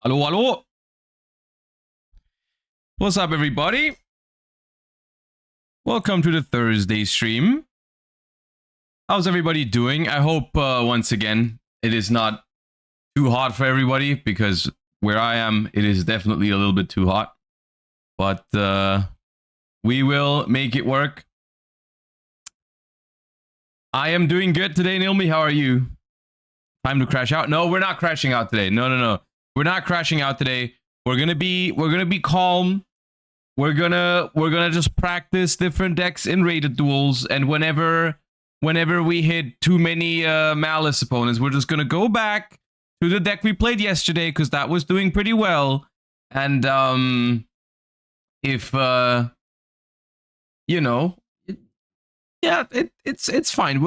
Hello, hello. What's up, everybody? Welcome to the Thursday stream. How's everybody doing? I hope, once again, it is not too hot for everybody, because where I am, it is definitely a little bit too hot. But we will make it work. I am doing good today, Nilmi. How are you? Time to crash out? No, we're not crashing out today. No. We're not crashing out today. We're gonna be calm. We're gonna just practice different decks in rated duels, and whenever we hit too many Malice opponents, we're just gonna go back to the deck we played yesterday, because that was doing pretty well. And if you know, it's fine.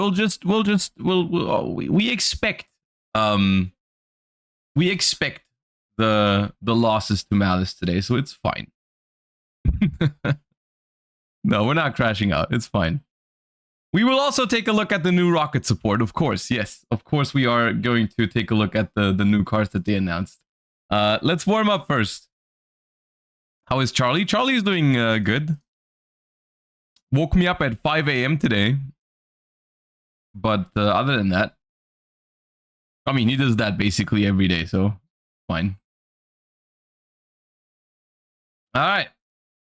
We expect the losses to Malice today, so it's fine. No, we're not crashing out. It's fine. We will also take a look at the new Rokket support, of course. Yes, of course we are going to take a look at the new cards that they announced. Let's warm up first. How is Charlie? Charlie is doing good. Woke me up at 5 a.m. today. But other than that, I mean, he does that basically every day, so fine. All right.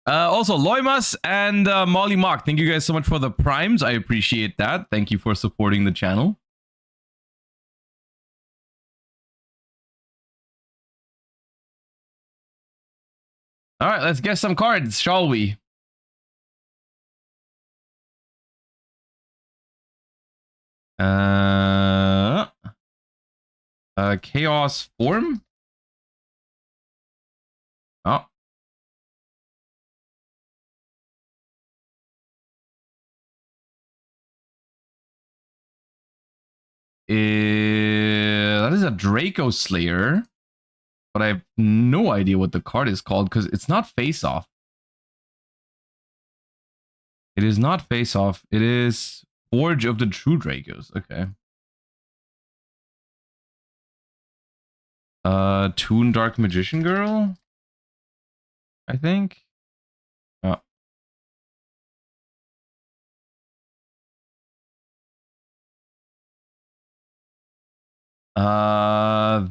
Also, Loimas and Molly Mock, thank you guys so much for the primes. I appreciate that. Thank you for supporting the channel. All right, let's get some cards, shall we? Chaos form. Oh. That is a Draco Slayer, but I have no idea what the card is called, because it's not face off. It is not face off. It is Forge of the True Dracos. Okay. Toon Dark Magician Girl, I think. Oh.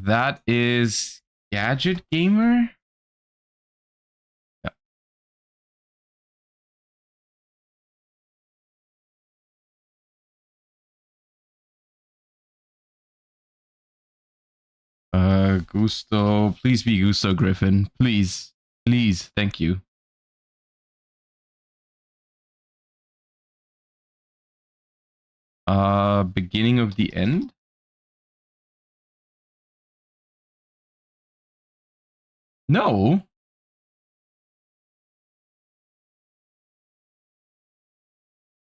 That is Gadget Gamer. Gusto, please be Gusto Griffin, please, thank you. Beginning of the end. No.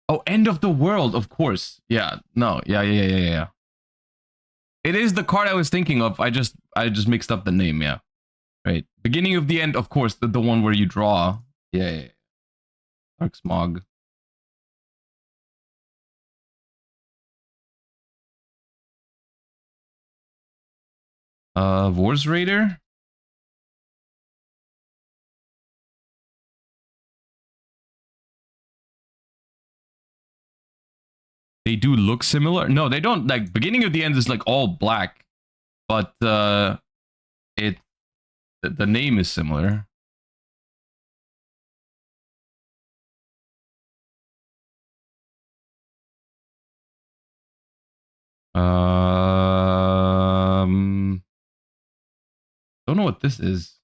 Oh, End of the World, of course. Yeah, no, yeah. It is the card I was thinking of. I just mixed up the name, yeah. Right. Beginning of the End, of course, the one where you draw. Yeah. Dark Smog. Wars Raider? They do look similar. No, they don't. Like, Beginning of the End is like all black, but the name is similar. Don't know what this is.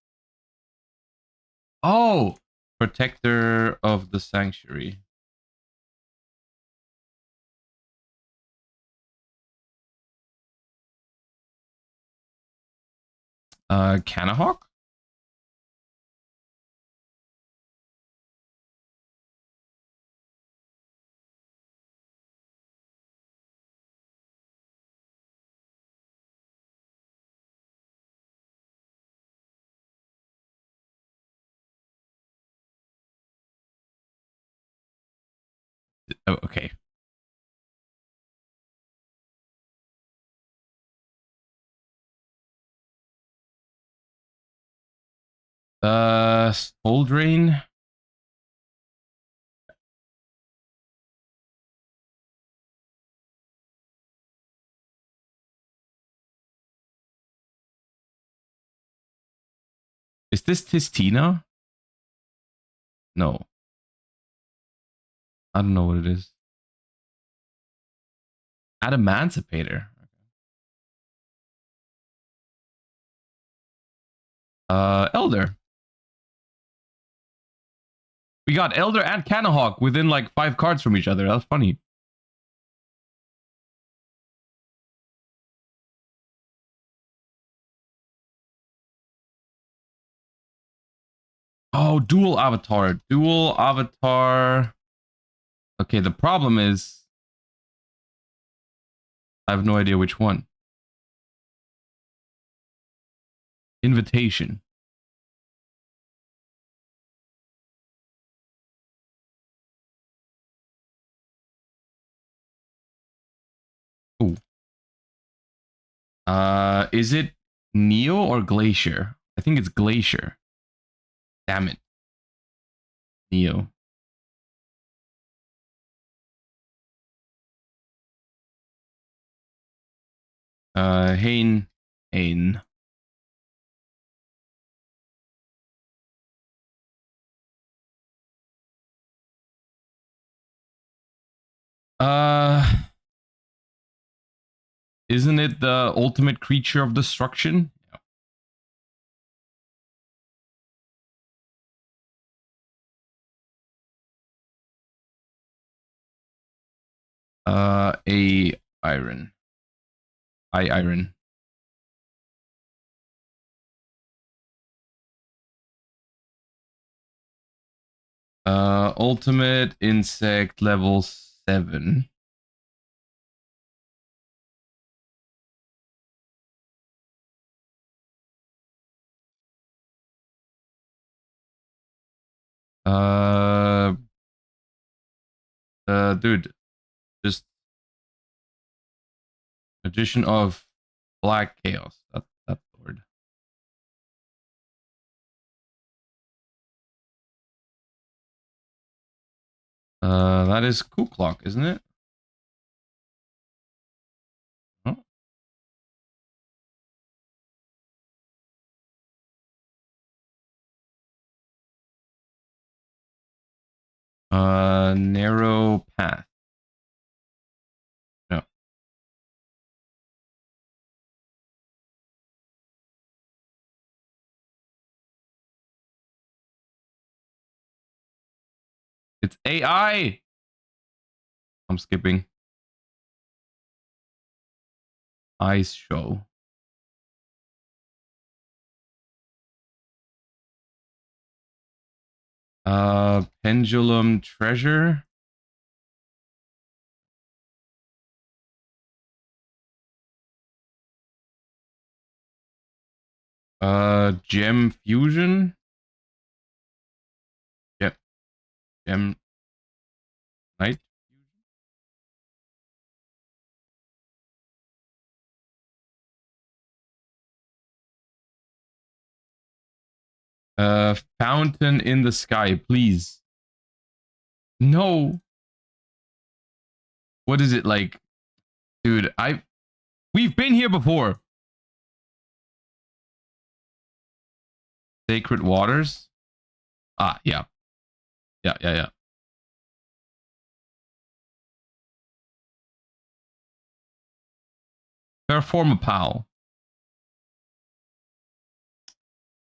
Oh, Protector of the Sanctuary. Canahawk? Oh, okay. Soul Drain. Is this Tistina? No. I don't know what it is. Adamantipator. Elder. We got Elder and Canahawk within like 5 cards from each other. That's funny. Oh, dual avatar. Dual avatar. Okay, the problem is I have no idea which one. Invitation. Ooh. Is it Neo or Glacier? I think it's Glacier. Damn it. Neo. Hain. Hain. Uh, isn't it the ultimate creature of destruction? A iron. Iron. Ultimate insect level 7. Dude, just Magician of Black Chaos. That's the word. That is Cool Clock, isn't it? Oh. Narrow Path. No. It's AI. I'm skipping. Ice Show. Pendulum Treasure. Gem Fusion. Yep. Gem Night. Fountain in the Sky, please. No. What is it like? Dude, we've been here before. Sacred Waters. Ah, yeah. Yeah. Perform a pal.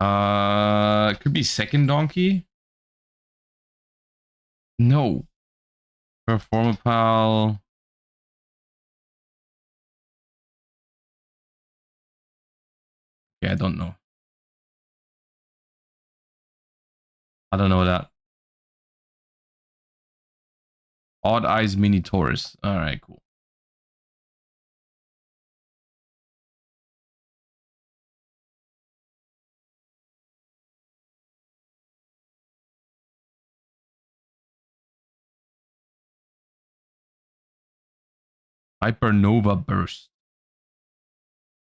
It could be second donkey. No. Perform a pal. Yeah, I don't know. I don't know that. Odd Eyes Mini Taurus. All right, cool. Hypernova Burst.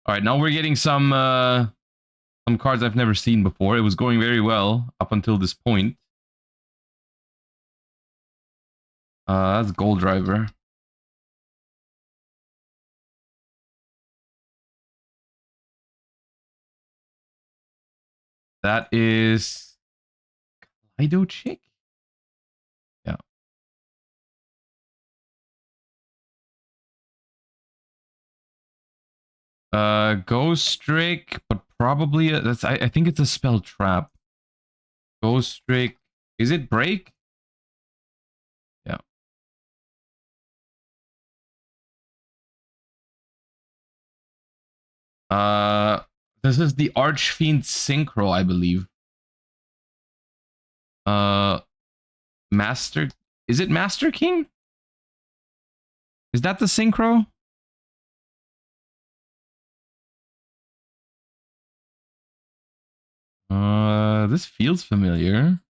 All right, now we're getting some Some cards I've never seen before. It was going very well up until this point. That's Gold Driver. That is Kaleido Chick? Yeah. Ghost Trick, but probably that's I think it's a spell trap. Ghost Trick. Is it break? Yeah. This is the Archfiend Synchro, I believe. Master. Is it Master King? Is that the Synchro? This feels familiar.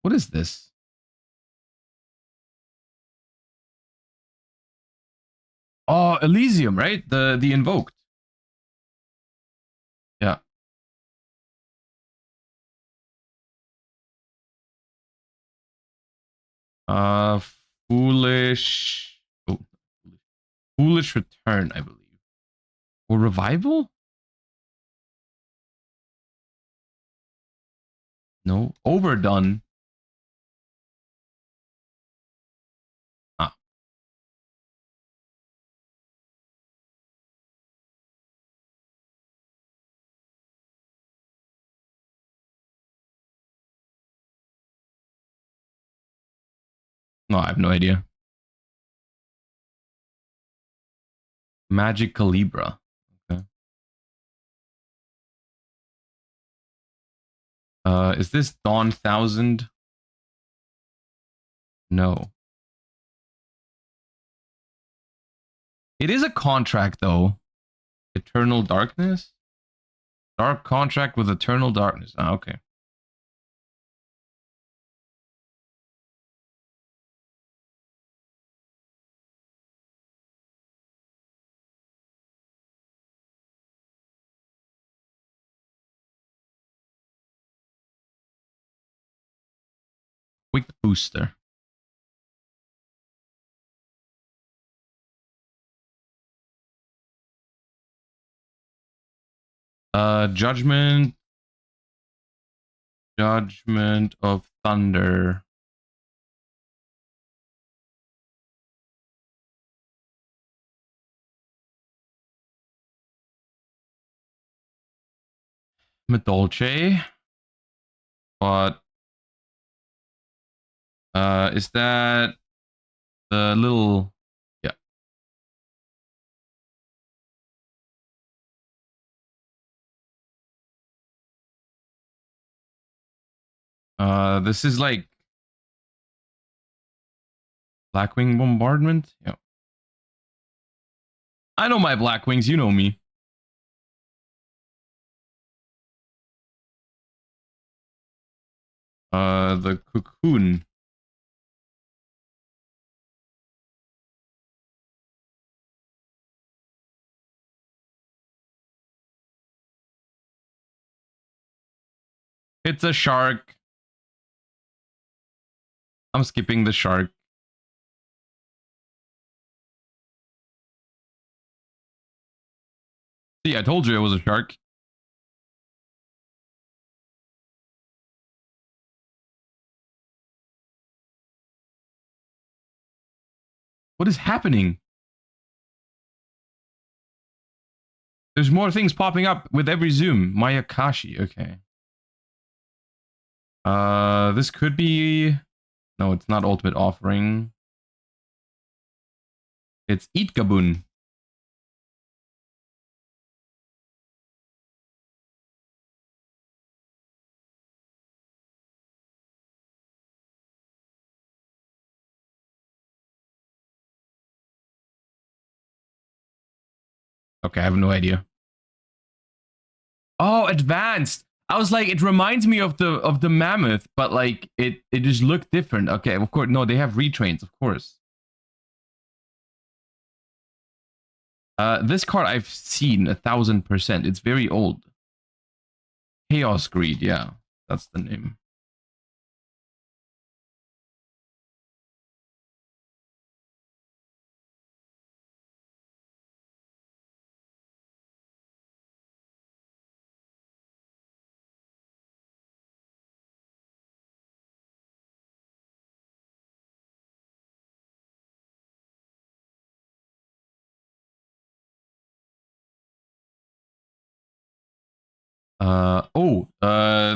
What is this? Oh, Elysium, right? The Invoked. Yeah. Uh, Foolish. Oh, Foolish Return, I believe. Or Revival? No. Overdone. Ah. No, I have no idea. Magic Calibra. Okay. Is this Dawn 1000? No. It is a contract, though. Eternal Darkness? Dark contract with Eternal Darkness. Ah, okay. Quick Booster. Judgment. Judgment of Thunder. Medolce. But is that the little? Yeah. This is like Blackwing Bombardment. Yeah. I know my Blackwings. You know me. The Cocoon. It's a shark. I'm skipping the shark. See, I told you it was a shark. What is happening? There's more things popping up with every zoom. Mayakashi, okay. This could be... No, it's not Ultimate Offering. It's Eat Gaboon. Okay, I have no idea. Oh, advanced. I was like, it reminds me of the mammoth, but like it just looked different. Okay, of course, no, they have retrains, of course. This card I've seen 1000%. It's very old. Chaos Greed, yeah. That's the name.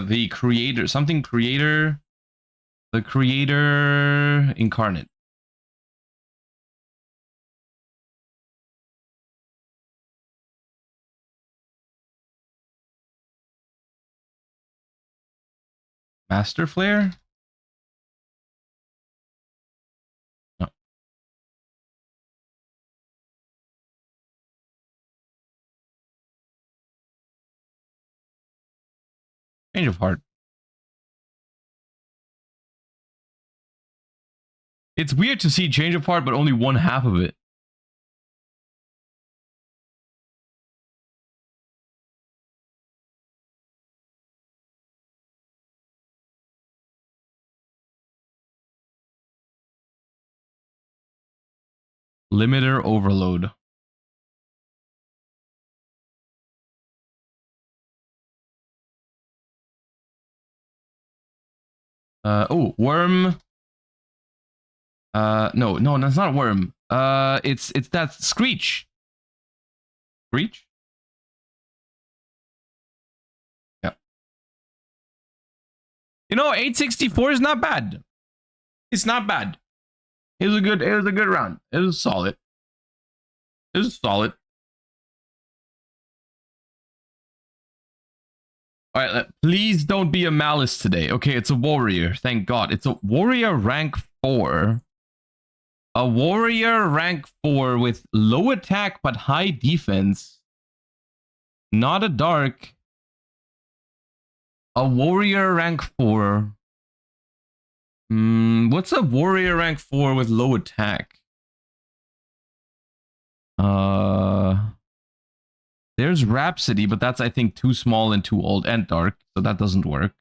The creator, something creator, the creator incarnate. Master Flare? No. Change of Heart. It's weird to see Change of Heart, but only one half of it. Limiter Overload. Worm. No, that's not Worm. It's that Screech. Screech? Yeah. You know, 864 is not bad. It's not bad. It was a good round. It was solid. It was solid. All right, please don't be a Malice today. Okay, it's a warrior. Thank God. It's a warrior rank 4. A warrior rank 4 with low attack but high defense. Not a dark. A warrior rank 4. What's a warrior rank 4 with low attack? There's Rhapsody, but that's, I think, too small and too old and dark, so that doesn't work.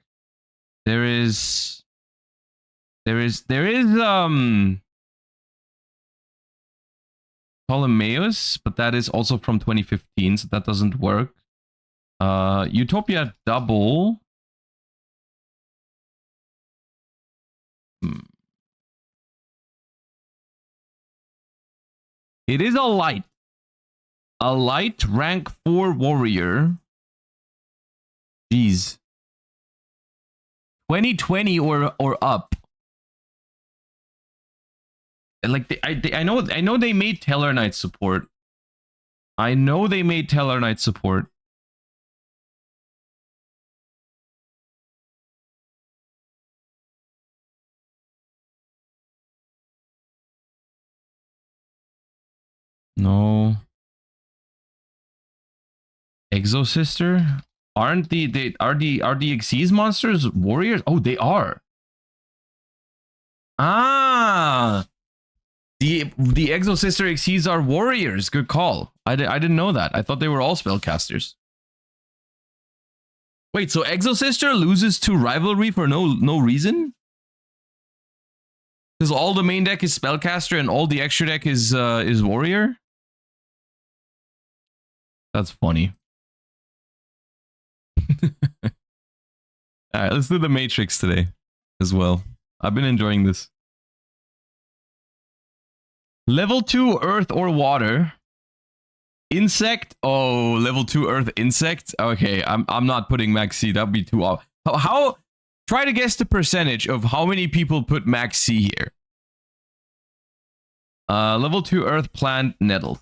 There is Ptolemaeus, but that is also from 2015, so that doesn't work. Utopia Double. It is a light. A light rank 4 warrior. Jeez. 2020 or up. Like I know they made Tellar Knight support. I know they made Tellar Knight support. No. Exosister? Aren't the Xyz monsters warriors? Oh, they are. Ah, the Exosister Xyz are warriors. Good call. I didn't know that. I thought they were all spellcasters. Wait, so Exosister loses to Rivalry for no reason? Because all the main deck is spellcaster and all the extra deck is warrior? That's funny. All right, let's do the Matrix today as well. I've been enjoying this. Level 2 Earth or Water. Insect. Oh, level 2 Earth Insect. Okay, I'm not putting Max C. That'd be too off. How? Try to guess the percentage of how many people put Max C here. Level 2 Earth Plant Nettle.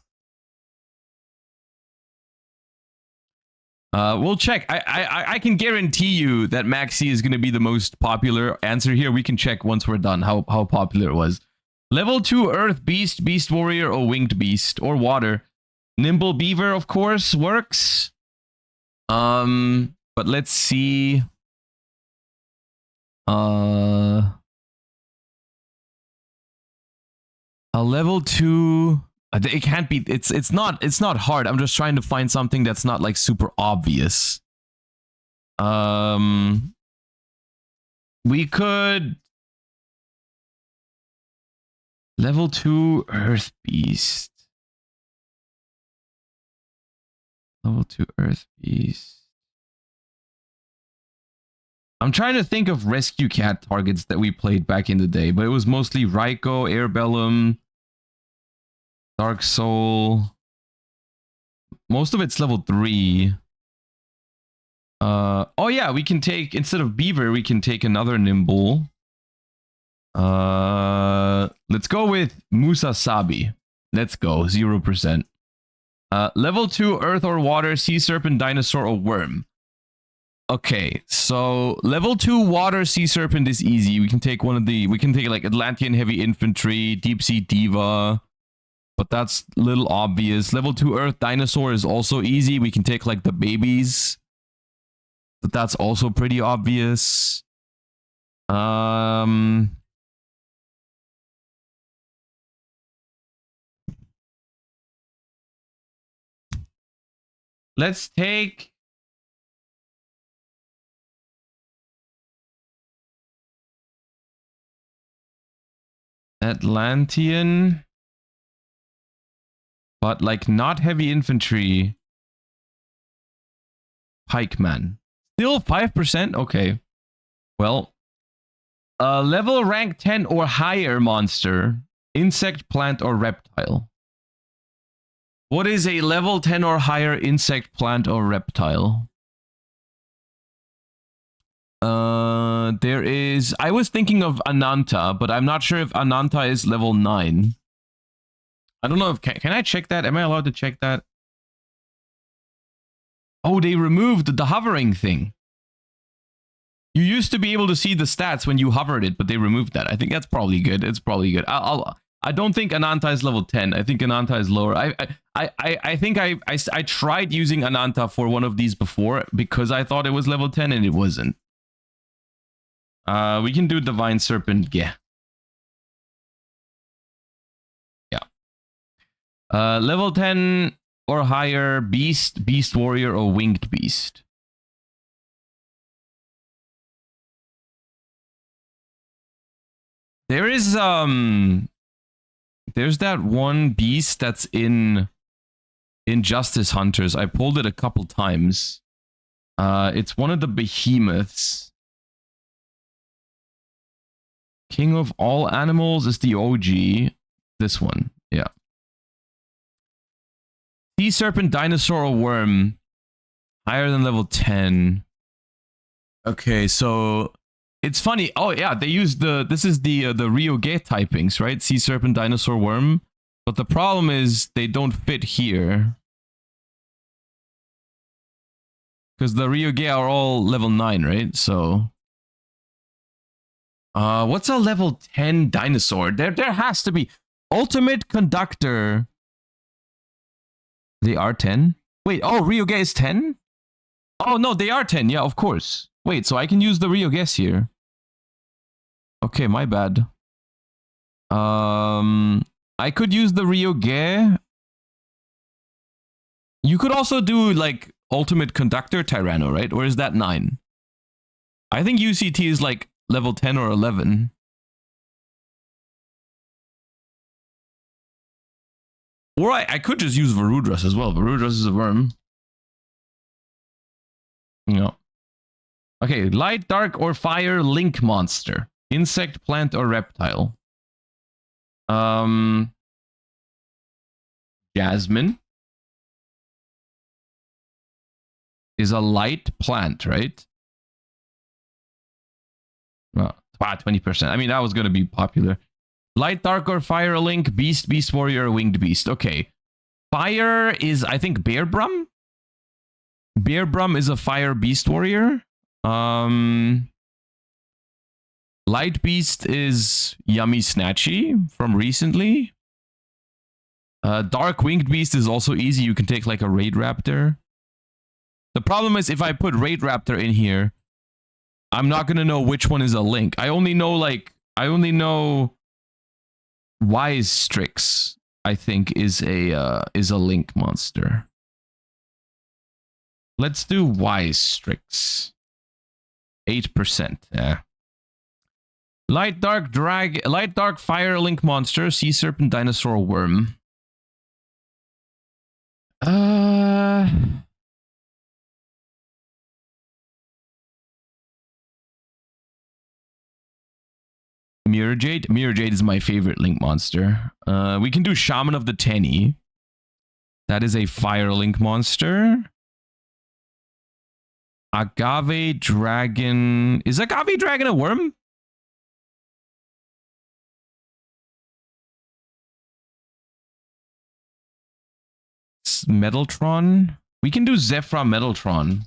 We'll check. I can guarantee you that Maxi is going to be the most popular answer here. We can check once we're done how popular it was. Level 2 Earth Beast, Beast Warrior, or Winged Beast, or Water. Nimble Beaver, of course, works. But let's see. A level 2 It can't be. It's not hard. I'm just trying to find something that's not like super obvious. We could level 2 Earth Beast. Level 2 Earth Beast. I'm trying to think of rescue cat targets that we played back in the day, but it was mostly Raiko, Airbellum, Dark Soul. Most of it's level 3. Oh yeah, we can take, instead of Beaver, we can take another Nimble. Let's go with Musasabi. Let's go, 0%. Level 2, Earth or Water, Sea Serpent, Dinosaur, or Worm. Okay, so level 2 Water Sea Serpent is easy. We can take one of the, we can take like Atlantean Heavy Infantry, Deep Sea Diva, but that's a little obvious. Level 2 Earth Dinosaur is also easy. We can take like the babies, but that's also pretty obvious. Let's take Atlantean, but like not heavy infantry. Pikeman. Still 5%? Okay. Well, level rank 10 or higher monster. Insect, plant, or reptile. What is a level 10 or higher insect, plant, or reptile? There is... I was thinking of Ananta, but I'm not sure if Ananta is level 9. I don't know if... Can I check that? Am I allowed to check that? Oh, they removed the hovering thing. You used to be able to see the stats when you hovered it, but they removed that. I think that's probably good. It's probably good. I don't think Ananta is level 10. I think Ananta is lower. I think I tried using Ananta for one of these before because I thought it was level 10 and it wasn't. We can do Divine Serpent. Yeah. Yeah. Level 10 or higher beast, beast warrior, or winged beast. There is there's that one beast that's in Justice Hunters. I pulled it a couple times. It's one of the behemoths. King of all animals is the OG. This one, yeah. Sea serpent, dinosaur, or worm. Higher than level 10. Okay, so it's funny. Oh yeah, they use this is the Ryoge typings, right? Sea serpent, dinosaur, worm. But the problem is they don't fit here. Because the Ryoge are all level 9, right? So what's a level 10 dinosaur? There has to be. Ultimate Conductor. They are 10? Wait, oh, Ryoge is 10? Oh no, they are 10. Yeah, of course. Wait, so I can use the Ryoges here. Okay, my bad. I could use the Ryoge. You could also do like Ultimate Conductor Tyranno, right? Or is that 9? I think UCT is like level 10 or 11. Or I could just use Varudras as well. Varudras is a worm. No. Okay, light, dark, or fire link monster. Insect, plant, or reptile. Jasmine is a light plant, right? Well, 20%. I mean, that was going to be popular. Light, dark, or fire link, beast, beast warrior, winged beast. Okay. Fire is, I think, Bearbrum. Bearbrum is a fire beast warrior. Light beast is Yummy Snatchy from recently. Dark winged beast is also easy. You can take like a Raid Raptor. The problem is if I put Raid Raptor in here, I'm not going to know which one is a link. I only know Wise Strix. I think is a link monster. Let's do Wise Strix. 8%. Yeah. Light dark fire link monster, sea serpent, dinosaur, worm. Mirror Jade. Mirror Jade is my favorite link monster. We can do Shaman of the Tenny. That is a fire link monster. Agave Dragon. Is Agave Dragon a worm? Metaltron. We can do Zephyr Metaltron.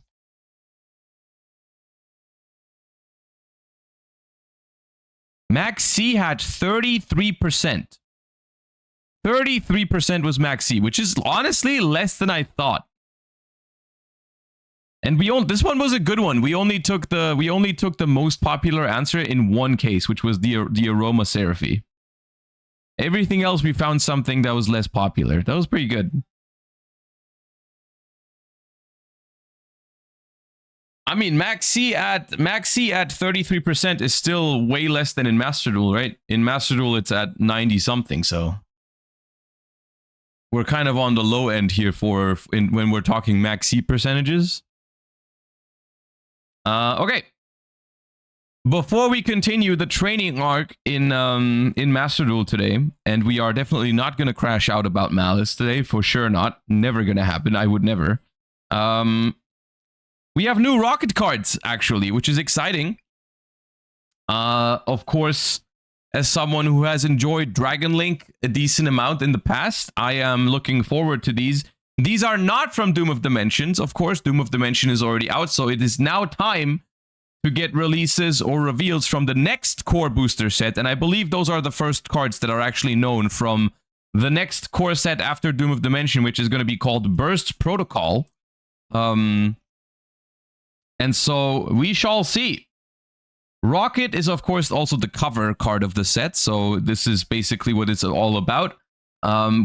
Max C had 33%. 33% was Max C, which is honestly less than I thought. And this one was a good one. We only took the most popular answer in one case, which was the Aroma Seraphy. Everything else we found something that was less popular. That was pretty good. I mean, Max C at 33% is still way less than in Master Duel, right? In Master Duel, it's at 90 something, so we're kind of on the low end here when we're talking Max C percentages. Okay. Before we continue the training arc in Master Duel today, and we are definitely not going to crash out about Malice today, for sure not. Never going to happen. I would never. We have new Rokket cards, actually, which is exciting. Of course, as someone who has enjoyed Dragon Link a decent amount in the past, I am looking forward to these. These are not from Doom of Dimensions. Of course, Doom of Dimension is already out, so it is now time to get releases or reveals from the next core booster set. And I believe those are the first cards that are actually known from the next core set after Doom of Dimension, which is going to be called Burst Protocol. And so we shall see. Rokket is, of course, also the cover card of the set. So this is basically what it's all about.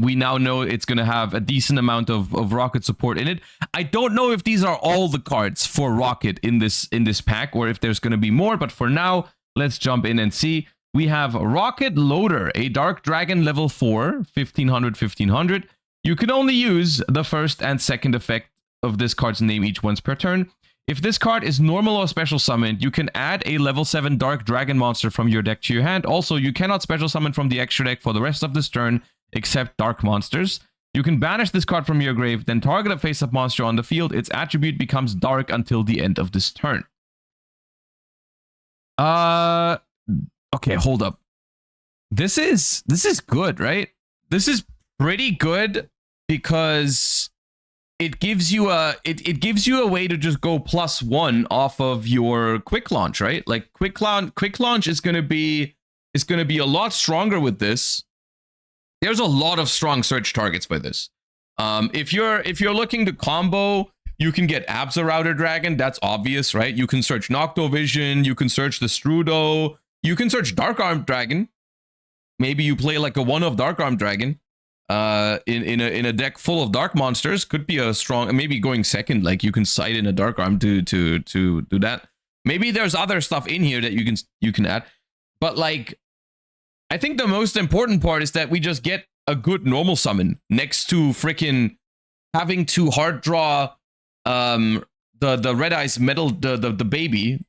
We now know it's going to have a decent amount of Rokket support in it. I don't know if these are all the cards for Rokket in this pack or if there's going to be more. But for now, let's jump in and see. We have Rokket Loader, a Dark Dragon level 4, 1500, 1500. You can only use the first and second effect of this card's name each once per turn. If this card is normal or special summoned, you can add a level 7 Dark Dragon monster from your deck to your hand. Also, you cannot special summon from the extra deck for the rest of this turn, except Dark monsters. You can banish this card from your grave, then target a face-up monster on the field. Its attribute becomes Dark until the end of this turn. Okay, hold up. This is good, right? This is pretty good because it gives you a way to just go +1 off of your quick launch, right? Like quick launch is gonna be a lot stronger with this. There's a lot of strong search targets by this. If you're looking to combo, you can get Abza Router Dragon. That's obvious, right? You can search Noctovision. You can search the Strudo. You can search Dark Arm Dragon. Maybe you play like a one-of Dark Arm Dragon. In a deck full of dark monsters could be a strong, maybe going second, like you can sight in a Dark Arm to do that. Maybe there's other stuff in here that you can add, but like I think the most important part is that we just get a good normal summon next to freaking having to hard draw the Red Eyes metal the baby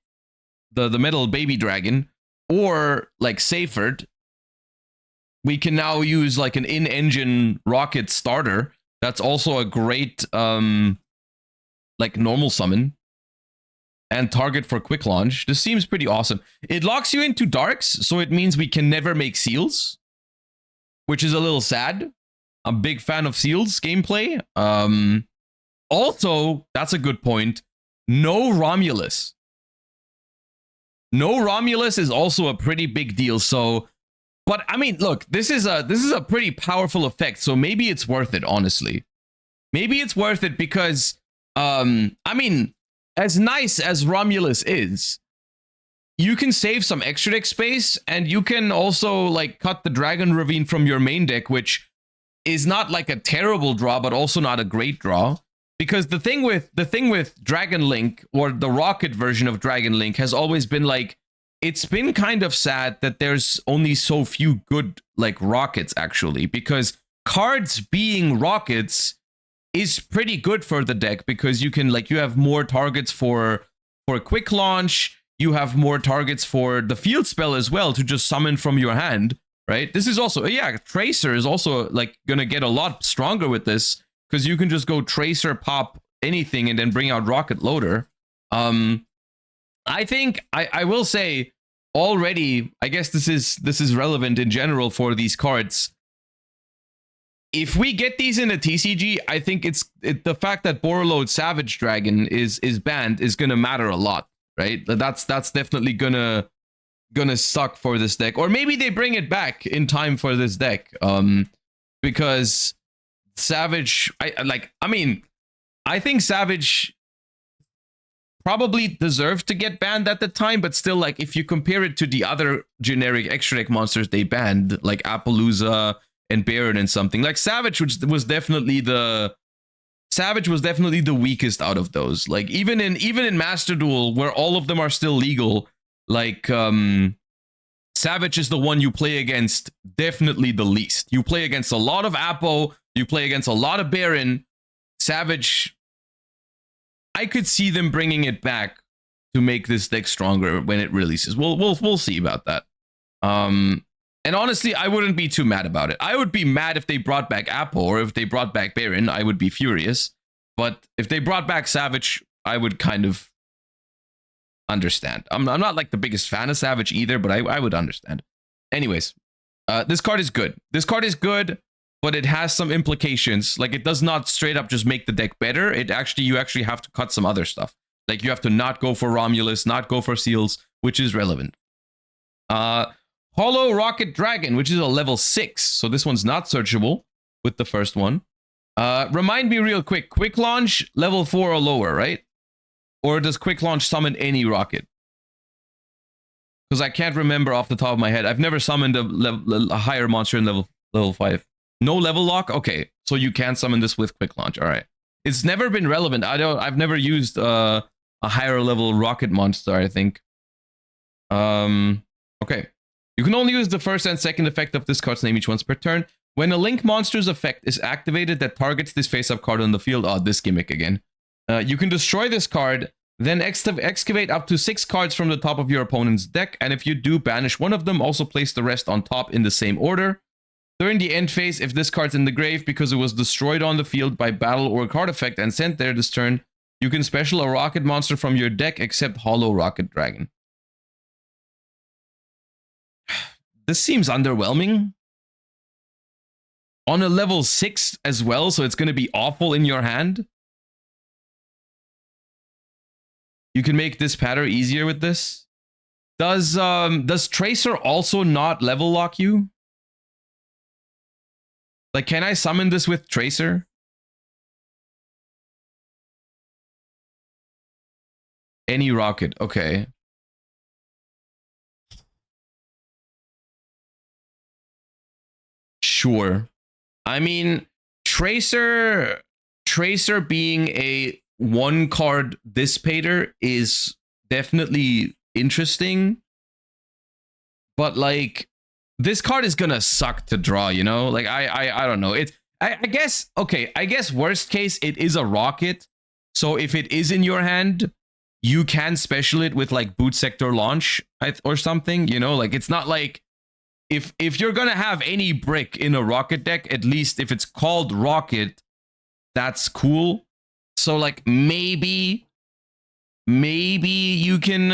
the metal baby dragon or like Seyfert. We can now use like an in-engine Rokket starter. That's also a great like normal summon and target for quick launch. This seems pretty awesome. It locks you into darks, so it means we can never make seals, which is a little sad. I'm a big fan of seals gameplay. Also, that's a good point. No Romulus. No Romulus is also a pretty big deal. So, but I mean, look, this is a pretty powerful effect. So maybe it's worth it, honestly. Maybe it's worth it because, I mean, as nice as Romulus is, you can save some extra deck space, and you can also like cut the Dragon Ravine from your main deck, which is not like a terrible draw, but also not a great draw. Because the thing with Dragon Link, or the Rokket version of Dragon Link, has always been like, it's been kind of sad that there's only so few good like rockets actually, because cards being rockets is pretty good for the deck, because you can like, you have more targets for quick launch, you have more targets for the field spell as well to just summon from your hand, right? This is also, yeah, Tracer is also like gonna get a lot stronger with this, because you can just go Tracer, pop anything, and then bring out Rokket Loader. I think I will say already, I guess this is relevant in general for these cards. If we get these in a TCG, I think the fact that Borreload Savage Dragon is banned is gonna matter a lot, right? That's definitely gonna suck for this deck. Or maybe they bring it back in time for this deck. Because Savage, I think Savage probably deserved to get banned at the time, but still, like, if you compare it to the other generic extra deck monsters they banned, like Appaloosa and Baron and something, like Savage, which was definitely the weakest out of those. Like, even in Master Duel, where all of them are still legal, like Savage is the one you play against definitely the least. You play against a lot of Appo, you play against a lot of Baron. Savage, I could see them bringing it back to make this deck stronger when it releases. We'll see about that. And honestly, I wouldn't be too mad about it. I would be mad if they brought back Appo, or if they brought back Baron. I would be furious. But if they brought back Savage, I would kind of understand. I'm not like the biggest fan of Savage either, but I would understand. Anyways, this card is good. This card is good, but it has some implications. Like, it does not straight up just make the deck better. You actually have to cut some other stuff. Like, you have to not go for Romulus, not go for Seals, which is relevant. Hollow Rokket Dragon, which is a level 6. So this one's not searchable with the first one. Remind me real quick. Quick Launch, level 4 or lower, right? Or does Quick Launch summon any Rokket? Because I can't remember off the top of my head. I've never summoned a higher monster in level 5. No level lock? Okay, so you can summon this with Quick Launch. All right. It's never been relevant. I've never used a higher level Rokket monster, I think. Okay. You can only use the first and second effect of this card's name each once per turn. When a Link monster's effect is activated that targets this face-up card on the field, this gimmick again. You can destroy this card, then excavate up to 6 cards from the top of your opponent's deck, and if you do, banish one of them, also place the rest on top in the same order. During the end phase, if this card's in the grave because it was destroyed on the field by battle or card effect and sent there this turn, you can special a Rokket monster from your deck except Hollow Rokket Dragon. This seems underwhelming. On a level 6 as well, so it's going to be awful in your hand. You can make this pattern easier with this. Does Tracer also not level lock you? Like, can I summon this with Tracer? Any Rokket, okay. Sure. I mean, Tracer being a 1-card dissipator is definitely interesting. But, like, this card is gonna suck to draw, you know? Like, I don't know. I guess, okay, I guess worst case, it is a Rokket. So if it is in your hand, you can special it with, like, Boot Sector Launch or something, you know? Like, it's not like, if you're gonna have any brick in a Rokket deck, at least if it's called Rokket, that's cool. So, like, maybe you can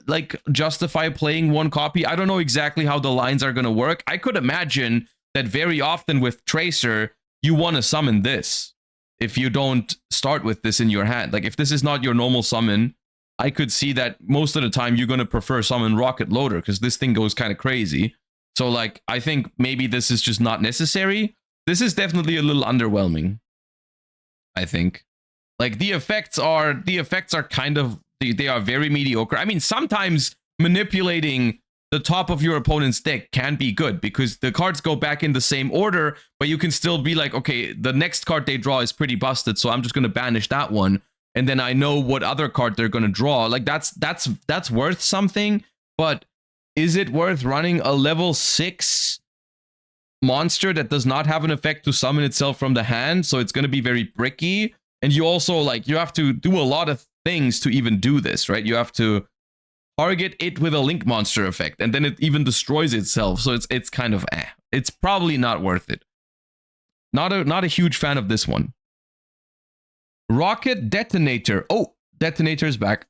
like justify playing 1 copy. I don't know exactly how the lines are gonna work. I could imagine that very often with Tracer, you want to summon this if you don't start with this in your hand. Like, if this is not your normal summon, I could see that most of the time you're gonna prefer summon Rokket Loader because this thing goes kind of crazy. So, like, I think maybe this is just not necessary. This is definitely a little underwhelming, I think. Like, the effects are kind of, they are very mediocre. I mean, sometimes manipulating the top of your opponent's deck can be good because the cards go back in the same order, but you can still be like, okay, the next card they draw is pretty busted, so I'm just going to banish that one. And then I know what other card they're going to draw. Like that's worth something, but is it worth running a level 6 monster that does not have an effect to summon itself from the hand? So it's going to be very bricky. And you also, like, you have to do a lot of things to even do this, right? You have to target it with a link monster effect, and then it even destroys itself. So it's kind of It's probably not worth it. Not a huge fan of this one. Rokket Detonator. Oh, Detonator is back.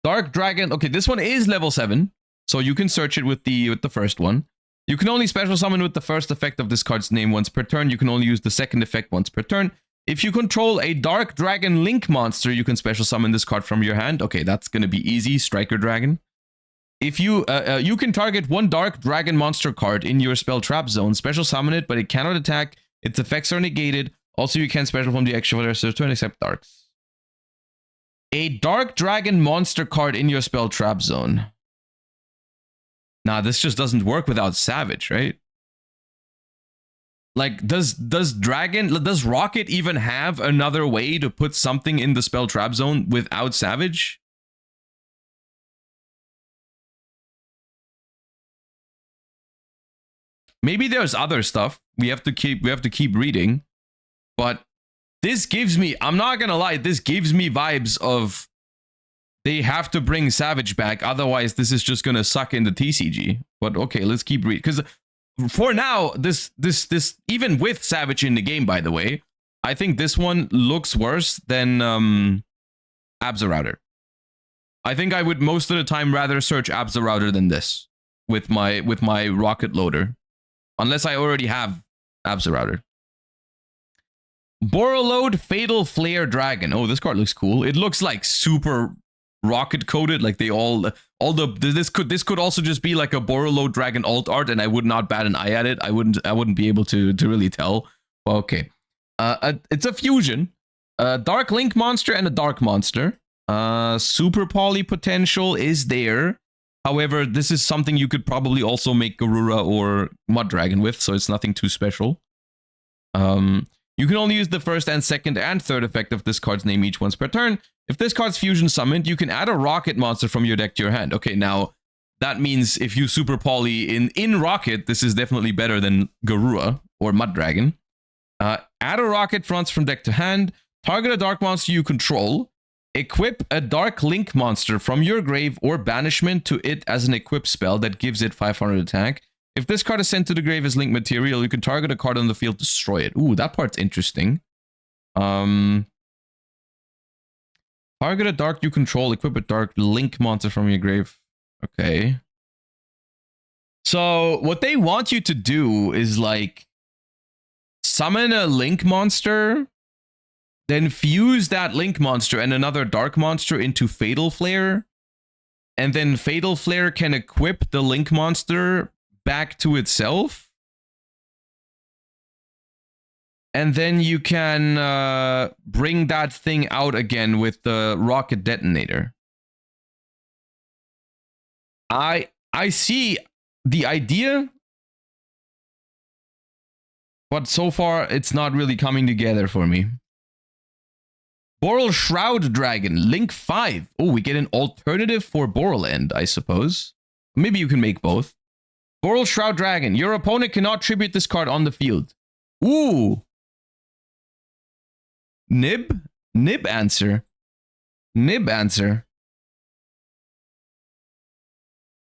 Dark Dragon. Okay, this one is level 7, so you can search it with the first one. You can only special summon with the first effect of this card's name once per turn. You can only use the second effect once per turn. If you control a Dark Dragon Link monster, you can special summon this card from your hand. Okay, that's going to be easy. Striker Dragon. If you you can target one Dark Dragon monster card in your spell trap zone, special summon it, but it cannot attack. Its effects are negated. Also, you can special from the extra for the rest of the turn except darks. A Dark Dragon monster card in your spell trap zone. Nah, this just doesn't work without Savage, right? Like, does Rokket even have another way to put something in the spell trap zone without Savage? Maybe there's other stuff. We have to keep reading. But this gives me, I'm not gonna lie, this gives me vibes of they have to bring Savage back, otherwise this is just gonna suck in the TCG. But okay, let's keep reading. Because for now, this even with Savage in the game, by the way, I think this one looks worse than Abza I think I would most of the time rather search Abza than this with my Rokket loader. Unless I already have Abza Borreload Fatal Flare Dragon. Oh, this card looks cool. It looks like super Rokket coded. Like they all the this could also just be like a Borreload Dragon alt art, and I would not bat an eye at it. I wouldn't be able to really tell. Okay, it's a fusion. Dark Link monster and a Dark monster. Super poly potential is there. However, this is something you could probably also make Garura or Mud Dragon with, so it's nothing too special. You can only use the first and second and third effect of this card's name each once per turn. If this card's fusion summoned, you can add a Rokket monster from your deck to your hand. Okay, now that means if you super poly in Rokket, this is definitely better than Garura or Mud Dragon. Add a Rokket fronts from deck to hand. Target a dark monster you control. Equip a Dark Link monster from your grave or banishment to it as an equip spell that gives it 500 attack. If this card is sent to the grave as link material, you can target a card on the field to destroy it. Ooh, that part's interesting. Target a dark you control, equip a Dark Link monster from your grave. Okay. So what they want you to do is like summon a Link monster, then fuse that Link monster and another Dark monster into Fatal Flare, and then Fatal Flare can equip the Link monster back to itself, and then you can bring that thing out again with the Rokket Detonator. I see the idea, but so far it's not really coming together for me. Boral Shroud Dragon, Link 5. Oh, we get an alternative for Borland, I suppose. Maybe you can make both. Boral Shroud Dragon. Your opponent cannot tribute this card on the field. Ooh. Nib? Nib answer. Nib answer.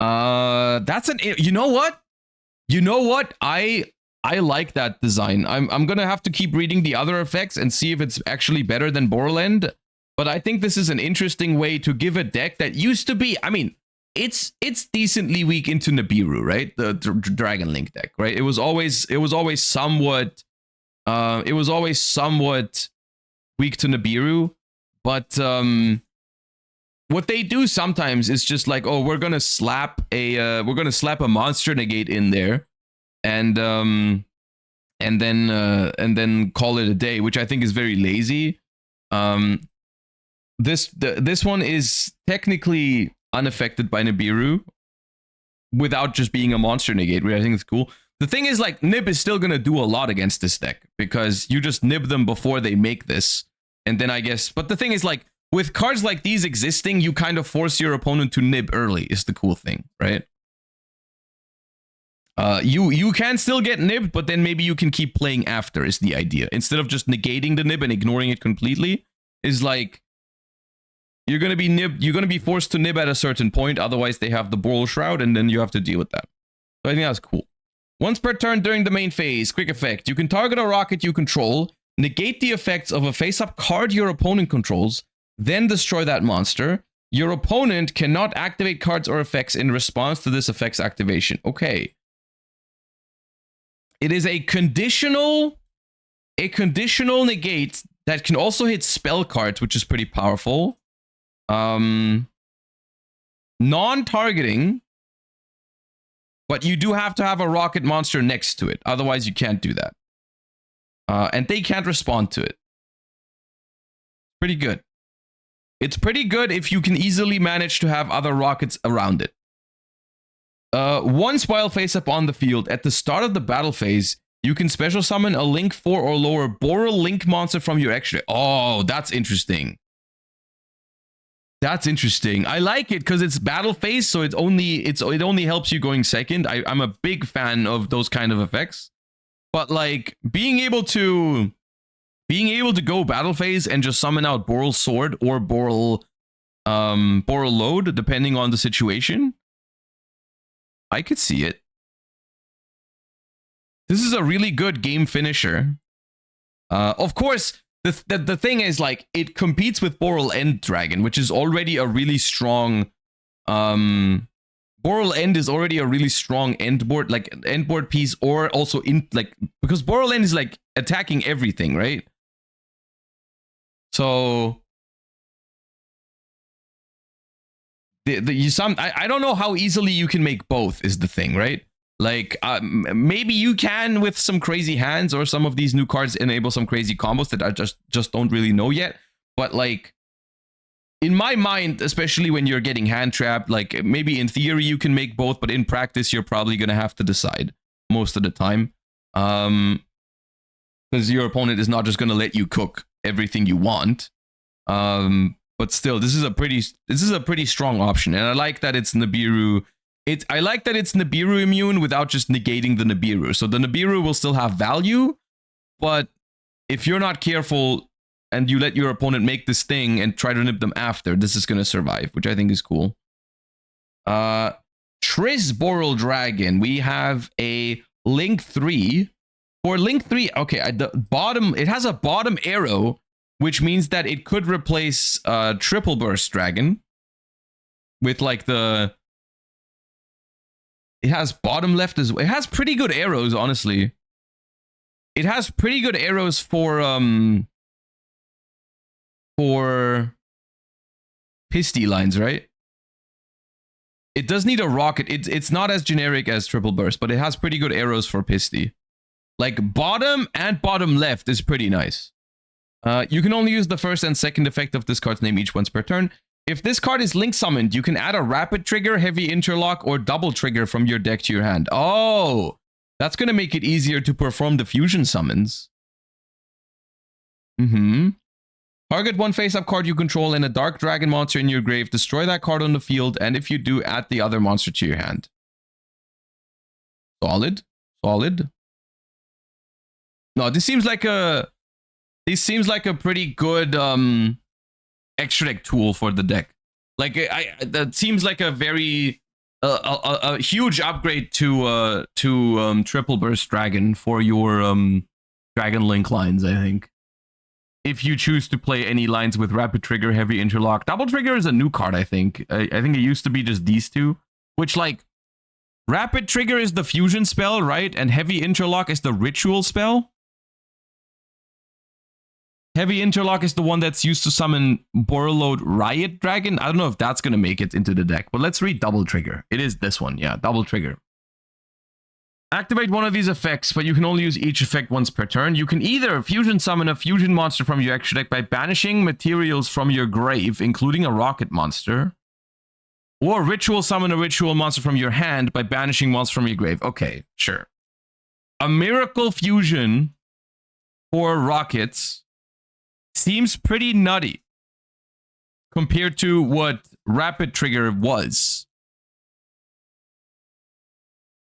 That's an... You know what? You know what? I like that design. I'm gonna have to keep reading the other effects and see if it's actually better than Borland. But I think this is an interesting way to give a deck that used to be... I mean... It's decently weak into Nibiru, right? The Dragon Link deck, right? It was always somewhat weak to Nibiru, but what they do sometimes is just like, oh, we're gonna slap a monster negate in there, and then call it a day, which I think is very lazy. This one is technically unaffected by Nibiru, without just being a monster negate, which I think is cool. The thing is, like, nib is still going to do a lot against this deck because you just nib them before they make this. And then I guess, but the thing is, like, with cards like these existing, you kind of force your opponent to nib early is the cool thing, right? You can still get nibbed, but then maybe you can keep playing after is the idea. Instead of just negating the nib and ignoring it completely, is like, you're going to be nibbed, you're going to be forced to nib at a certain point, otherwise they have the Boral Shroud, and then you have to deal with that. So I think that's cool. Once per turn during the main phase, quick effect. You can target a rocket you control, negate the effects of a face-up card your opponent controls, then destroy that monster. Your opponent cannot activate cards or effects in response to this effect's activation. Okay. It is a conditional negate that can also hit spell cards, which is pretty powerful. Non-targeting, but you do have to have a rocket monster next to it. Otherwise, you can't do that. And they can't respond to it. Pretty good. It's pretty good if you can easily manage to have other rockets around it. Once while face up on the field, at the start of the battle phase, you can special summon a Link 4 or lower Boral Link monster from your extra. Oh, that's interesting. That's interesting. I like it because it's battle phase, so it only helps you going second. I'm a big fan of those kind of effects. But like being able to go battle phase and just summon out Boral Sword or Boral Load, depending on the situation, I could see it. This is a really good game finisher. Of course, the thing is, like, it competes with Boral End Dragon, which is already a really strong... Boral End is already a really strong end board piece, or also because Boral End is like attacking everything, right? So I don't know how easily you can make both is the thing, right? Like maybe you can with some crazy hands, or some of these new cards enable some crazy combos that I just don't really know yet. But like in my mind, especially when you're getting hand trapped, like maybe in theory you can make both, but in practice you're probably gonna have to decide most of the time, because your opponent is not just gonna let you cook everything you want. But still, this is a pretty strong option, and I like that it's Nibiru. I like that it's Nibiru immune without just negating the Nibiru. So the Nibiru will still have value, but if you're not careful and you let your opponent make this thing and try to nib them after, this is gonna survive, which I think is cool. Triss Boral Dragon. We have a Link 3. For Link 3, okay, the bottom, it has a bottom arrow, which means that it could replace Triple Burst Dragon with like the... It has bottom left as well. It has pretty good arrows, honestly. It has pretty good arrows for Pisty lines, right? It does need a rocket. It's not as generic as Triple Burst, but it has pretty good arrows for Pisty. Like bottom and bottom left is pretty nice. You can only use the first and second effect of this card's name each once per turn. If this card is link summoned, you can add a rapid trigger, heavy interlock, or double trigger from your deck to your hand. Oh, that's going to make it easier to perform the fusion summons. Target one face-up card you control and a dark dragon monster in your grave. Destroy that card on the field, and if you do, add the other monster to your hand. Solid. Solid. No, this seems like a pretty good extra deck tool for the deck. Like that seems like a very a huge upgrade to Triple Burst Dragon for your Dragon Link lines, I think. If you choose to play any lines with Rapid Trigger, Heavy Interlock. Double Trigger is a new card, I think. I think it used to be just these two, which, like, Rapid Trigger is the fusion spell, right? And Heavy Interlock is the ritual spell. Heavy Interlock is the one that's used to summon Borreload Riot Dragon. I don't know if that's going to make it into the deck, but let's read Double Trigger. It is this one, yeah, Double Trigger. Activate one of these effects, but you can only use each effect once per turn. You can either fusion summon a fusion monster from your extra deck by banishing materials from your grave, including a rocket monster, Or ritual summon a ritual monster from your hand by banishing monster from your grave. Okay, sure. A miracle fusion for rockets seems pretty nutty compared to what rapid trigger was.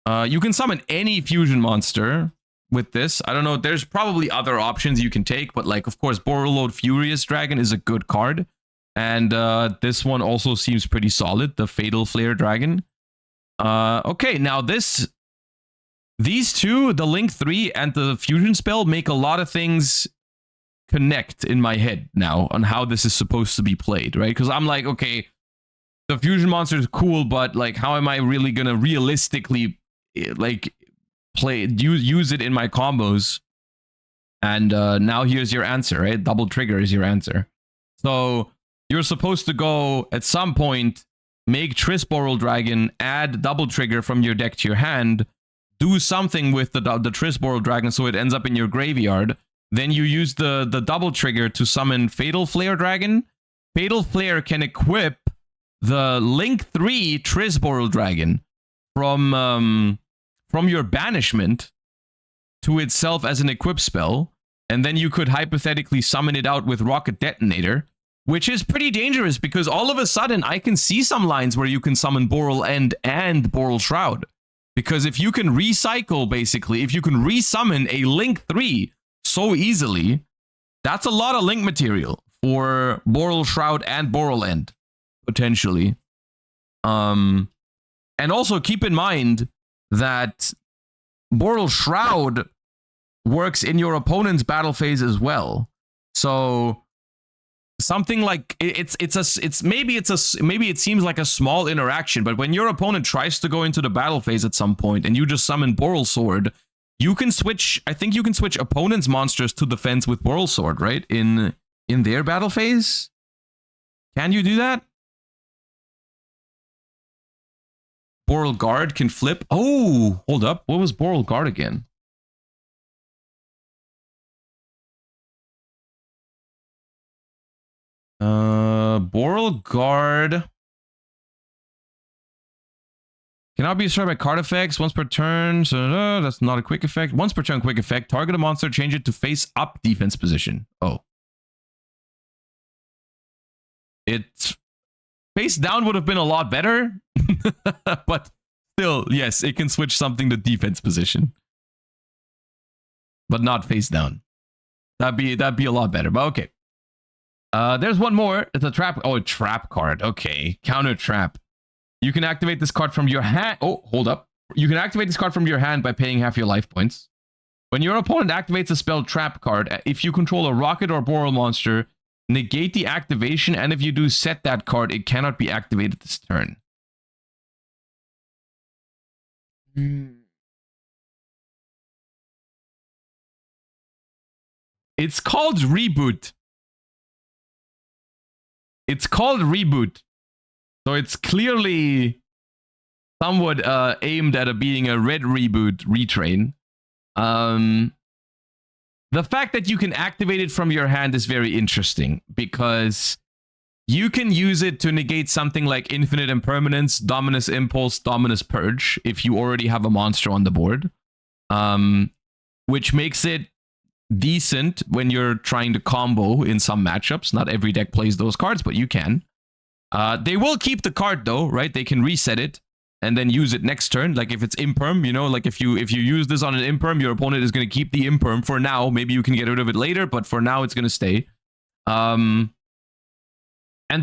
You can summon any fusion monster with this. I don't know. There's probably other options you can take, but like, of course, Borreload Furious Dragon is a good card. And this one also seems pretty solid, the Fatal Flare Dragon. Okay, now these two, the Link 3 and the Fusion Spell, make a lot of things connect in my head now on how this is supposed to be played, right? Because I'm like, okay, the Fusion Monster is cool, but like, how am I really going to realistically like use it in my combos? And now here's your answer, right? Double Trigger is your answer. So you're supposed to go at some point, make Trisborrel Dragon, add Double Trigger from your deck to your hand, do something with the Trisborrel Dragon so it ends up in your graveyard. Then you use the Double Trigger to summon Fatal Flare Dragon. Fatal Flare can equip the Link 3 Trisborrel Dragon from your banishment to itself as an equip spell. And then you could hypothetically summon it out with Rocket Detonator, which is pretty dangerous because all of a sudden I can see some lines where you can summon Boral End and Boral Shroud. Because if you can recycle, basically, if you can resummon a Link 3 so easily, that's a lot of Link material for Boral Shroud and Boral End, potentially. And also keep in mind that Boral Shroud works in your opponent's battle phase as well. So something like maybe it seems like a small interaction, but when your opponent tries to go into the battle phase at some point and you just summon Boral Sword, you can switch. I think you can switch opponent's monsters to defense with Boral Sword, right? In their battle phase, can you do that? Boral Guard can flip. Oh, hold up. What was Boral Guard again? Boral Guard cannot be destroyed by card effects once per turn. So that's not a quick effect. Once per turn, quick effect. Target a monster, change it to face up defense position. Oh, it face down would have been a lot better, but still, yes, it can switch something to defense position, but not face down. That'd be a lot better. But okay. There's one more. It's a trap. Oh, a trap card. Okay. Counter trap. You can activate this card from your hand. Oh, hold up. You can activate this card from your hand by paying half your life points. When your opponent activates a spell trap card, if you control a rocket or Boral monster, negate the activation, and if you do set that card, it cannot be activated this turn. It's called Reboot. It's called Reboot. So it's clearly somewhat aimed at being a red reboot retrain. The fact that you can activate it from your hand is very interesting because you can use it to negate something like Infinite Impermanence, Dominus Impulse, Dominus Purge if you already have a monster on the board, which makes it decent when you're trying to combo in some matchups. Not every deck plays those cards, but you can. They will keep the card though, right? They can reset it and then use it next turn. Like if it's imperm, you know, like if you use this on an imperm, your opponent is going to keep the imperm for now. Maybe you can get rid of it later, but for now it's going to stay. And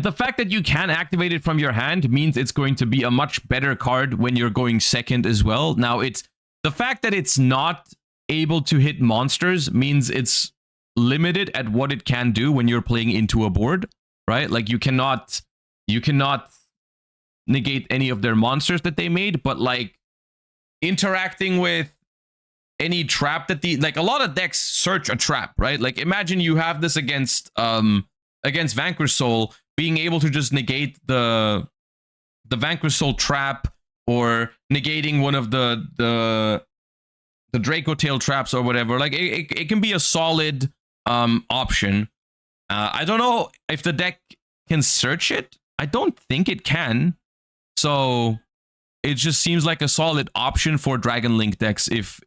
the fact that you can activate it from your hand means it's going to be a much better card when you're going second as well. Now, it's the fact that it's not able to hit monsters means it's limited at what it can do when you're playing into a board, right? Like you cannot negate any of their monsters that they made, but like interacting with any trap that like a lot of decks search a trap, right? Like imagine you have this against Vanquish Soul, being able to just negate the Vanquish Soul trap or negating one of the Draco Tail traps or whatever. Like it can be a solid option. I don't know if the deck can search it. I don't think it can. So it just seems like a solid option for Dragon Link decks if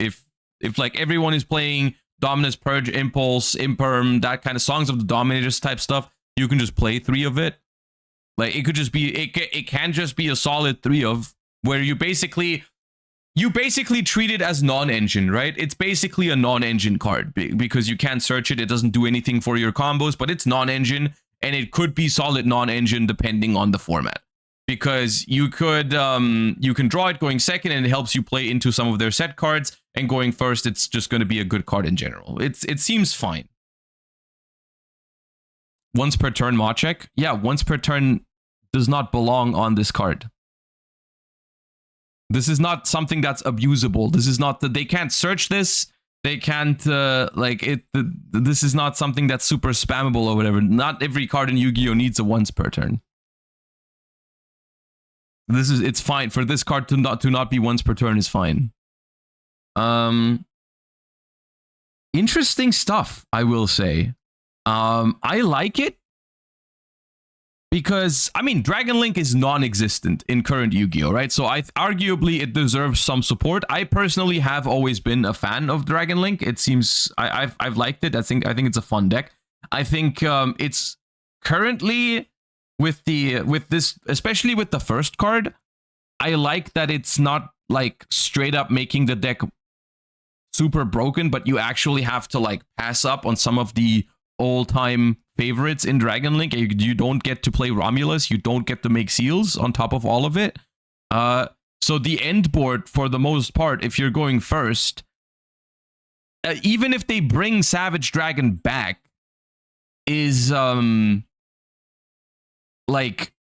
like everyone is playing Dominus, Purge, Impulse, Imperm, that kind of Songs of the Dominators type stuff, you can just play 3 of it. Like it could just be, it can just be a solid 3 of, where you basically treat it as non-engine, right? It's basically a non-engine card because you can't search it. It doesn't do anything for your combos, but it's non-engine, and it could be solid non-engine depending on the format. Because you could, you can draw it going second, and it helps you play into some of their set cards. And going first, it's just going to be a good card in general. It seems fine. Once per turn mod check. Yeah, once per turn does not belong on this card. This is not something that's abusable. This is not that they can't search this. They can't this is not something that's super spammable or whatever. Not every card in Yu-Gi-Oh needs a once per turn. It's fine for this card to not be once per turn is fine. Interesting stuff, I will say. I like it because, I mean, Dragon Link is non-existent in current Yu-Gi-Oh, right? So arguably it deserves some support. I personally have always been a fan of Dragon Link. It seems I've liked it. I think it's a fun deck. I think it's currently with this, especially with the first card, I like that it's not like straight up making the deck super broken, but you actually have to like pass up on some of the all-time favorites in Dragon Link. You don't get to play Romulus, you don't get to make seals on top of all of it. So the end board, for the most part, if you're going first, even if they bring Savage Dragon back, is like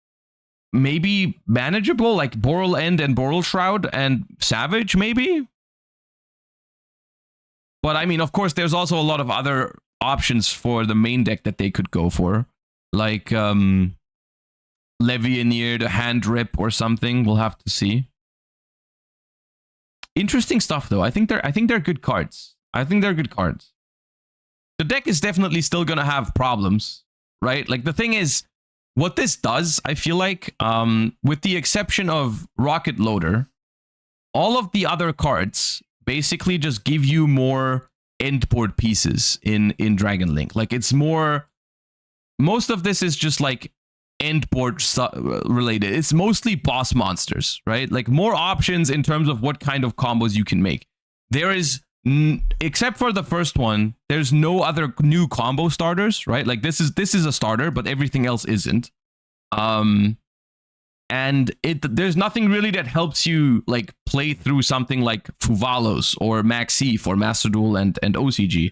maybe manageable, like Boral End and Boral Shroud and Savage maybe. But I mean, of course, there's also a lot of other options for the main deck that they could go for, like Levianeer, the Hand Rip or something. We'll have to see. Interesting stuff, though. I think they're good cards. I think they're good cards. The deck is definitely still gonna have problems, right? Like the thing is, what this does, I feel like, with the exception of Rocket Loader, all of the other cards basically just give you more end board pieces in Dragon Link. Like it's more, most of this is just like end board related. It's mostly boss monsters, right? Like more options in terms of what kind of combos you can make. There is, except for the first one, there's no other new combo starters, right? Like this is a starter, but everything else isn't. And there's nothing really that helps you like play through something like Fuvalos or Maxi for Master Duel and OCG.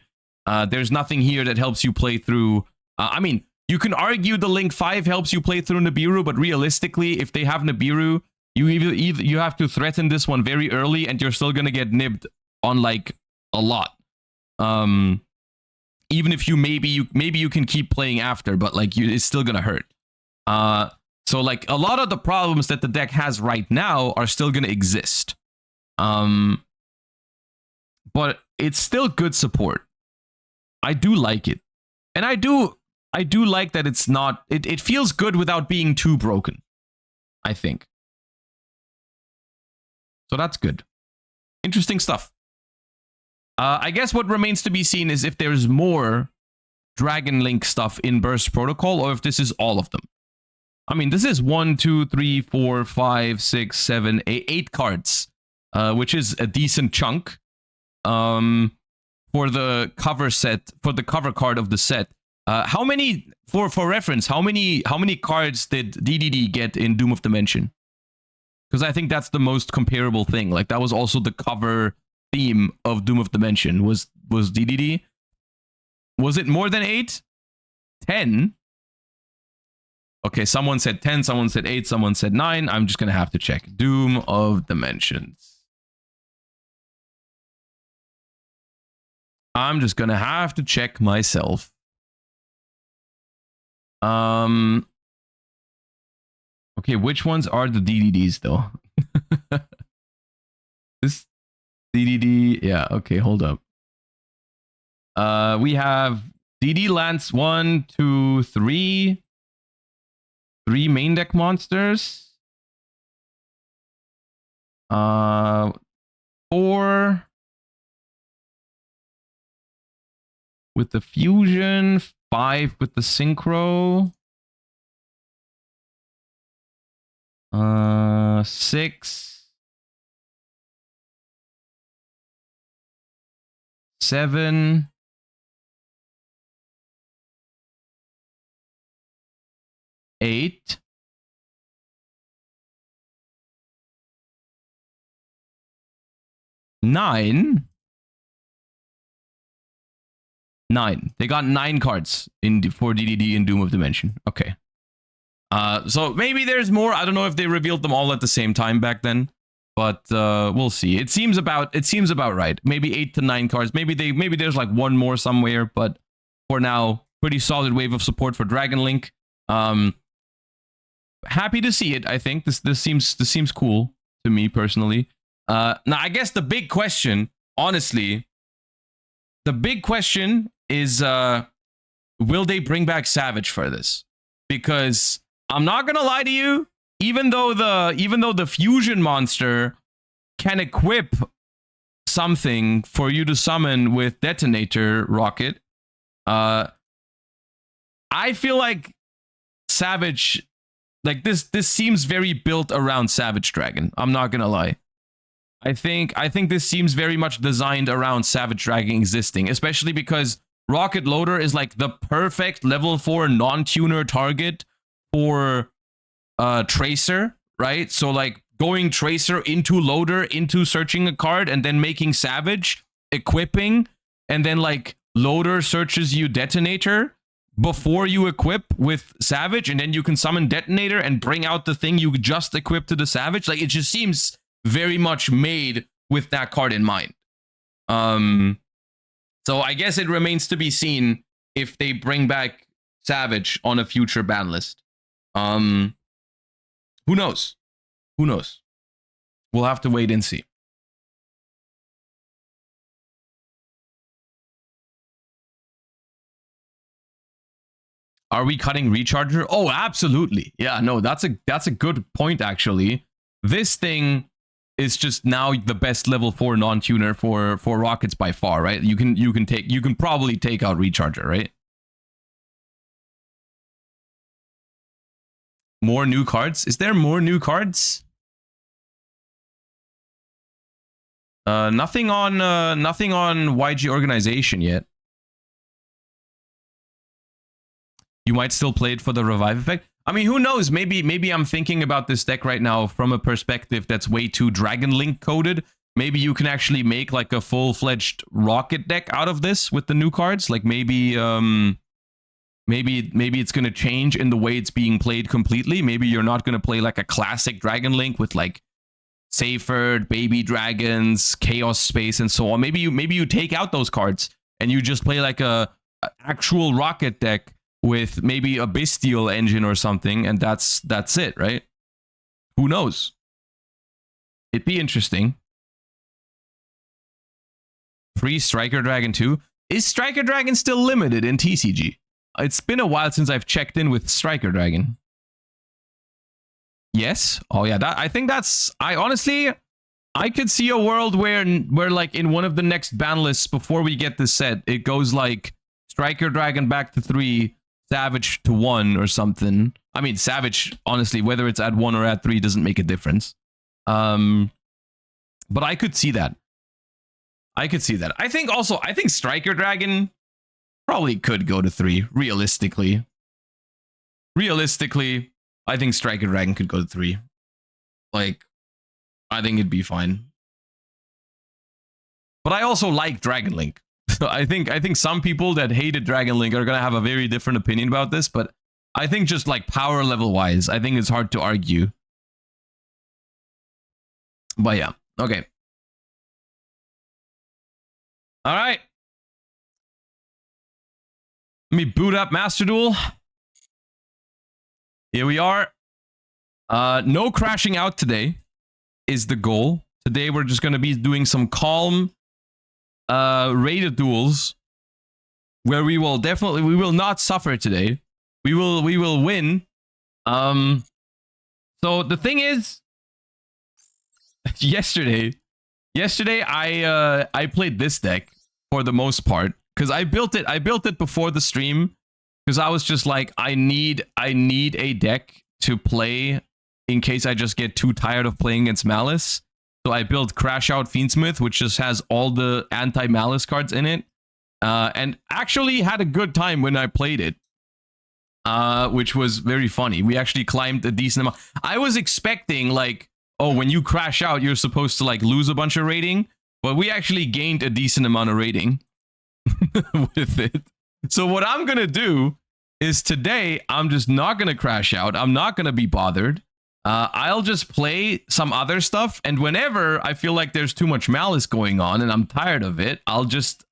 There's nothing here that helps you play through. I mean, you can argue the Link 5 helps you play through Nibiru, but realistically, if they have Nibiru, you have to threaten this one very early, and you're still gonna get nibbed on like a lot. Even if maybe you can keep playing after, but like it's still gonna hurt. So like a lot of the problems that the deck has right now are still going to exist. But it's still good support. I do like it. And I do like that it's not, it feels good without being too broken, I think. So that's good. Interesting stuff. I guess what remains to be seen is if there's more Dragon Link stuff in Burst Protocol, or if this is all of them. I mean, this is 1, 2, 3, 4, 5, 6, 7, 8 cards, which is a decent chunk for the cover set, for the cover card of the set. How many, for reference, how many cards did DDD get in Doom of Dimension? Because I think that's the most comparable thing. Like that was also the cover theme of Doom of Dimension was DDD. Was it more than 8? 10? Okay, someone said 10, someone said 8, someone said 9. I'm just going to have to check. Doom of Dimensions. I'm just going to have to check myself. Okay, which ones are the DDDs though? This DDD, yeah, okay, hold up. We have DD Lance 1, 2, 3. 3 main deck monsters. 4 with the fusion, 5 with the synchro. 6, 7, 8, 9. 9. They got 9 cards for DDD in Doom of Dimension. Okay. So maybe there's more. I don't know if they revealed them all at the same time back then, but we'll see. It seems about right. Maybe 8 to 9 cards. Maybe there's like one more somewhere, but for now, pretty solid wave of support for Dragon Link. Happy to see it. I think this seems cool to me personally. Now I guess the big question, honestly, is will they bring back Savage for this? Because I'm not gonna lie to you, even though the fusion monster can equip something for you to summon with Detonator Rokket, I feel like Savage, like this seems very built around Savage Dragon. I'm not gonna lie. I think this seems very much designed around Savage Dragon existing, especially because Rokket Loader is like the perfect level 4 non-tuner target for Tracer, right? So like going Tracer into Loader, into searching a card, and then making Savage, equipping, and then like Loader searches you Detonator before you equip with Savage, and then you can summon Detonator and bring out the thing you just equipped to the Savage. Like, it just seems very much made with that card in mind. So I guess it remains to be seen if they bring back Savage on a future ban list. Who knows? Who knows? We'll have to wait and see. Are we cutting Recharger? Oh, absolutely. Yeah, no, that's a good point actually. This thing is just now the best level 4 non-tuner for Rockets by far, right? You can probably take out Recharger, right? More new cards? Is there more new cards? Nothing on YG organization yet. You might still play it for the revive effect. I mean, who knows? Maybe I'm thinking about this deck right now from a perspective that's way too Dragon Link coded. Maybe you can actually make like a full-fledged Rokket deck out of this with the new cards. Like maybe it's going to change in the way it's being played completely. Maybe you're not going to play like a classic Dragon Link with like Seyfert, Baby Dragons, Chaos Space, and so on. Maybe you take out those cards and you just play like a actual Rokket deck with maybe a Bestial engine or something, and that's it, right? Who knows? It'd be interesting. Free Striker Dragon 2. Is Striker Dragon still limited in TCG? It's been a while since I've checked in with Striker Dragon. Yes. Oh yeah, I think that's... I could see a world where like in one of the next ban lists before we get this set, it goes like Striker Dragon back to 3, Savage to 1 or something. I mean, Savage, honestly, whether it's at 1 or at 3 doesn't make a difference. But I could see that. I think Striker Dragon probably could go to 3, realistically. Realistically, I think Striker Dragon could go to 3. Like, I think it'd be fine. But I also like Dragon Link. I think some people that hated Dragon Link are gonna have a very different opinion about this, but I think just like power level wise, I think it's hard to argue. But yeah, okay. All right. Let me boot up Master Duel. Here we are. No crashing out today is the goal. Today we're just gonna be doing some calm rated duels where we will not suffer today. We will win. So the thing is, yesterday I played this deck for the most part because I built it before the stream because I was just like I need a deck to play in case I just get too tired of playing against Malice. So I built Crash Out Fiendsmith, which just has all the anti-Malice cards in it, and actually had a good time when I played it, which was very funny. We actually climbed a decent amount. I was expecting like, oh, when you crash out, you're supposed to like lose a bunch of rating, but we actually gained a decent amount of rating with it. So what I'm gonna do is today, I'm just not gonna crash out. I'm not gonna be bothered. I'll just play some other stuff, and whenever I feel like there's too much Malice going on and I'm tired of it, I'll just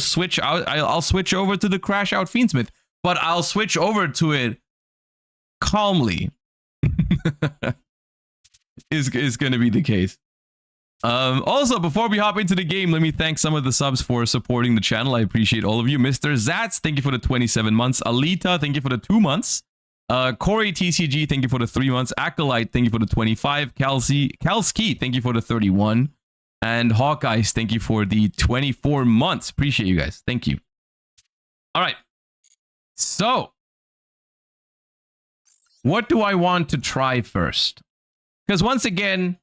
switch out. I'll switch over to the Crash Out Fiendsmith, but I'll switch over to it calmly. is going to be the case. Also, before we hop into the game, let me thank some of the subs for supporting the channel. I appreciate all of you. Mr. Zatz, thank you for the 27 months. Alita, thank you for the 2 months. Corey TCG, thank you for the 3 months. Acolyte, thank you for the 25. Kalski, thank you for the 31. And Hawkeyes, thank you for the 24 months. Appreciate you guys. Thank you. All right. So, what do I want to try first? Because once again,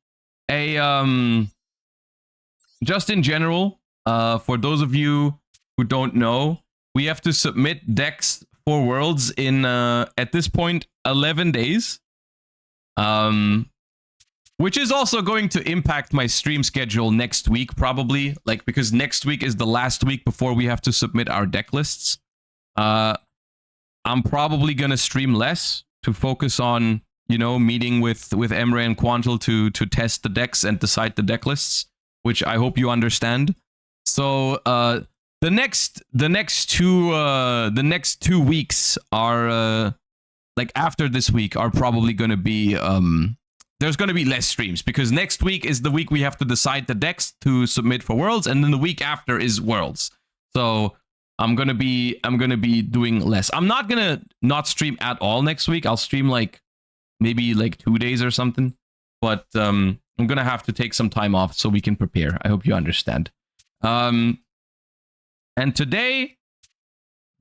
just in general, for those of you who don't know, we have to submit decks for Worlds in, at this point, 11 days. Which is also going to impact my stream schedule next week, probably. Like, because next week is the last week before we have to submit our deck lists. I'm probably going to stream less to focus on, you know, meeting with Emre and Quantal to test the decks and decide the deck lists, which I hope you understand. So the next 2 weeks are like after this week are probably going to be there's going to be less streams because next week is the week we have to decide the decks to submit for Worlds, and then the week after is Worlds. So I'm gonna be doing less. I'm not gonna not stream at all next week. I'll stream like maybe like 2 days or something, but I'm gonna have to take some time off so we can prepare. I hope you understand. And today,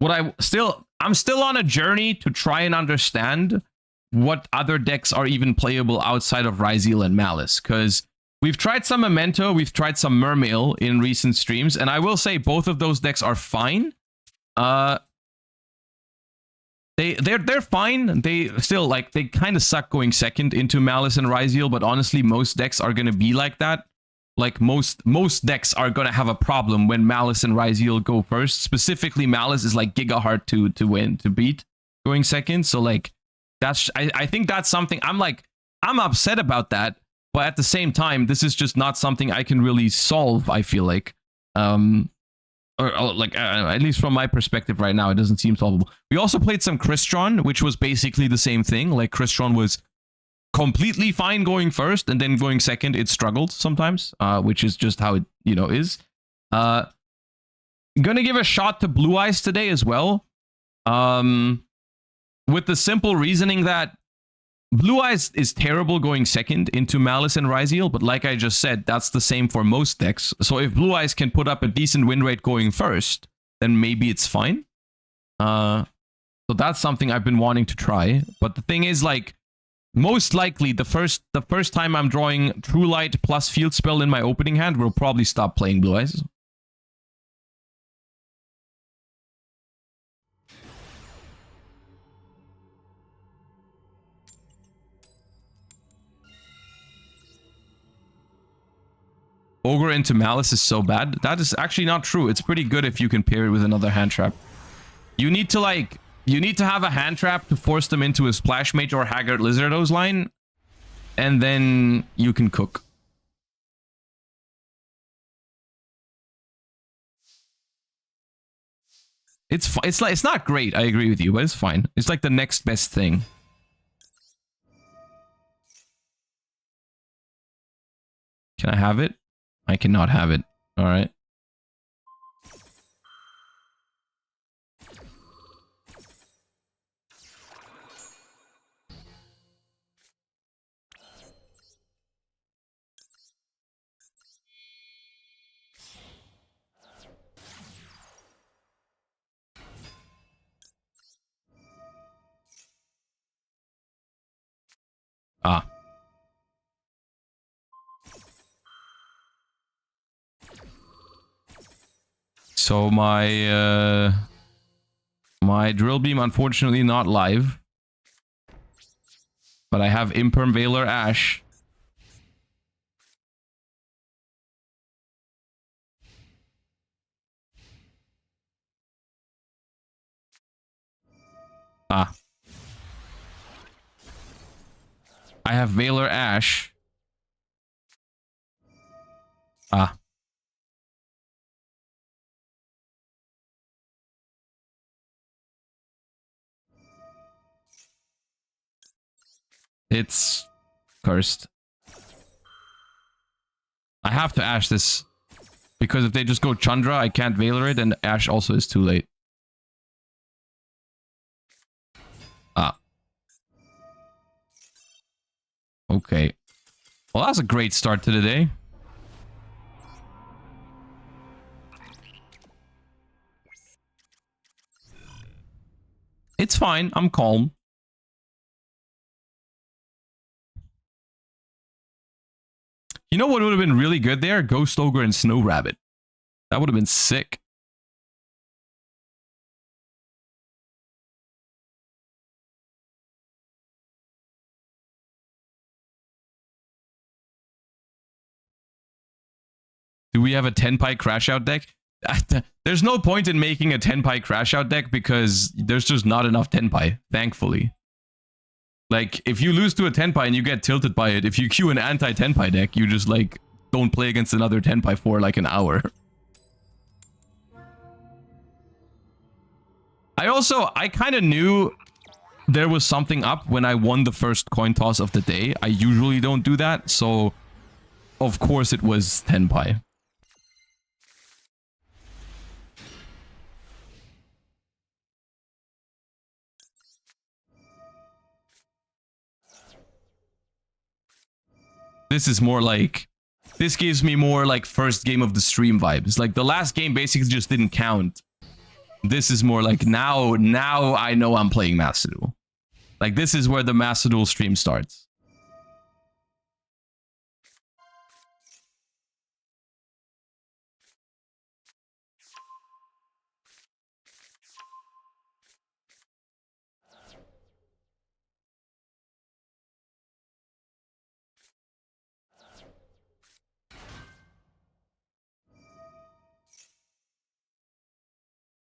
I'm still on a journey to try and understand what other decks are even playable outside of Ryzeal and Malice, because we've tried some Memento, we've tried some Mermail in recent streams, and I will say both of those decks are fine. They're fine. They still like they kind of suck going second into Malice and Ryzeal, but honestly, most decks are gonna be like that. Like most decks are gonna have a problem when Malice and Ryzeal go first. Specifically, Malice is like giga hard to beat going second. So like that's I think that's something I'm upset about that, but at the same time, this is just not something I can really solve. I feel like or like at least from my perspective right now, it doesn't seem solvable. We also played some Crystron, which was basically the same thing. Like Crystron was completely fine going first, and then going second, it struggled sometimes, which is just how it, you know, is. Gonna give a shot to Blue Eyes today as well. With the simple reasoning that Blue Eyes is terrible going second into Malice and Ryzeal, but like I just said, that's the same for most decks. So if Blue Eyes can put up a decent win rate going first, then maybe it's fine. So that's something I've been wanting to try. But the thing is, like, most likely the first time I'm drawing True Light plus Field Spell in my opening hand, we'll probably stop playing Blue Eyes. Ogre into Malice is so bad. That is actually not true. It's pretty good if you can pair it with another hand trap. You need to have a hand trap to force them into a Splash Mage or Haggard Lizardos line, and then you can cook. It's not great, I agree with you, but it's fine. It's like the next best thing. Can I have it? I cannot have it. All right. Ah. So my my drill beam unfortunately not live. But I have Imperm Veiler Ash. Ah. I have Veiler Ash. Ah. It's cursed. I have to Ash this. Because if they just go Chandra, I can't Veiler it, and Ash also is too late. Ah. Okay. Well, that's a great start to the day. It's fine. I'm calm. You know what would have been really good there? Ghost Ogre and Snow Rabbit. That would have been sick. Do we have a Tenpai Crash Out deck? There's no point in making a Tenpai Crash Out deck because there's just not enough Tenpai, thankfully. Like, if you lose to a Tenpai and you get tilted by it, if you queue an anti-Tenpai deck, you just, like, don't play against another Tenpai for, like, an hour. I kind of knew there was something up when I won the first coin toss of the day. I usually don't do that, so of course it was Tenpai. This is more like... This gives me more like first game of the stream vibes. Like the last game basically just didn't count. This is more like now I know I'm playing Master Duel. Like this is where the Master Duel stream starts.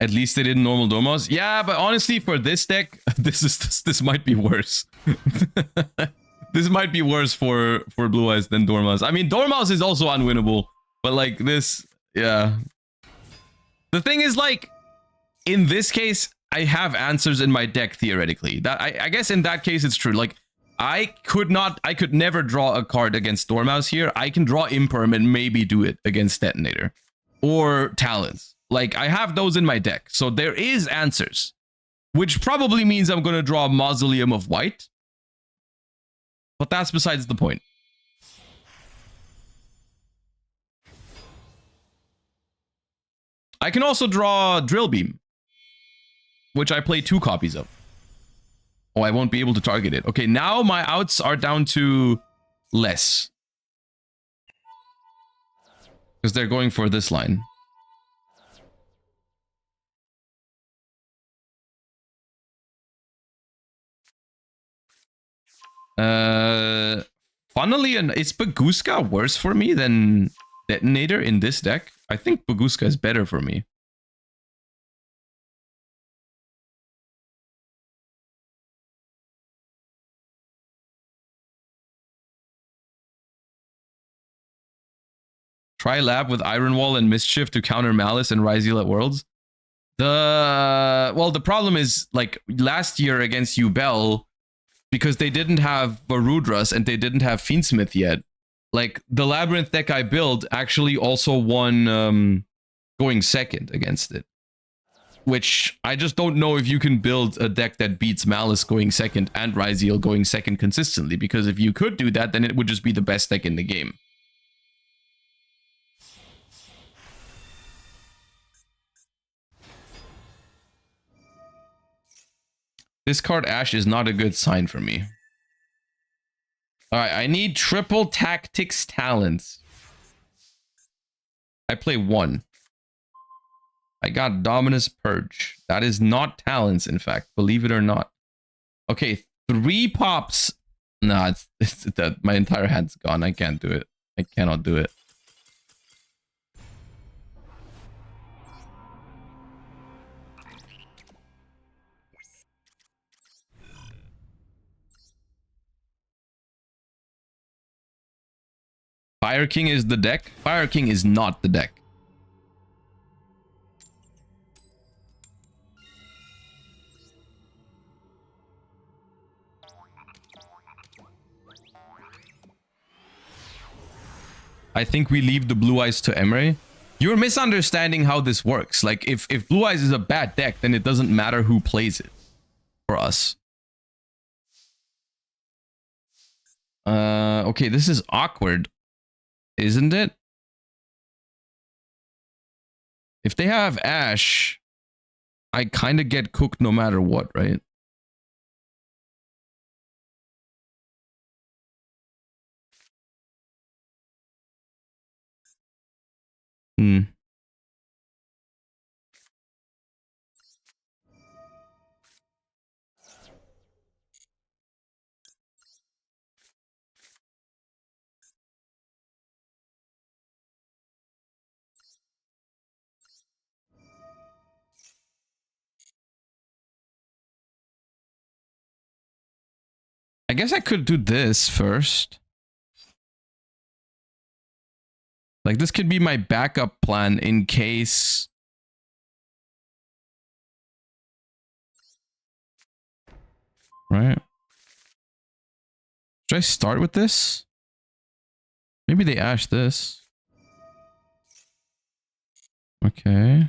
At least they did normal Dormouse. Yeah, but honestly, for this deck, this might be worse. This might be worse for Blue Eyes than Dormouse. I mean, Dormouse is also unwinnable, but like this, yeah. The thing is, like, in this case, I have answers in my deck theoretically. That I guess in that case it's true. Like, I could never draw a card against Dormouse here. I can draw Imperm and maybe do it against Detonator or Talons. Like, I have those in my deck. So there is answers. Which probably means I'm going to draw a Mausoleum of White. But that's besides the point. I can also draw Drill Beam. Which I play 2 copies of. Oh, I won't be able to target it. Okay, now my outs are down to less. Because they're going for this line. Funnily, is Baguska worse for me than Detonator in this deck? I think Baguska is better for me. Try Lab with Iron Wall and Mischief to counter Malice and Ryzeal at Worlds. Well, the problem is, like, last year against Yubel, because they didn't have Varudras and they didn't have Fiendsmith yet, like, the Labyrinth deck I built actually also won going second against it. Which, I just don't know if you can build a deck that beats Malice going second and Ryzeal going second consistently, because if you could do that, then it would just be the best deck in the game. This card Ash is not a good sign for me. All right, I need triple tactics talents. I play 1. I got Dominus Purge. That is not talents, in fact, believe it or not. Okay, 3 pops. Nah, it's that my entire hand's gone. I can't do it. I cannot do it. Fire King is the deck. Fire King is not the deck. I think we leave the Blue Eyes to Emre. You're misunderstanding how this works. Like, if Blue Eyes is a bad deck, then it doesn't matter who plays it for us. Okay, this is awkward, isn't it? If they have Ash, I kind of get cooked no matter what, right? Hmm. I guess I could do this first. Like, this could be my backup plan in case... Right? Should I start with this? Maybe they Ash this. Okay.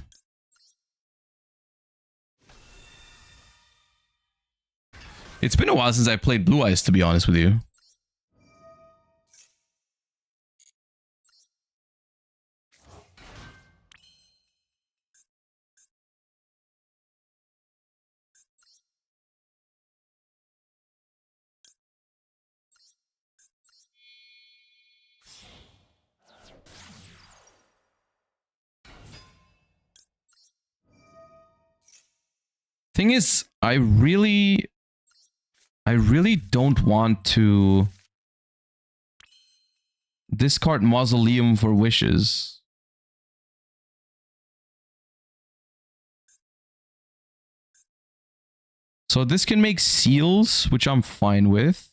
It's been a while since I played Blue Eyes, to be honest with you. Thing is, I really don't want to discard Mausoleum for wishes. So this can make seals, which I'm fine with.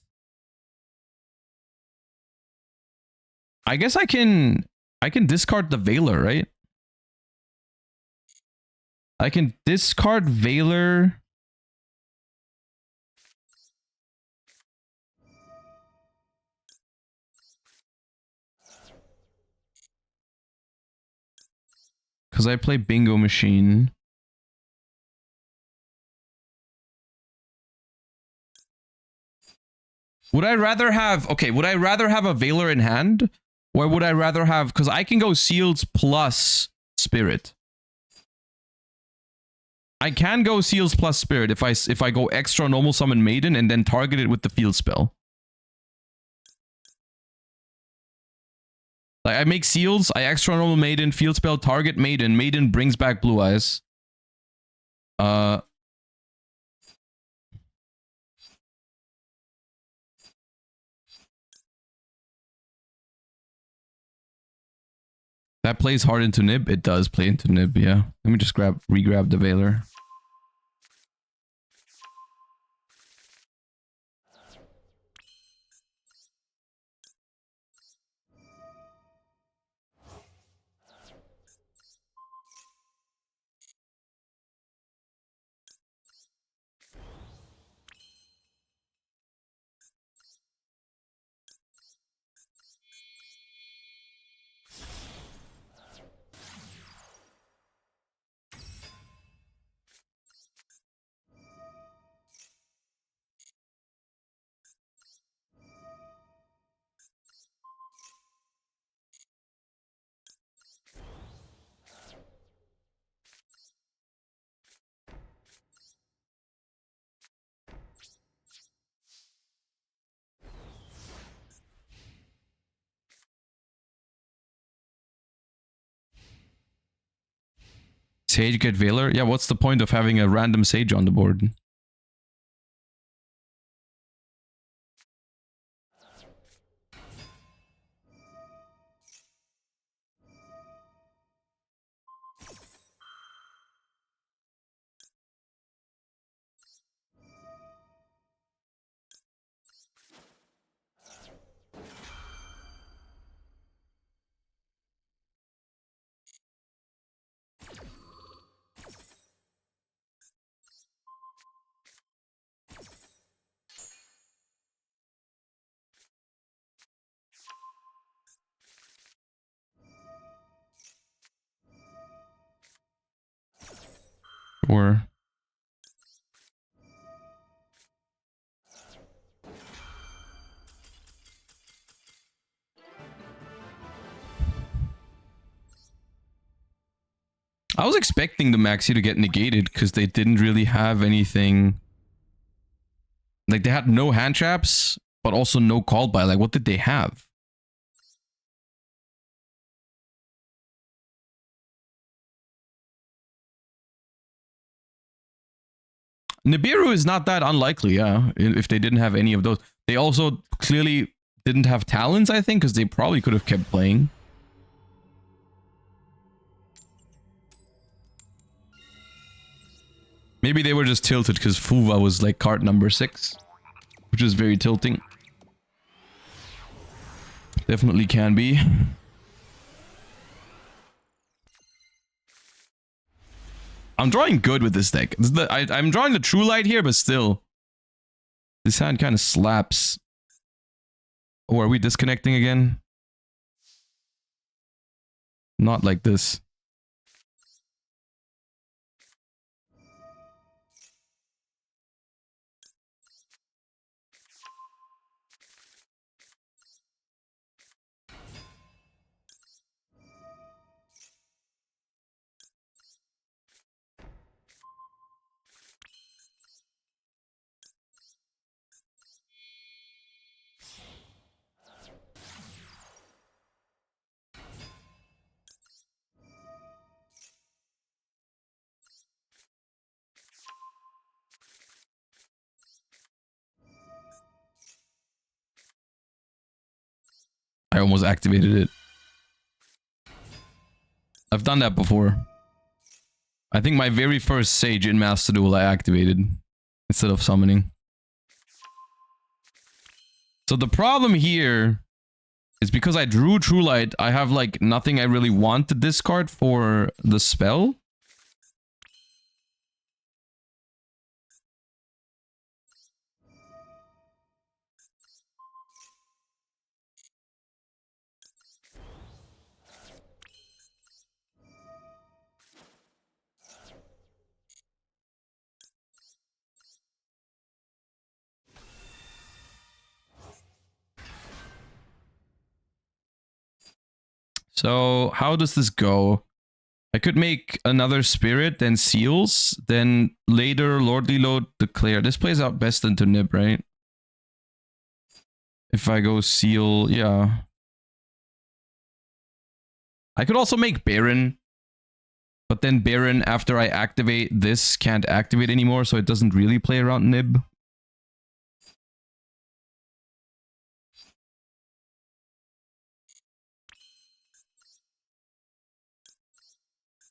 I guess I can discard the Veiler, right? I can discard Veiler. Because I play Bingo Machine. Would I rather have... Okay, would I rather have a Veiler in hand? Or would I rather have... Because I can go Seals plus Spirit. I can go Seals plus Spirit if I go extra normal summon Maiden and then target it with the field spell. Like, I make Seals, I extra normal Maiden, field spell, target Maiden. Maiden brings back Blue Eyes. That plays hard into Nib. It does play into Nib, yeah. Let me just re-grab the Veiler. Sage get Valor? Yeah, what's the point of having a random Sage on the board? Or I was expecting the Maxi to get negated because they didn't really have anything. Like, they had no hand traps, but also no call by. Like, what did they have? Nibiru is not that unlikely, yeah, if they didn't have any of those. They also clearly didn't have talents, I think, because they probably could have kept playing. Maybe they were just tilted because Fuva was like card number 6, which is very tilting. Definitely can be. I'm drawing good with this deck. I'm drawing the True Light here, but still. This hand kind of slaps. Oh, are we disconnecting again? Not like this. I almost activated it. I've done that before. I think my very first Sage in Master Duel I activated instead of summoning. So the problem here is because I drew True Light, I have like nothing I really want to discard for the spell. So how does this go? I could make another Spirit, then Seals, then later Lordly Load Declare. This plays out best into Nib, right? If I go Seal, yeah. I could also make Baron. But then Baron, after I activate this, can't activate anymore, so it doesn't really play around Nib.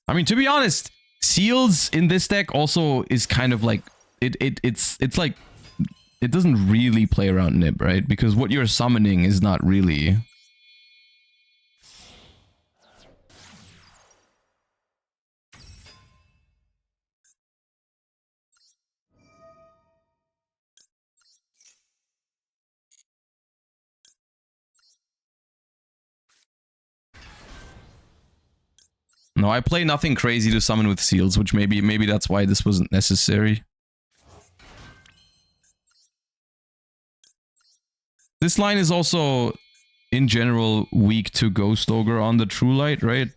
I mean, to be honest, Seals in this deck also is kind of like it's like it doesn't really play around Nib, right? Because what you're summoning is not really. No, I play nothing crazy to summon with Seals, which maybe that's why this wasn't necessary. This line is also, in general, weak to Ghost Ogre on the True Light, right?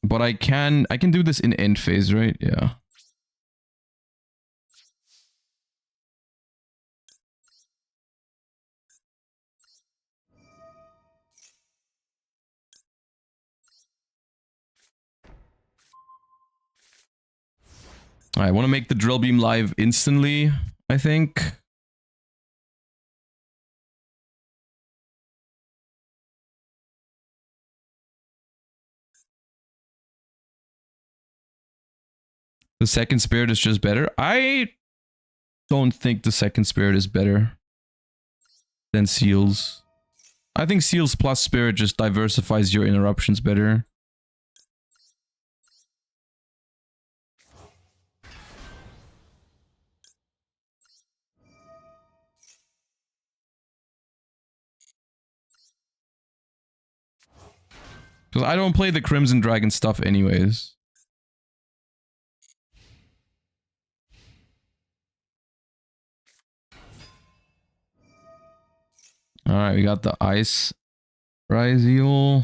But I can do this in end phase, right? Yeah. I want to make the drill beam live instantly, I think. The second spirit is just better. I don't think the second spirit is better than seals. I think seals plus spirit just diversifies your interruptions better. Because I don't play the Crimson Dragon stuff anyways. Alright, we got the Ice Ryziel.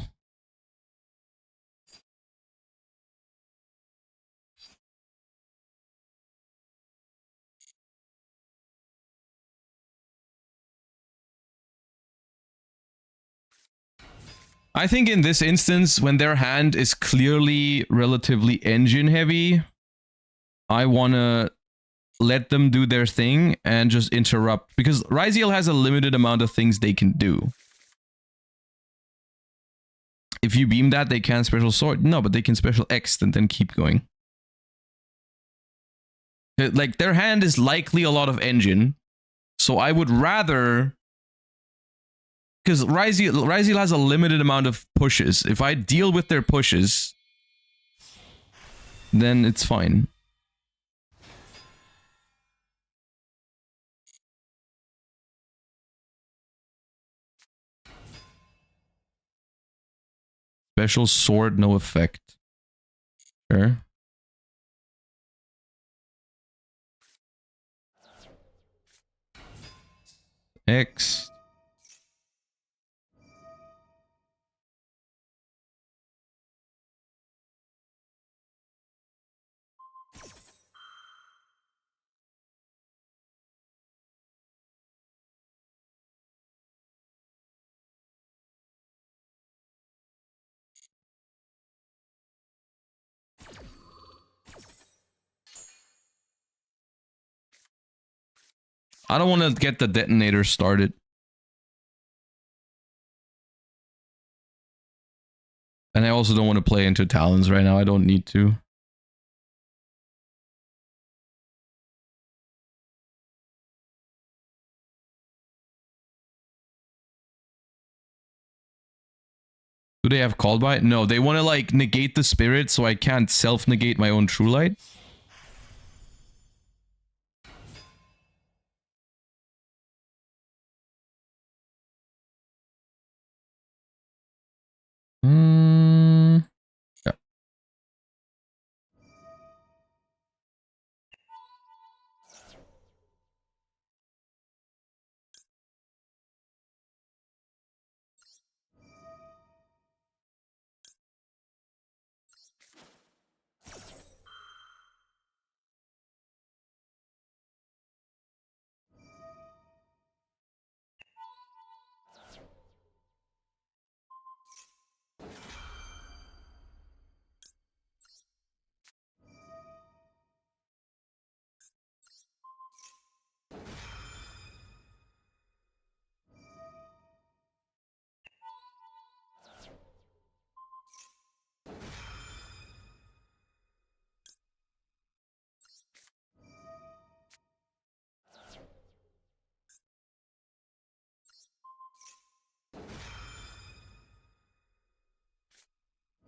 I think in this instance, when their hand is clearly relatively engine heavy, I want to let them do their thing and just interrupt. Because Ryziel has a limited amount of things they can do. If you beam that, they can't special sword. No, but they can special X and then keep going. Like, their hand is likely a lot of engine. So I would rather... Because Ryziel has a limited amount of pushes. If I deal with their pushes, then it's fine. Special sword, no effect. Sure. X. I don't want to get the detonator started. And I also don't want to play into Talons right now. I don't need to. Do they have called by? No, they want to like negate the spirit so I can't self-negate my own True Light. Yeah.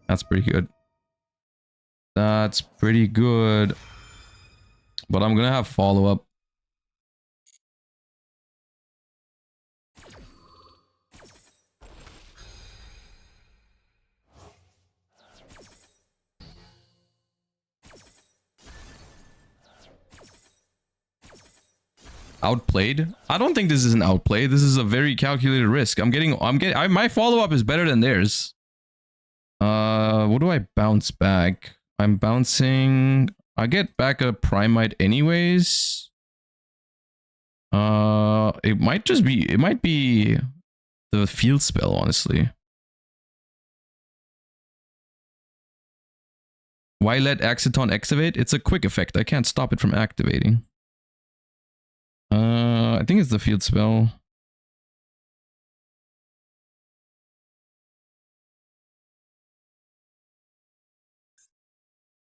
That's pretty good. That's pretty good. But I'm gonna have follow-up. Outplayed? I don't think this is an outplay. This is a very calculated risk. My follow-up is better than theirs. What do I bounce back? I'm bouncing... I get back a Primite anyways. It might just be... It might be the field spell, honestly. Why let Acceton activate? It's a quick effect. I can't stop it from activating. I think it's the field spell.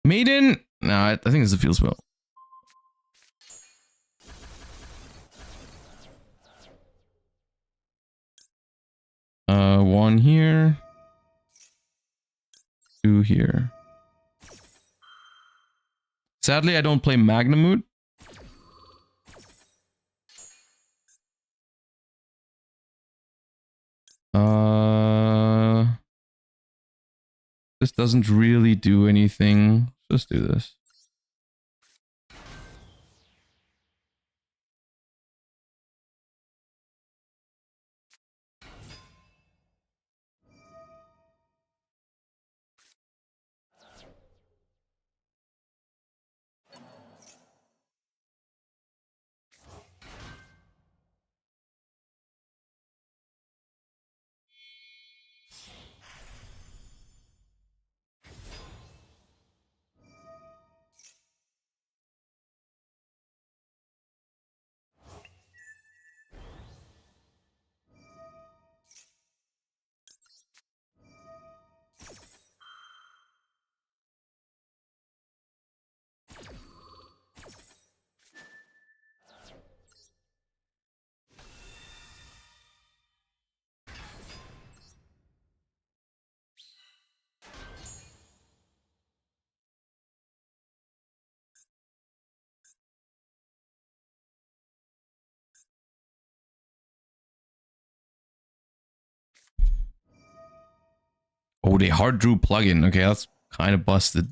Maiden? No, I think it's the field spell. One here. Two here. Sadly, I don't play Magnamut. This doesn't really do anything. Let's do this. Oh, they hard drew plugin. Okay, that's kind of busted.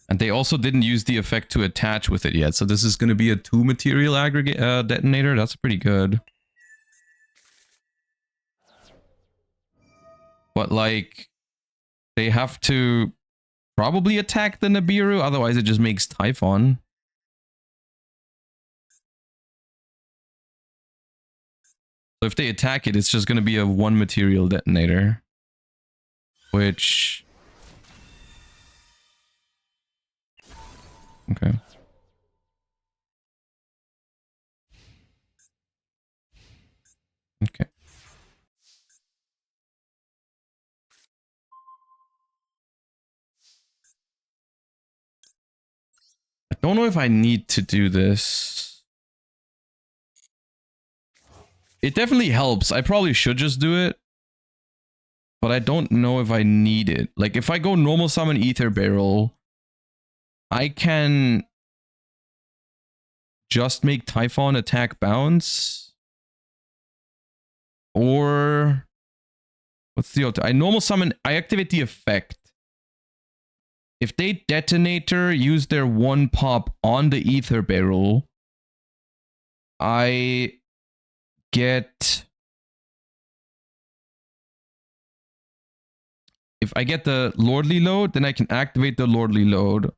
And they also didn't use the effect to attach with it yet. So this is going to be a 2 material aggregate detonator. That's pretty good. But like, they have to probably attack the Nibiru. Otherwise, it just makes Typhon. So if they attack it, it's just going to be a 1 material detonator. Which... Okay. Okay. I don't know if I need to do this. It definitely helps. I probably should just do it. But I don't know if I need it. Like, if I go normal summon Ether Barrel, I can just make Typhon attack bounce. Or... What's the other? I normal summon... I activate the effect. If they detonator, use their 1 pop on the Ether Barrel, I get... If I get the Lordly Load, then I can activate the Lordly Load.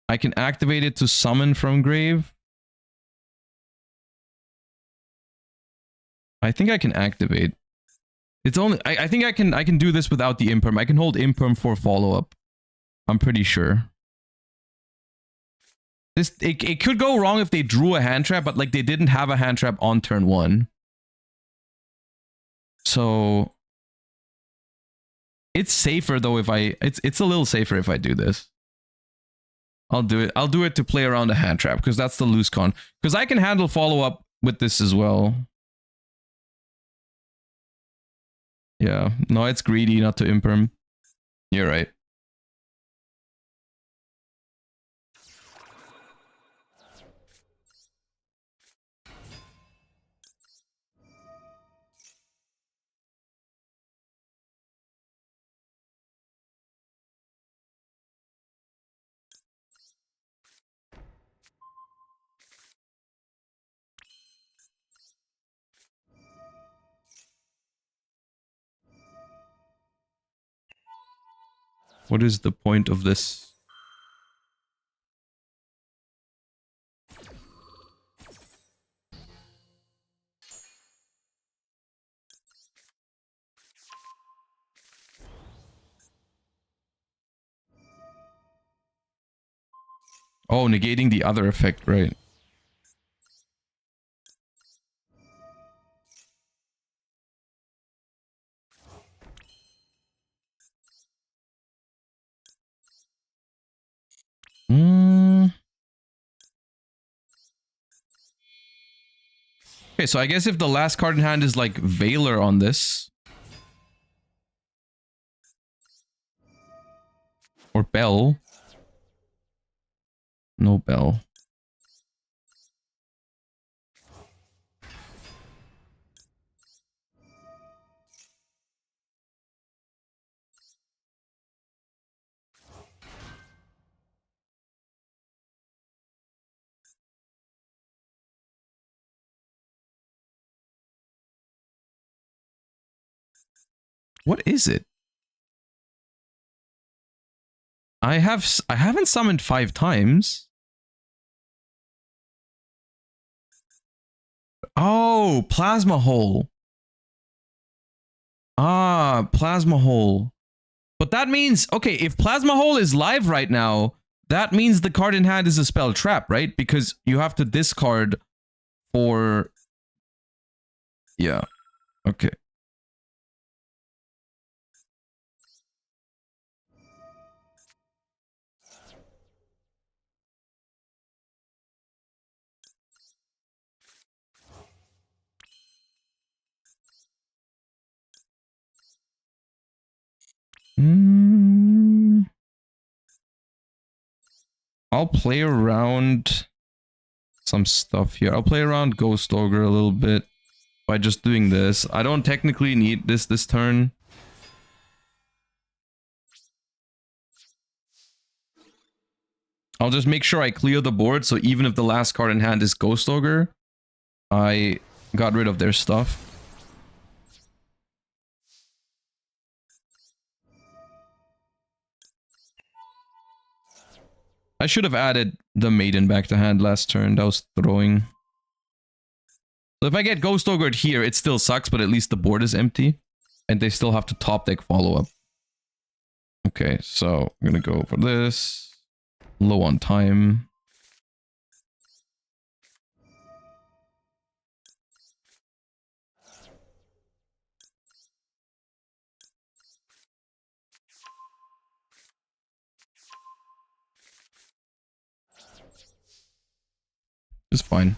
I can activate it to summon from grave. I think I can activate. It's only... I think I can do this without the imperm. I can hold imperm for follow-up. I'm pretty sure. It could go wrong if they drew a hand trap, but like they didn't have a hand trap on turn 1. So... It's safer though if I... It's a little safer if I do this. I'll do it. I'll do it to play around a hand trap, because that's the loose con. Because I can handle follow-up with this as well. Yeah. No, it's greedy not to imperm. You're right. What is the point of this? Oh, negating the other effect, right. Okay, so I guess if the last card in hand is like Valor on this. Or Bell. No Bell. What is it? I haven't summoned 5 times. Oh, Plasma Hole. Ah, Plasma Hole. But that means, okay, if Plasma Hole is live right now, that means the card in hand is a spell trap, right? Because you have to discard for... Yeah. Okay. I'll play around some stuff here. I'll play around Ghost Ogre a little bit by just doing this. I don't technically need this turn. I'll just make sure I clear the board, so even if the last card in hand is Ghost Ogre, I got rid of their stuff. I should have added the Maiden back to hand last turn. That was throwing. So if I get Ghost Ogre here, it still sucks, but at least the board is empty. And they still have to top deck follow-up. Okay, so I'm gonna go for this. Low on time. It's fine.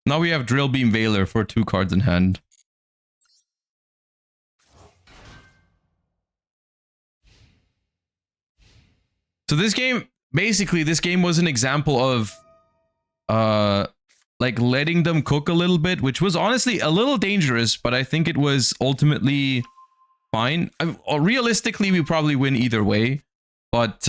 Now we have Drill Beam Valor for 2 cards in hand. So this game, basically, this game was an example of, like letting them cook a little bit, which was honestly a little dangerous, but I think it was ultimately fine. Realistically, we probably win either way, but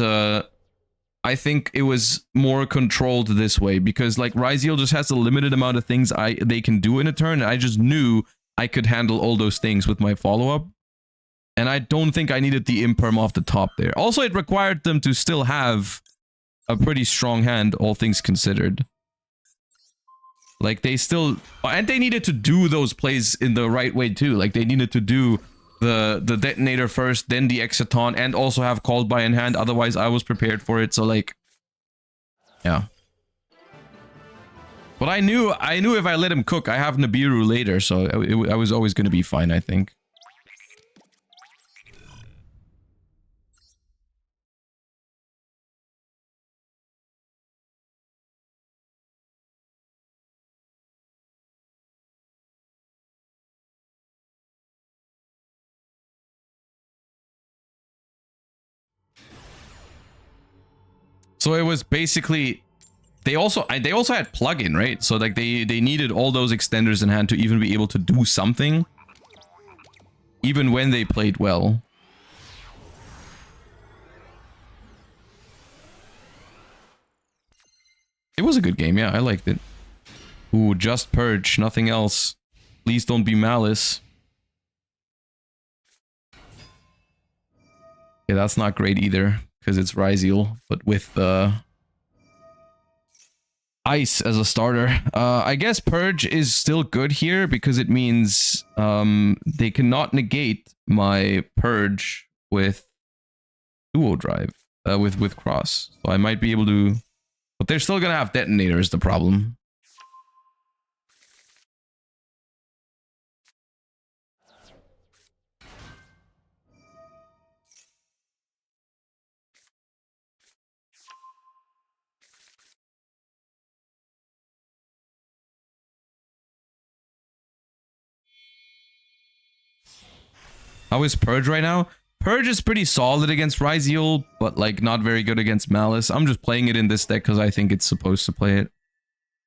I think it was more controlled this way because like Ryziel just has a limited amount of things they can do in a turn, and I just knew I could handle all those things with my follow-up. And I don't think I needed the imperm off the top there. Also, it required them to still have a pretty strong hand, all things considered. Like, they still... And they needed to do those plays in the right way, too. Like, they needed to do the detonator first, then the Exciton, and also have Called By in hand. Otherwise, I was prepared for it, so, like... Yeah. But I knew if I let him cook, I have Nibiru later, so I was always going to be fine, I think. So it was basically they also had plugin, right? So like they needed all those extenders in hand to even be able to do something, even when they played well. It was a good game, yeah, I liked it. Ooh, just Purge, nothing else. Please don't be Malice. Okay, that's not great either, because it's Ryzeal, but with Ice as a starter. I guess Purge is still good here because it means they cannot negate my Purge with Duo Drive, with Cross. So I might be able to... But they're still gonna have Detonator is the problem. How is Purge right now? Purge is pretty solid against Ryzeal, but like not very good against Malice. I'm just playing it in this deck because I think it's supposed to play it.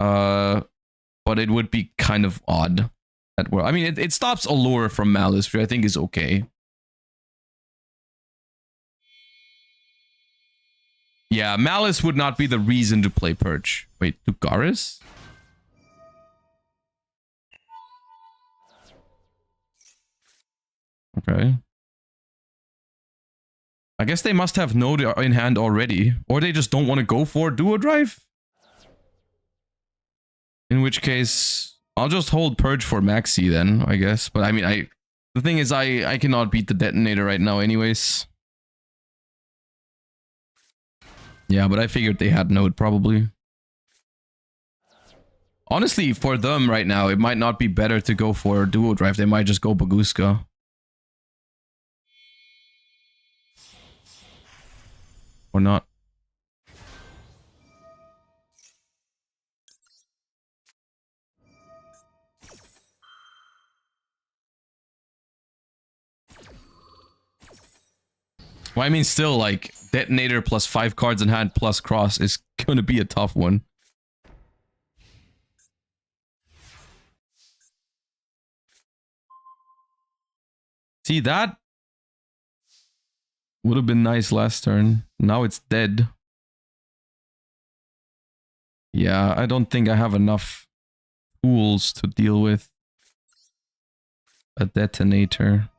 But it would be kind of odd. I mean, it stops Allure from Malice, which I think is okay. Yeah, Malice would not be the reason to play Purge. Wait, Dugaris? Okay. I guess they must have Node in hand already. Or they just don't want to go for Duo Drive? In which case, I'll just hold Purge for Maxi then, I guess. But I mean, the thing is, I cannot beat the Detonator right now anyways. Yeah, but I figured they had Node probably. Honestly, for them right now, it might not be better to go for Duo Drive. They might just go Baguska. Or not. Well, I mean, still, like, Detonator plus 5 cards in hand plus Cross is gonna be a tough one. See, that would have been nice last turn. Now it's dead. Yeah, I don't think I have enough tools to deal with a Detonator.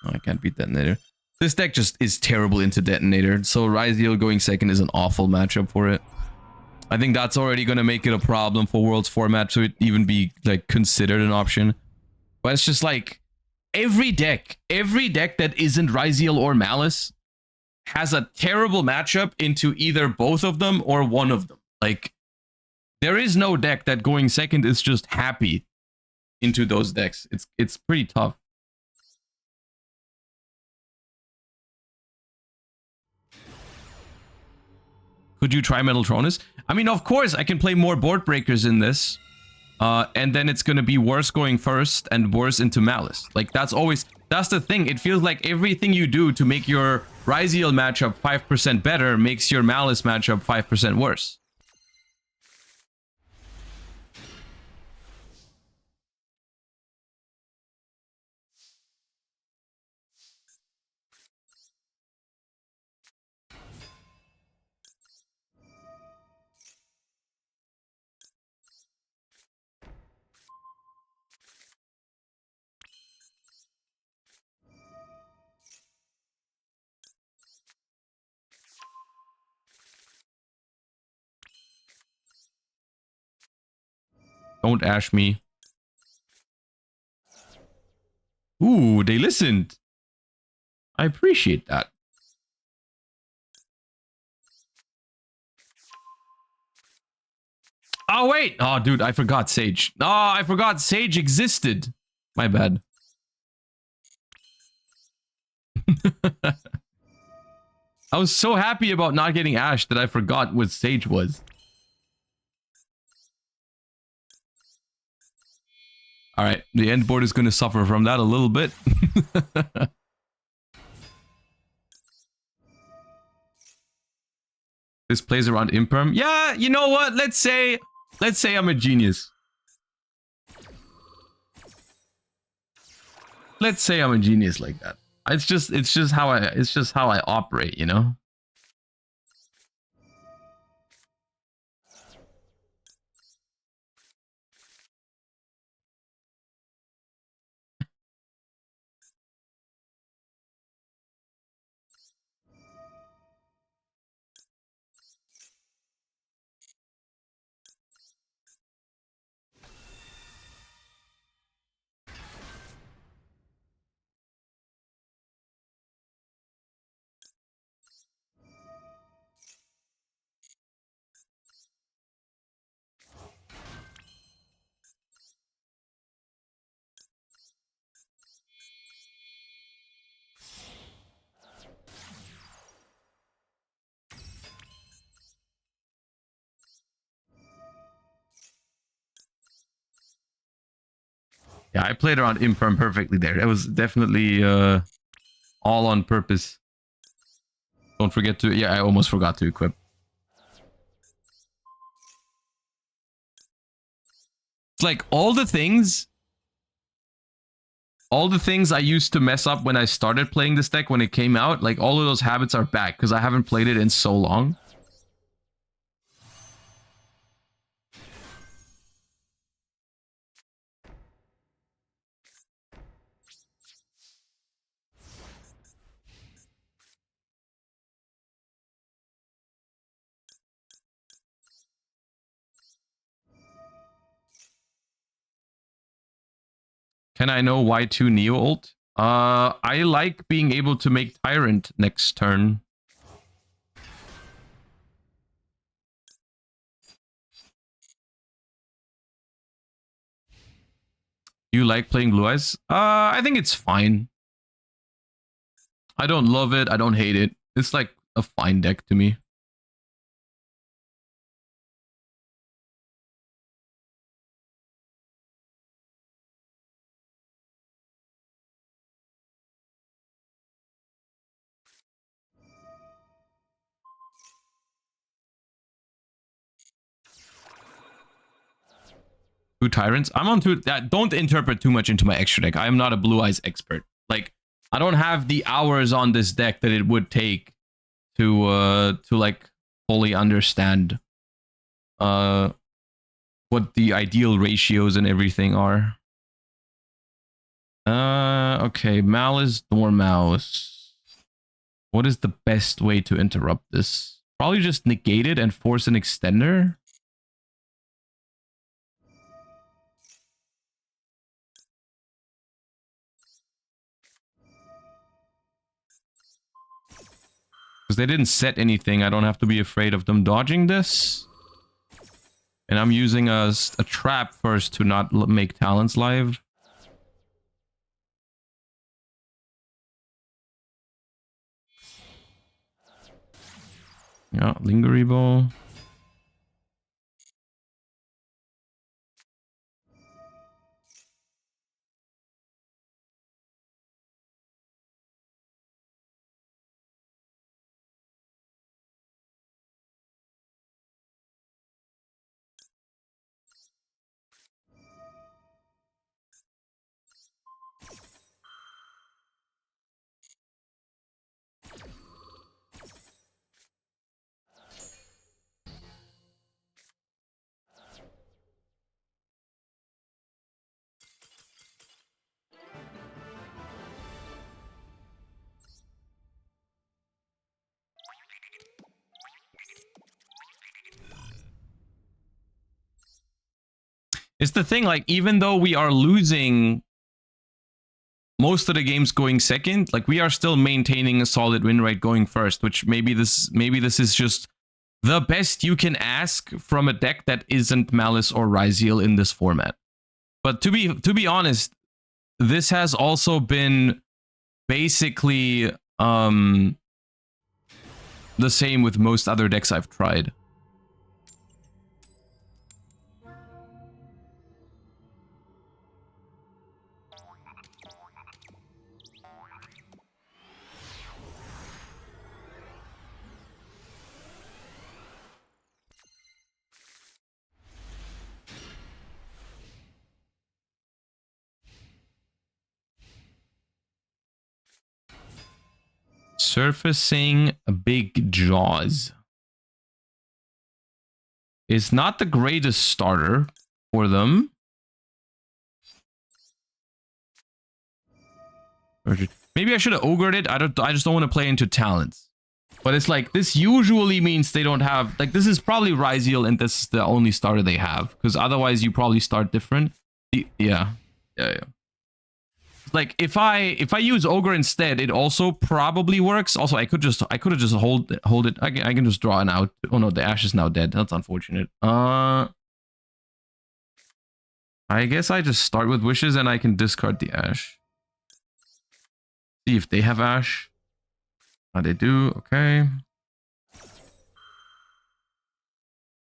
Oh, I can't beat Detonator. This deck just is terrible into Detonator, so Ryzeal going second is an awful matchup for it. I think that's already going to make it a problem for Worlds format to even be like considered an option. But it's just like every deck that isn't Ryzeal or Malice has a terrible matchup into either both of them or one of them. Like, there is no deck that going second is just happy into those decks. It's pretty tough. Could you try Metal Tronus? I mean, of course, I can play more board breakers in this. And then it's gonna be worse going first and worse into Malice. Like, that's the thing. It feels like everything you do to make your Ryzeal matchup 5% better makes your Malice matchup 5% worse. Don't ash me. Ooh, they listened. I appreciate that. Oh, wait. Oh, dude, I forgot Sage. Oh, I forgot Sage existed. My bad. I was so happy about not getting Ash that I forgot what Sage was. Alright, the end board is going to suffer from that a little bit. This plays around Imperm. Yeah, you know what? Let's say I'm a genius. Let's say I'm a genius like that. It's just how I operate, you know? Yeah, I played around Imperm perfectly there. That was definitely all on purpose. Don't forget to... Yeah, I almost forgot to equip. It's like all the things I used to mess up when I started playing this deck when it came out, like all of those habits are back because I haven't played it in so long. Can I know why 2 Neo ult? I like being able to make Tyrant next turn. You like playing Blue Eyes? I think it's fine. I don't love it. I don't hate it. It's like a fine deck to me. Two Tyrants. I'm on two. Don't interpret too much into my extra deck. I am not a Blue Eyes expert. Like, I don't have the hours on this deck that it would take to like fully understand what the ideal ratios and everything are. Okay, Malice, Dormouse. What is the best way to interrupt this? Probably just negate it and force an extender. Because they didn't set anything, I don't have to be afraid of them dodging this. And I'm using a trap first to not make talents live. Yeah, Lingery. It's the thing, like, even though we are losing most of the games going second, like, we are still maintaining a solid win rate going first, which maybe this is just the best you can ask from a deck that isn't Malice or Ryziel in this format. But to be honest, this has also been basically the same with most other decks I've tried. Surfacing big jaws is not the greatest starter for them. Maybe I should have ogred it. I just don't want to play into talents. But it's like, this usually means they don't have, like, this is probably Ryziel and this is the only starter they have, because otherwise you probably start different. Yeah. Like, if I use ogre instead, it also probably works. Also, I could have just hold it. I can just draw an out. Oh no, the Ash is now dead. That's unfortunate. I guess I just start with wishes and I can discard the Ash. See if they have Ash. They do. Okay.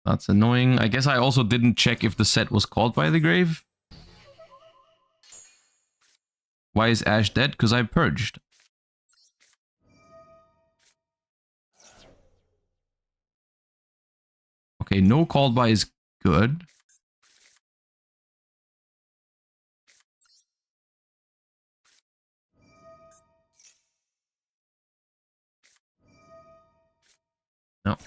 That's annoying. I guess I also didn't check if the set was called by the grave. Why is Ash dead? Because I purged. Okay, no called by is good. No.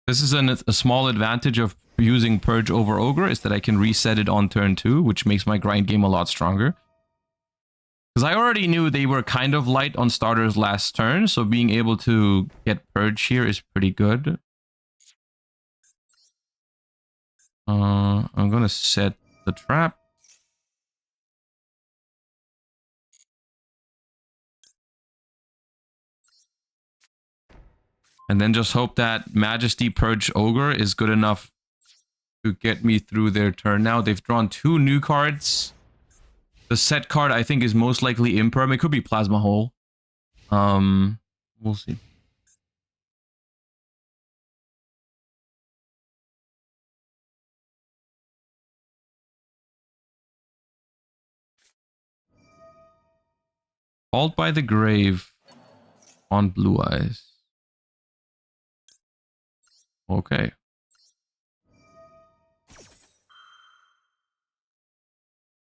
This is a small advantage of using Purge over Ogre, is that I can reset it on turn 2, which makes my grind game a lot stronger. Because I already knew they were kind of light on starters last turn, so being able to get Purge here is pretty good. I'm gonna set the trap. And then just hope that Majesty Purge Ogre is good enough to get me through their turn now. They've drawn 2 new cards. The set card, I think, is most likely Imperm. It could be Plasma Hole. We'll see. Called by the Grave on Blue Eyes. Okay.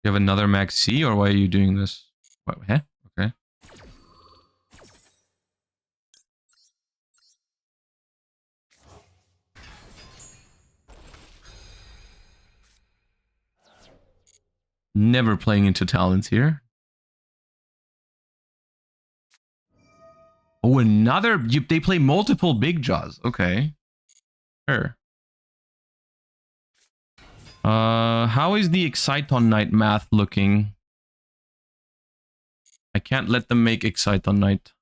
You have another Maxi, or why are you doing this? What, huh? Okay. Never playing into talents here. Oh, another... They play multiple Big Jaws. Okay. Sure. How is the Exciton Knight math looking? I can't let them make Exciton Knight.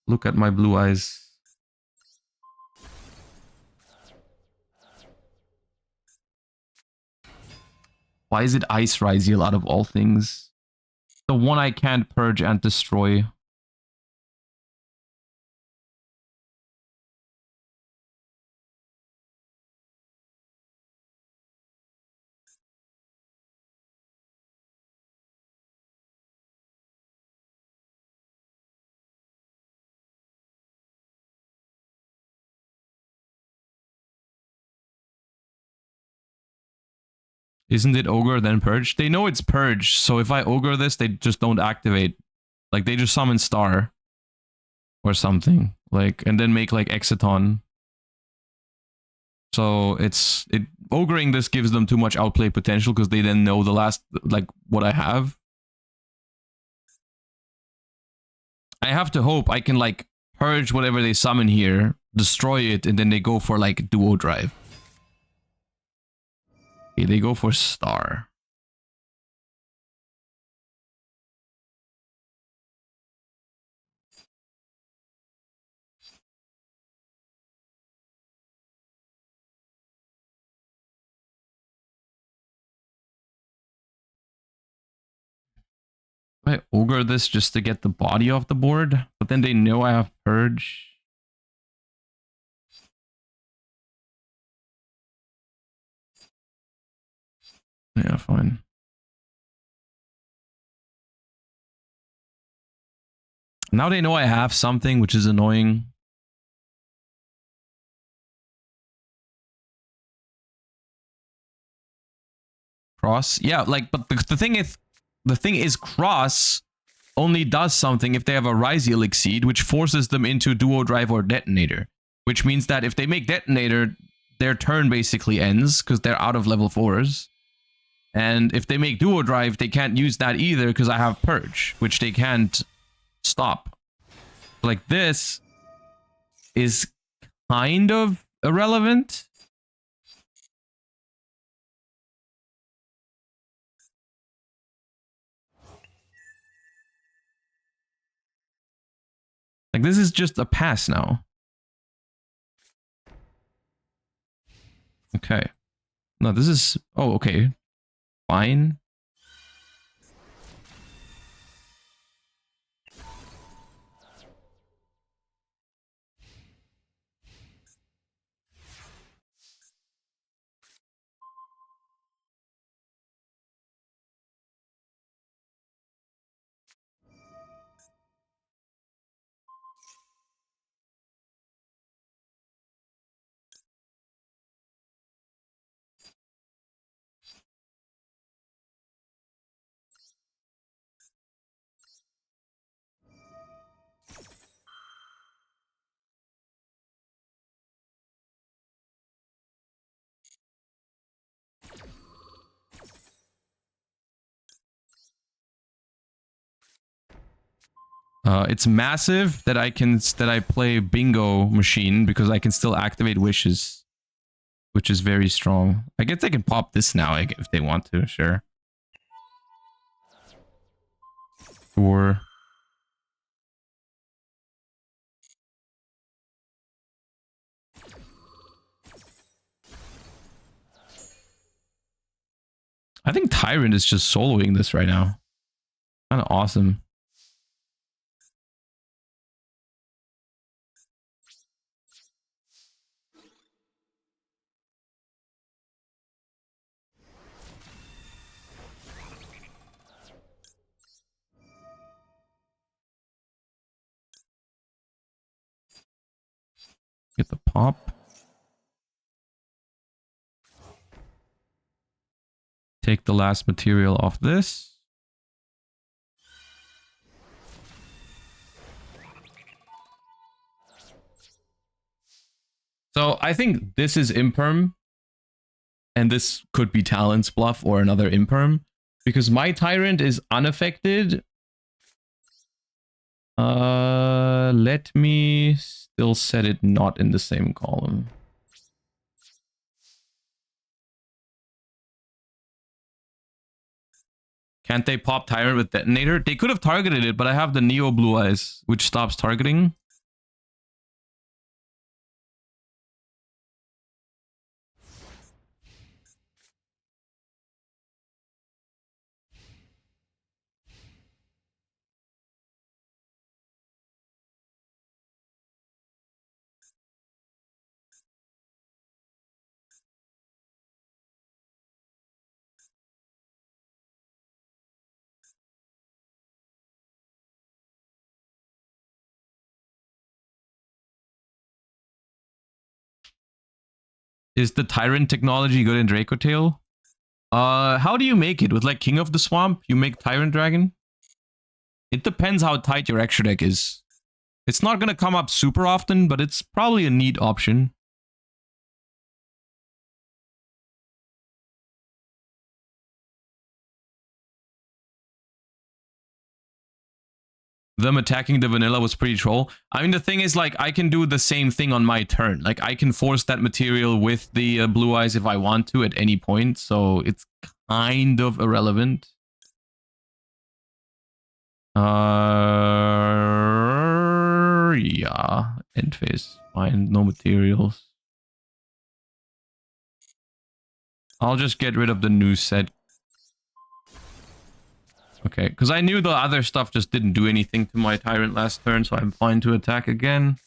Look at my blue eyes. Why is it Ice Ryziel out of all things? The one I can't purge and destroy. Isn't it Ogre then Purge? They know it's Purge, so if I Ogre this, they just don't activate. Like, they just summon Star. Or something. Like, and then make, like, Exciton. So, Ogreing this gives them too much outplay potential, because they then know the last, like, what I have. I have to hope I can, like, purge whatever they summon here, destroy it, and then they go for, like, Duo Drive. Okay, they go for Star. I Ogre this just to get the body off the board, but then they know I have Purge. Yeah, fine. Now they know I have something, which is annoying. Cross? Yeah, like, but the thing is, the thing is, Cross only does something if they have a Ryziel Exceed, which forces them into Duo Drive or Detonator. Which means that if they make Detonator, their turn basically ends because they're out of level 4s. And if they make Duo Drive, they can't use that either because I have Purge, which they can't stop. Like, this is kind of irrelevant. Like, this is just a pass now. Okay. No, this is... Oh, okay. Fine. It's massive that I play Bingo Machine because I can still activate wishes, which is very strong. I guess they can pop this now if they want to, sure. Or I think Tyrant is just soloing this right now. Kind of awesome. Get the pop. Take the last material off this. So I think this is Imperm. And this could be Talent's Bluff or another Imperm. Because my Tyrant is unaffected. Let me still set it not in the same column. Can't they pop Tyrant with Detonator? They could have targeted it, but I have the Neo Blue Eyes, which stops targeting. Is the Tyrant technology good in Draco Tail? How do you make it? With like King of the Swamp, you make Tyrant Dragon? It depends how tight your extra deck is. It's not gonna come up super often, but it's probably a neat option. Them attacking the vanilla was pretty troll. I mean, the thing is, like, I can do the same thing on my turn. Like, I can force that material with the blue eyes if I want to at any point, so it's kind of irrelevant. Yeah, end phase, fine, no materials. I'll just get rid of the new set. Okay, because I knew the other stuff just didn't do anything to my Tyrant last turn, so I'm fine to attack again.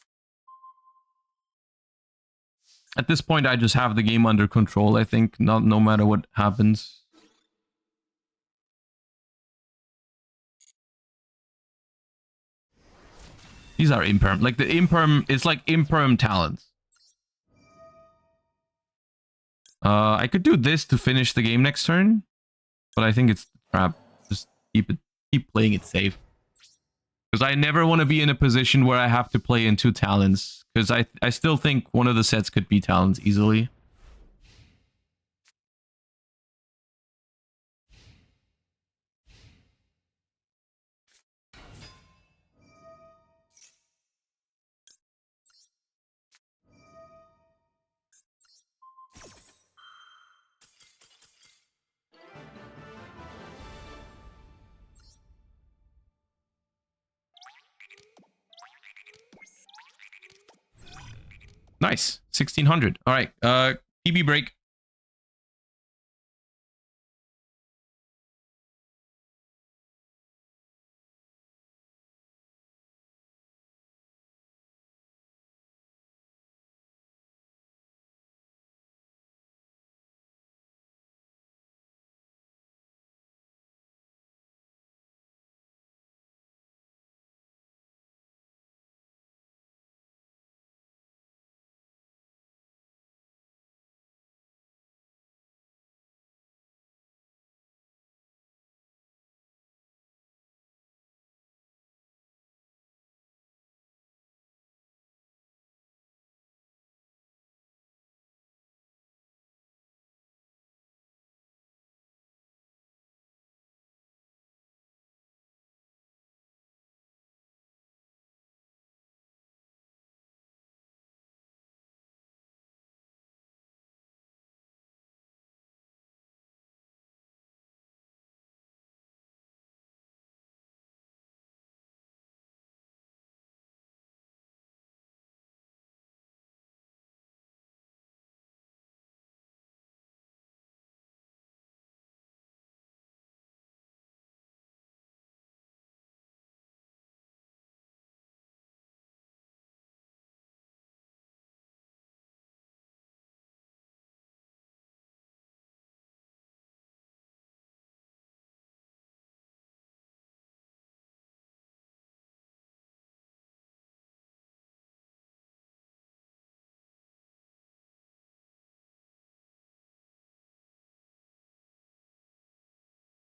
At this point, I just have the game under control, I think, no matter what happens. These are Imperm. Like, the Imperm, it's like Imperm talents. I could do this to finish the game next turn, but I think it's crap. Just keep playing it safe. Because I never want to be in a position where I have to play into talents. Because I still think one of the sets could be talents easily. Nice. 1600. All right. PB break.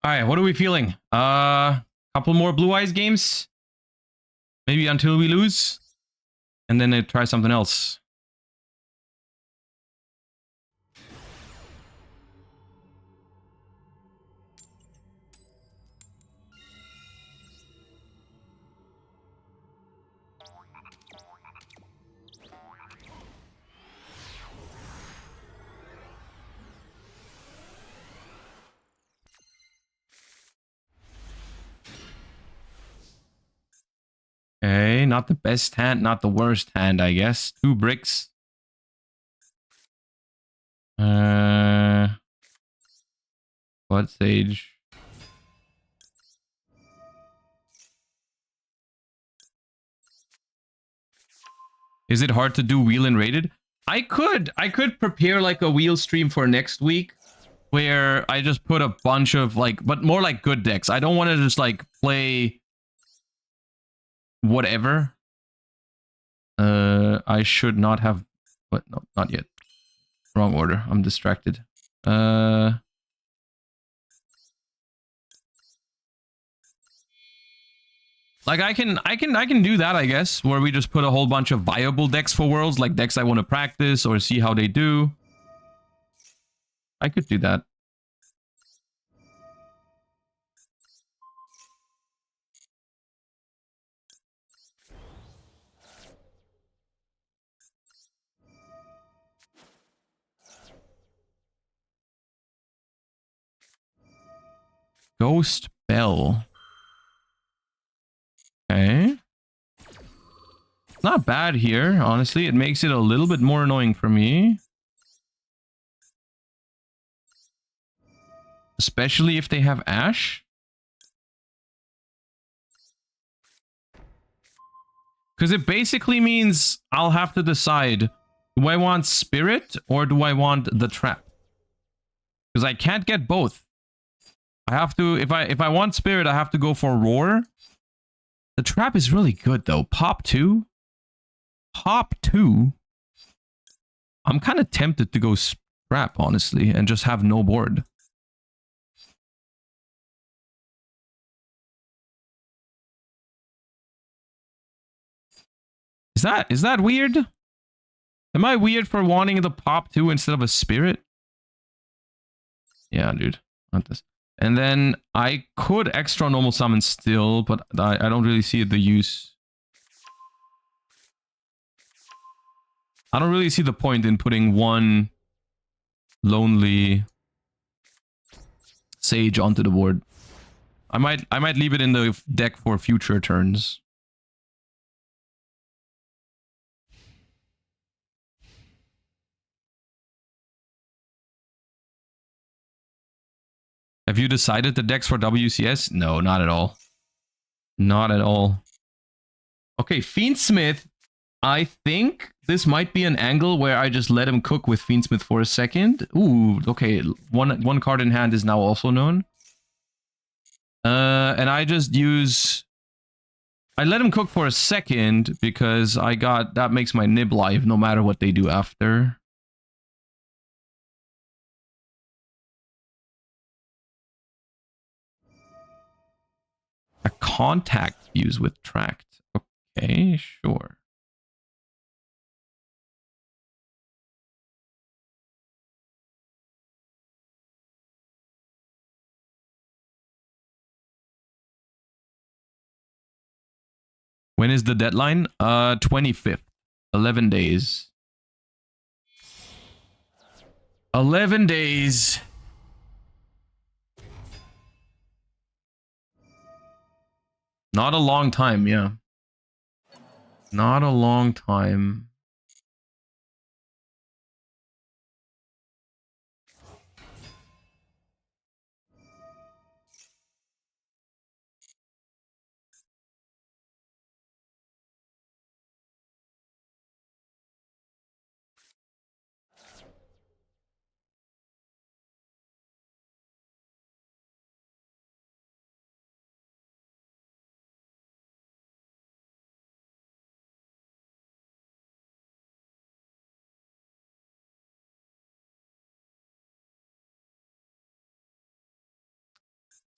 All right, what are we feeling? Couple more Blue Eyes games, maybe until we lose, and then try something else. Okay, not the best hand, not the worst hand, I guess. 2 bricks. Blood Sage. Is it hard to do wheel and rated? I could prepare like a wheel stream for next week where I just put a bunch of like, but more like good decks. I don't want to just like play whatever. I should not have, but no, not yet. Wrong order. I'm distracted. Like I can do that, I guess, where we just put a whole bunch of viable decks for Worlds, like decks I want to practice or see how they do. I could do that. Ghost Bell. Okay. Not bad here, honestly. It makes it a little bit more annoying for me. Especially if they have Ash. Because it basically means I'll have to decide, do I want Spirit or do I want the Trap? Because I can't get both. I have to, if I want Spirit, I have to go for Roar. The Trap is really good though. Pop 2? Pop 2? I'm kind of tempted to go Trap, honestly, and just have no board. Is that weird? Am I weird for wanting the pop too instead of a spirit? Yeah, dude. Not this. And then I could extra normal summon still, but I don't really see the use. I don't really see the point in putting one lonely sage onto the board. I might leave it in the deck for future turns. Have you decided the decks for WCS? No, not at all. Not at all. Okay, Fiendsmith. I think this might be an angle where I just let him cook with Fiendsmith for a second. Ooh, okay. One card in hand is now also known. And I just use... I let him cook for a second because I got... That makes my nib live no matter what they do after. A contact fuse with tract. Okay, sure. When is the deadline? 25th. 11 days. 11 days. Not a long time, yeah. Not a long time.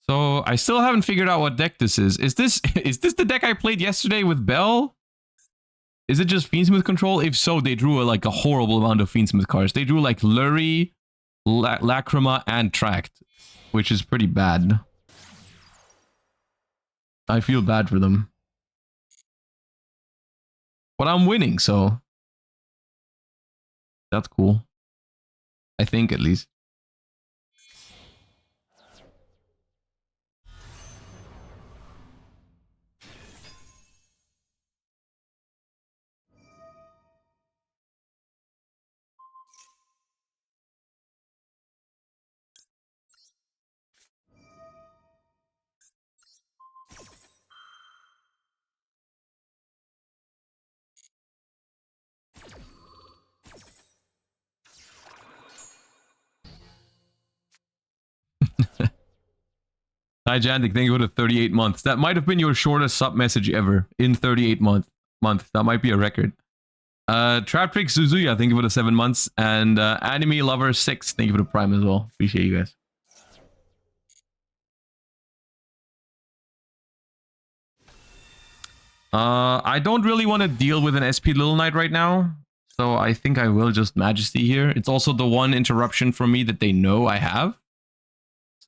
So I still haven't figured out what deck this is. Is this the deck I played yesterday with Bell? Is it just Fiendsmith control? If so, they drew like a horrible amount of Fiendsmith cards. They drew like Lurie, Lacrima, and Tract, which is pretty bad. I feel bad for them. But I'm winning, so that's cool. I think at least. Gigantic, thank you for the 38 months. That might have been your shortest sub message ever in 38 months. That might be a record. Trap Trick Suzuya, thank you for the 7 months. And Anime Lover 6, thank you for the prime as well. Appreciate you guys. I don't really want to deal with an SP Little Knight right now. So I think I will just Majesty here. It's also the one interruption from me that they know I have.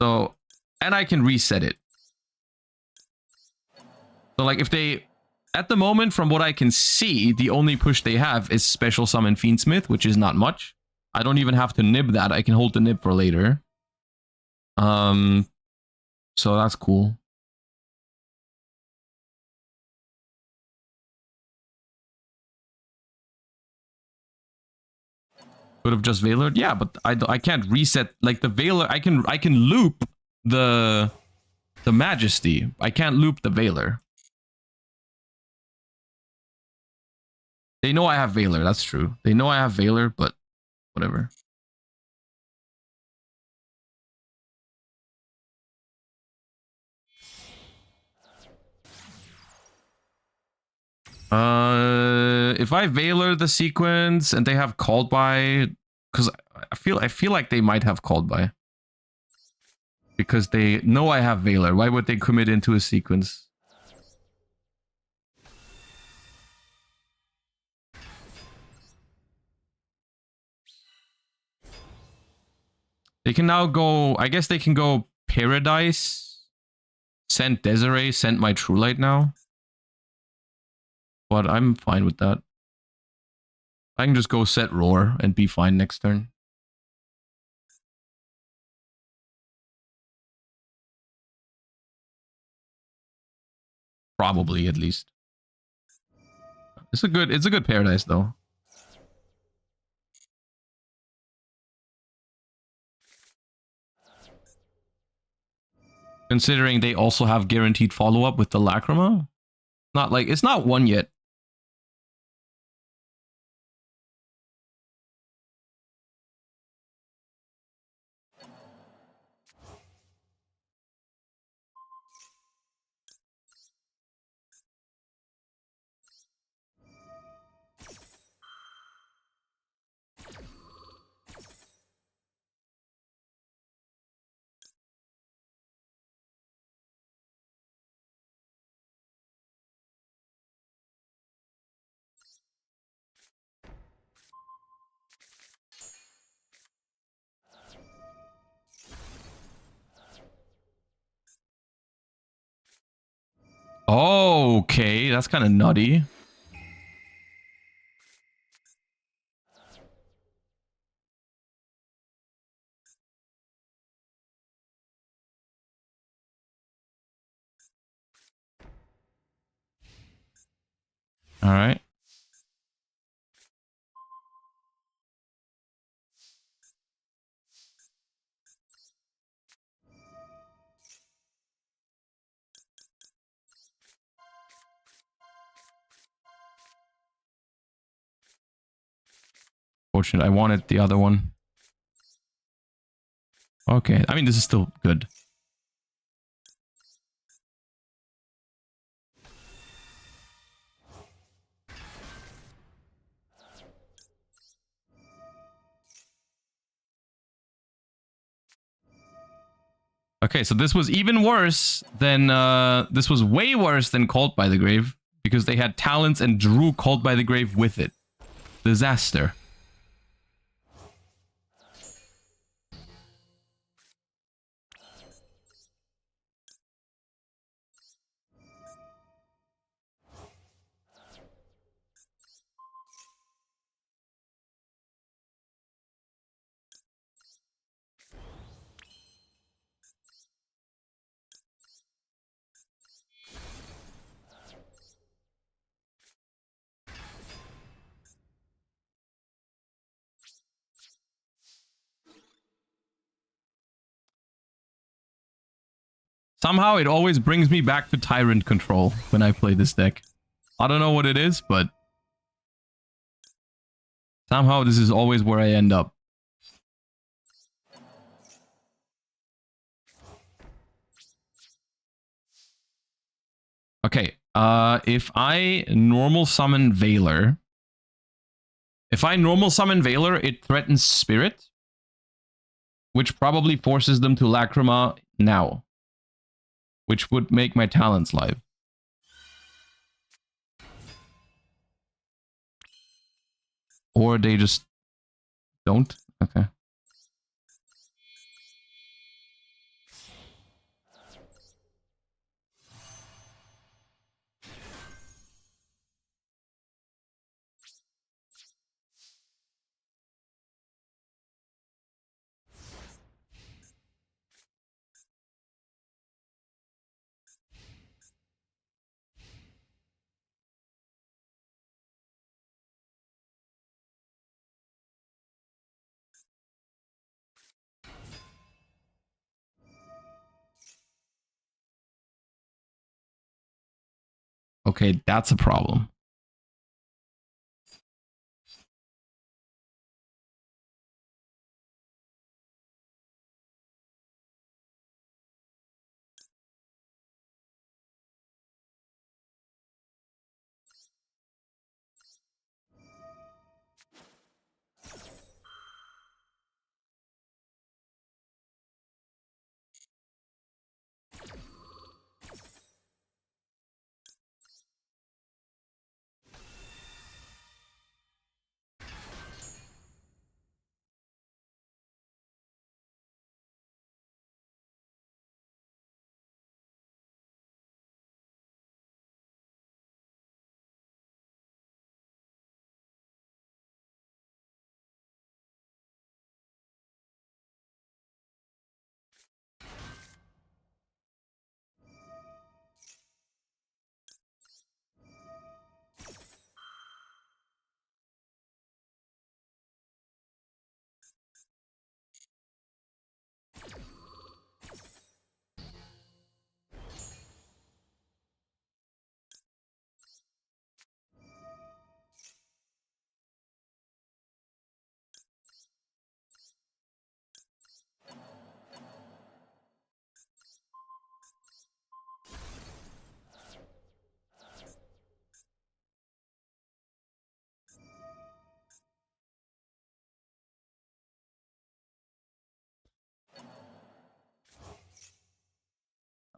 So, and I can reset it. So like if they, at the moment from what I can see, the only push they have is Special Summon Fiendsmith, which is not much. I don't even have to nib that. I can hold the nib for later. So that's cool. Could have just Veilered, yeah, but I can't reset like the Veiler. I can loop the Majesty. I can't loop the Veiler. They know I have Veiler. That's true. They know I have Veiler, but whatever. If I Veiler the sequence and they have called by, because I feel like they might have called by. Because they know I have Veiler. Why would they commit into a sequence? They can now go... I guess they can go Paradise, send Desiree, send my True Light now. But I'm fine with that. I can just go set Roar and be fine next turn. Probably, at least. It's a good Paradise, though. Considering they also have guaranteed follow-up with the Lacrima. Not like... It's not one yet. Oh, okay. That's kind of nutty. All right. Fortunate. I wanted the other one. Okay. I mean, this is still good. Okay, so this was even worse than... this was way worse than Called by the Grave. Because they had talents and drew Called by the Grave with it. Disaster. Somehow it always brings me back to Tyrant Control when I play this deck. I don't know what it is, but... somehow this is always where I end up. Okay, if I normal summon Veiler... if I normal summon Veiler, it threatens Spirit. Which probably forces them to Lacrima now. Which would make my talents live. Or they just don't? Okay. Okay, that's a problem.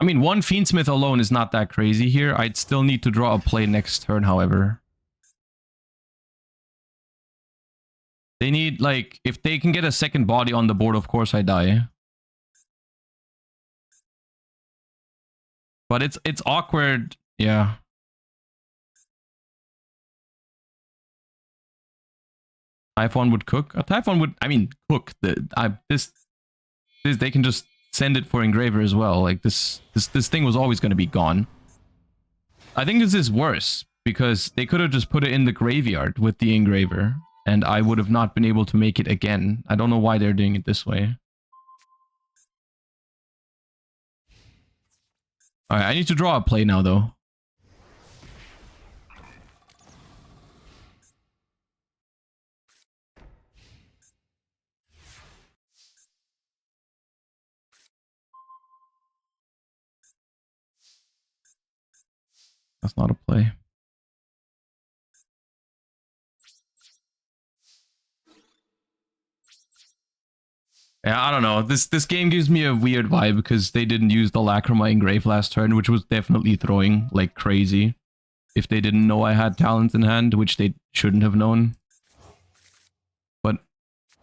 I mean, one Fiendsmith alone is not that crazy here. I'd still need to draw a play next turn, however. They need, like, if they can get a second body on the board, of course I die. But it's awkward, yeah. Typhon would cook. A Typhon would, I mean, cook. This they can just send it for engraver as well. Like this thing was always going to be gone. I think this is worse because they could have just put it in the graveyard with the engraver, and I would have not been able to make it again. I don't know why they're doing it this way. All right, I need to draw a play now, though. That's not a play. Yeah, I don't know. This game gives me a weird vibe because they didn't use the Lacrima engrave last turn, which was definitely throwing like crazy. If they didn't know I had talent in hand, which they shouldn't have known. But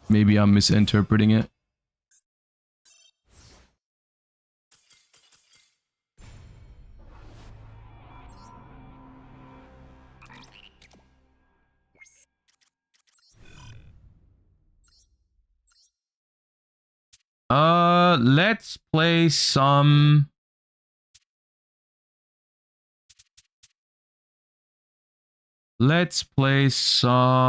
maybe I'm misinterpreting it. Let's play some... Let's play some...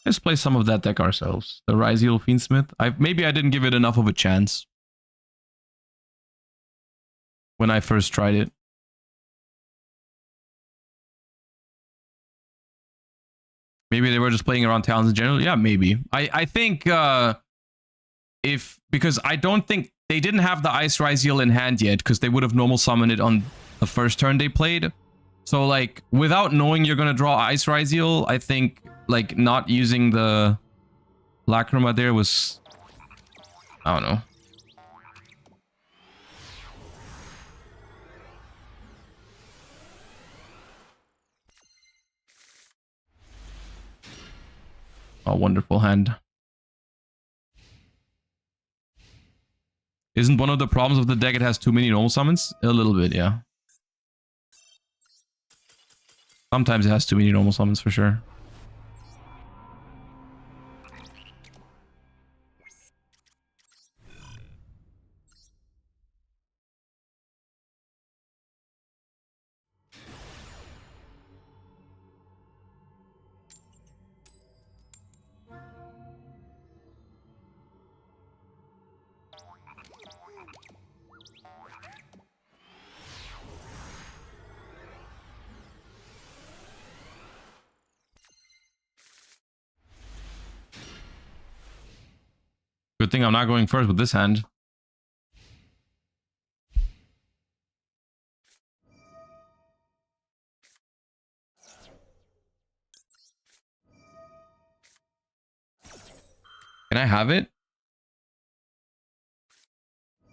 Let's play some of that deck ourselves. The Ryziel Fiendsmith. Maybe I didn't give it enough of a chance when I first tried it. Maybe they were just playing around talents in general. Yeah, maybe. I think because I don't think they didn't have the Ice Ryziel in hand yet because they would have normal summoned it on the first turn they played. So like without knowing you're gonna draw Ice Ryziel, I think like not using the Lacrima there was, I don't know. A wonderful hand. Isn't one of the problems of the deck it has too many normal summons? A little bit, yeah. Sometimes it has too many normal summons for sure. Good thing I'm not going first with this hand. Can I have it?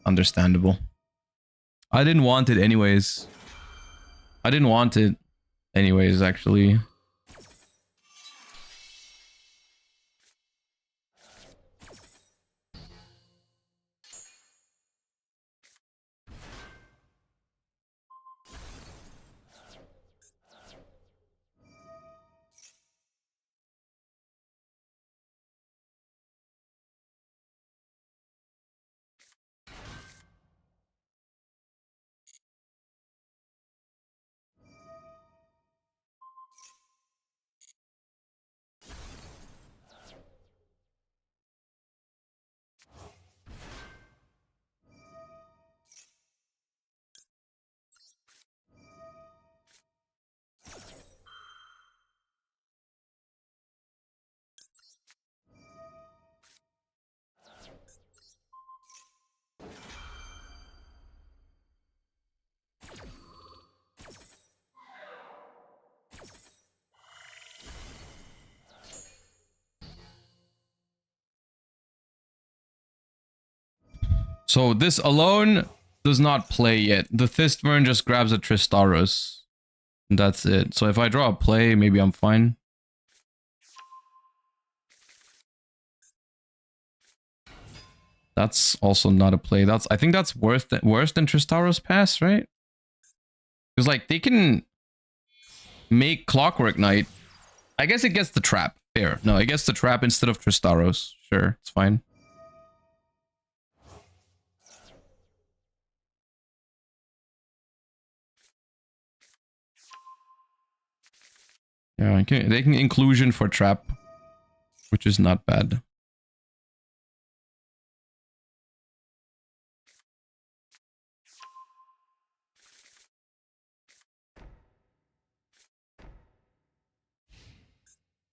Understandable. I didn't want it anyways. I didn't want it anyways, actually. So this alone does not play yet. The Thistburn just grabs a Tristaros. And that's it. So if I draw a play, maybe I'm fine. That's also not a play. I think that's worse than Tristaros Pass, right? Because like they can make Clockwork Knight. I guess it gets the trap. Fair. No, it gets the trap instead of Tristaros. Sure, it's fine. Yeah, they can inclusion for trap, which is not bad.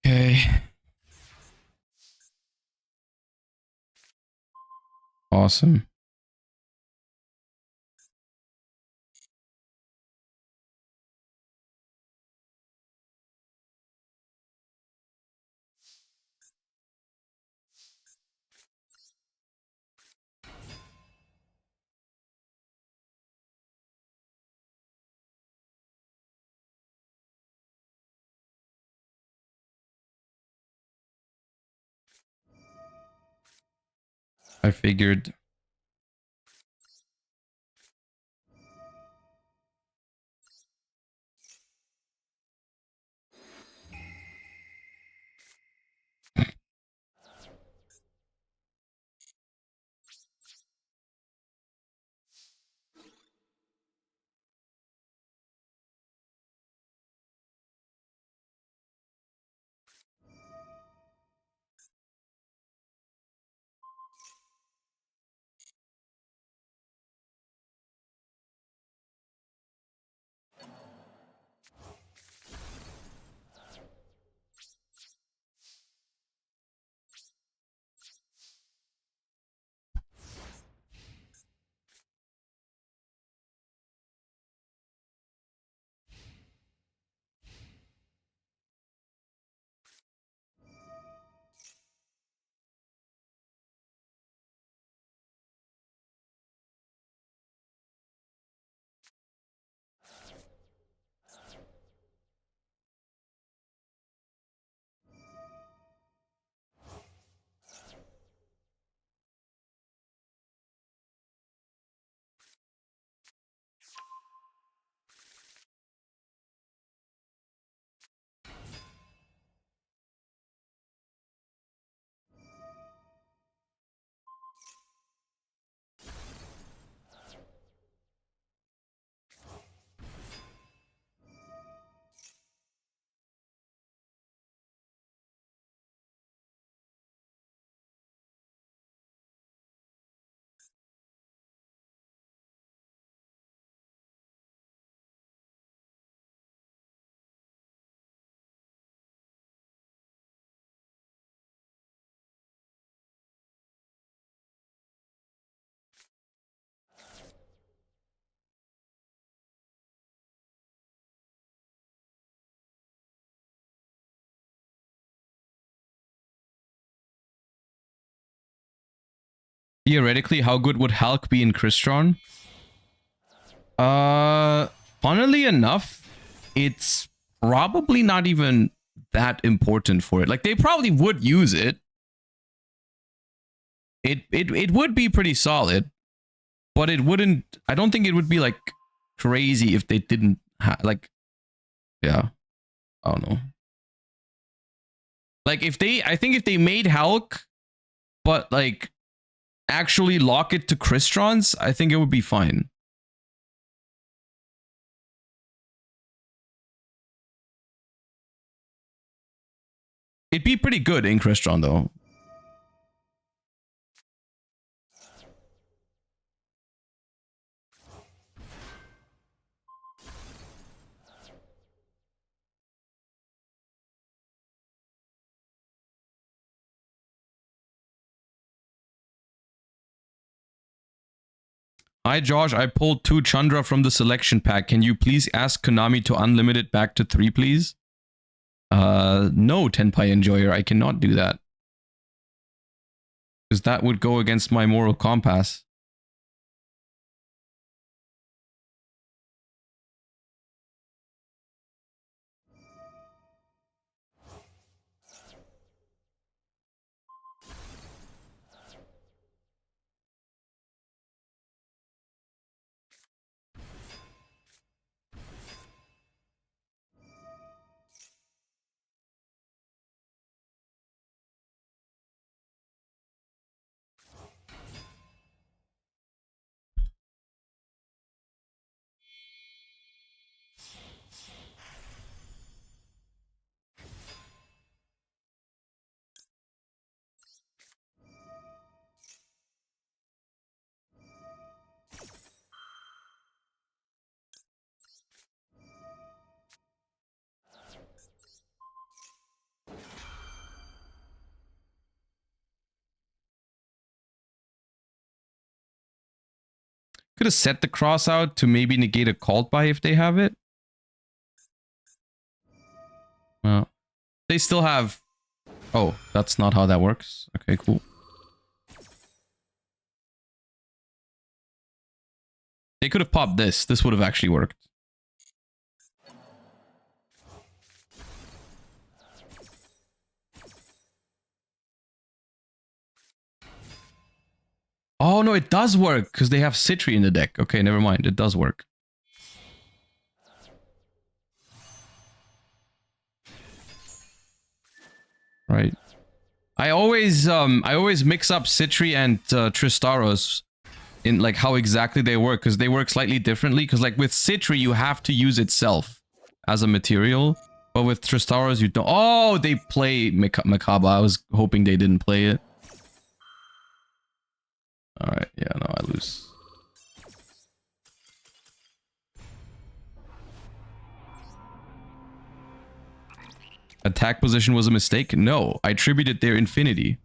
Okay. Awesome. I figured. Theoretically, how good would Hulk be in Crystron? Funnily enough, it's probably not even that important for it. Like, they probably would use it. It would be pretty solid, but it wouldn't... I don't think it would be, like, crazy if they didn't... like, yeah. I don't know. Like, if they... I think if they made Hulk, but, like, actually lock it to Crystrons, I think it would be fine. It'd be pretty good in Crystron, though. Hi, Josh. I pulled 2 Chandra from the selection pack. Can you please ask Konami to unlimit it back to 3, please? No, Tenpai Enjoyer. I cannot do that. Because that would go against my moral compass. Could have set the cross out to maybe negate a called by if they have it. Well, they still have... Oh, that's not how that works. Okay, cool. They could have popped this. This would have actually worked. Oh, no, it does work because they have Citri in the deck. Okay, never mind. It does work. Right. I always mix up Citri and Tristaros in like how exactly they work, because they work slightly differently. Because like with Citri, you have to use itself as a material, but with Tristaros, you don't. Oh, they play Makaba. I was hoping they didn't play it. All right, yeah, no, I lose. Attack position was a mistake? No, I attributed their infinity.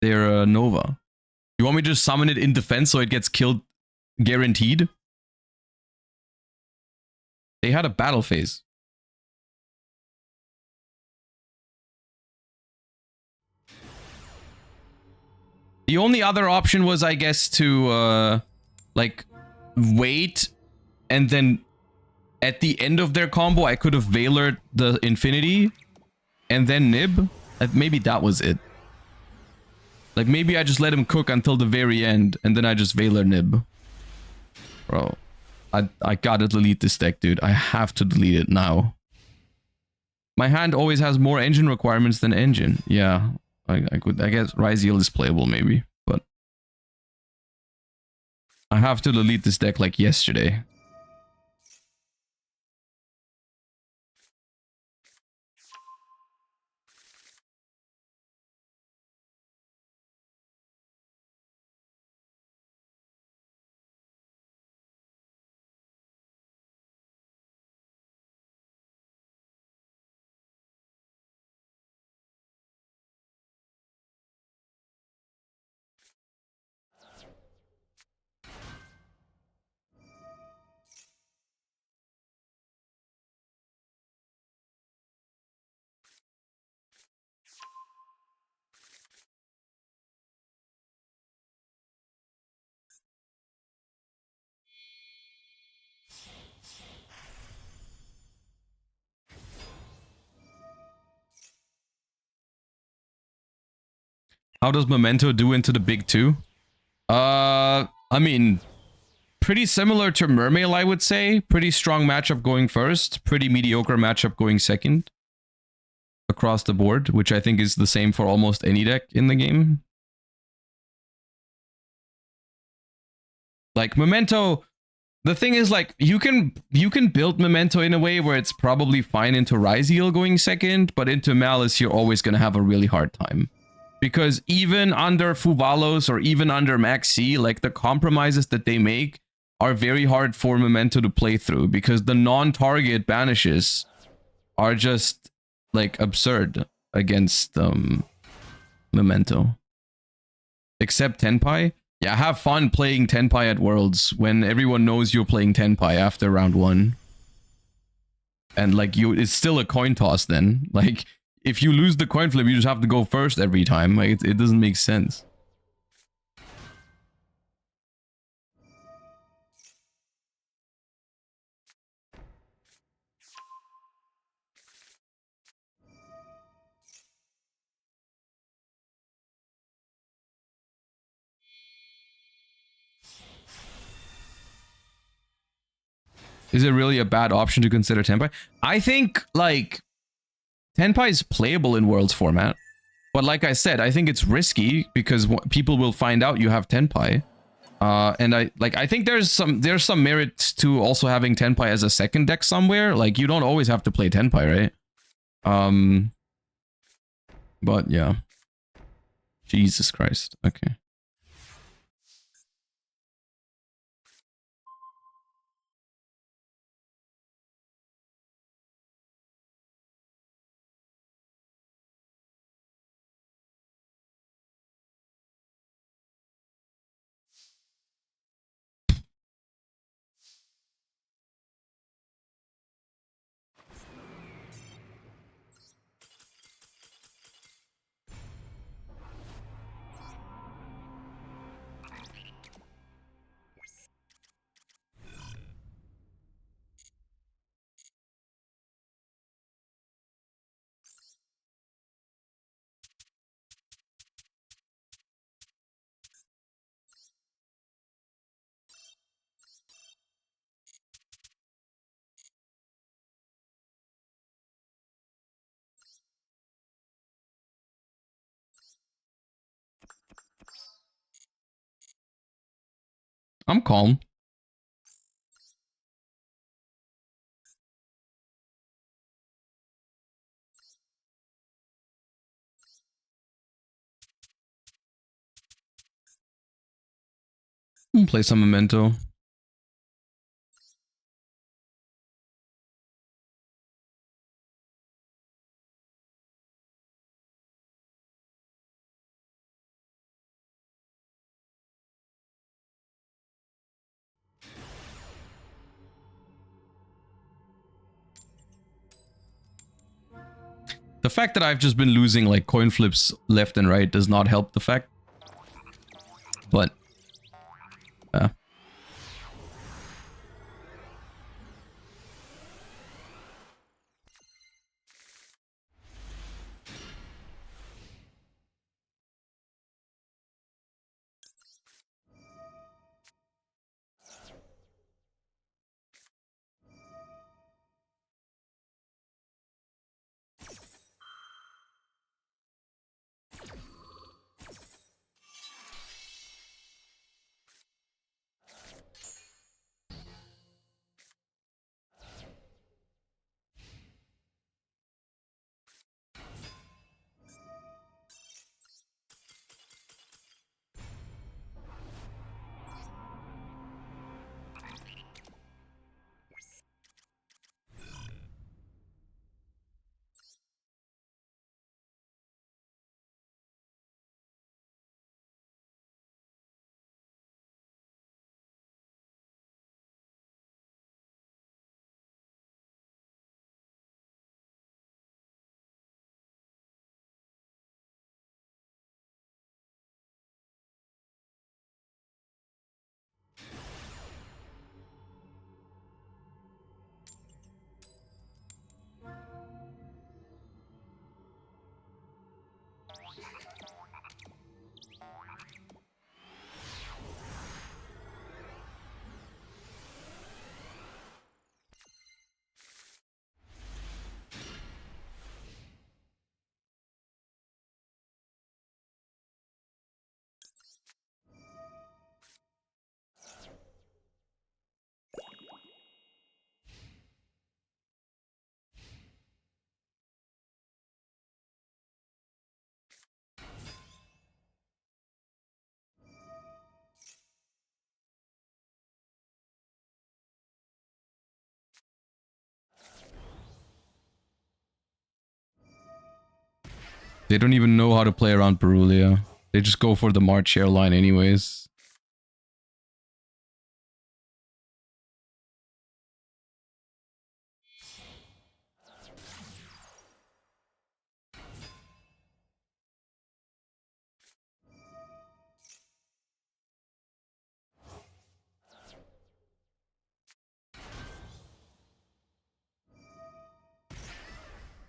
Their Nova. You want me to just summon it in defense so it gets killed guaranteed? They had a battle phase. The only other option was, I guess, to like wait, and then at the end of their combo, I could have Veilered the Infinity and then Nib. Maybe that was it. Like, maybe I just let him cook until the very end, and then I just Veiler Nib. Bro, I gotta delete this deck, dude. I have to delete it now. My hand always has more engine requirements than engine. Yeah, I guess Ryzeal is playable, maybe, but I have to delete this deck like yesterday. How does Memento do into the big two? I mean, pretty similar to Mermail, I would say. Pretty strong matchup going first. Pretty mediocre matchup going second. Across the board, which I think is the same for almost any deck in the game. Like, Memento... The thing is, like, you can build Memento in a way where it's probably fine into Ryzeal going second, but into Malice, you're always going to have a really hard time. Because even under Fuvalos or even under Maxi, like the compromises that they make are very hard for Memento to play through, because the non-target banishes are just like absurd against Memento. Except Tenpai. Yeah, have fun playing Tenpai at Worlds when everyone knows you're playing Tenpai after round 1. And like it's still a coin toss then. Like, if you lose the coin flip, you just have to go first every time. Like, it doesn't make sense. Is it really a bad option to consider Tenpai? I think, like, Tenpai is playable in Worlds format. But like I said, I think it's risky because people will find out you have Tenpai. And I think there's some merit to also having Tenpai as a second deck somewhere. Like, you don't always have to play Tenpai, right? But yeah. Jesus Christ. Okay. I'm calm. Play some Memento. The fact that I've just been losing like coin flips left and right does not help the fact. But they don't even know how to play around Perulia. They just go for the March share line anyways.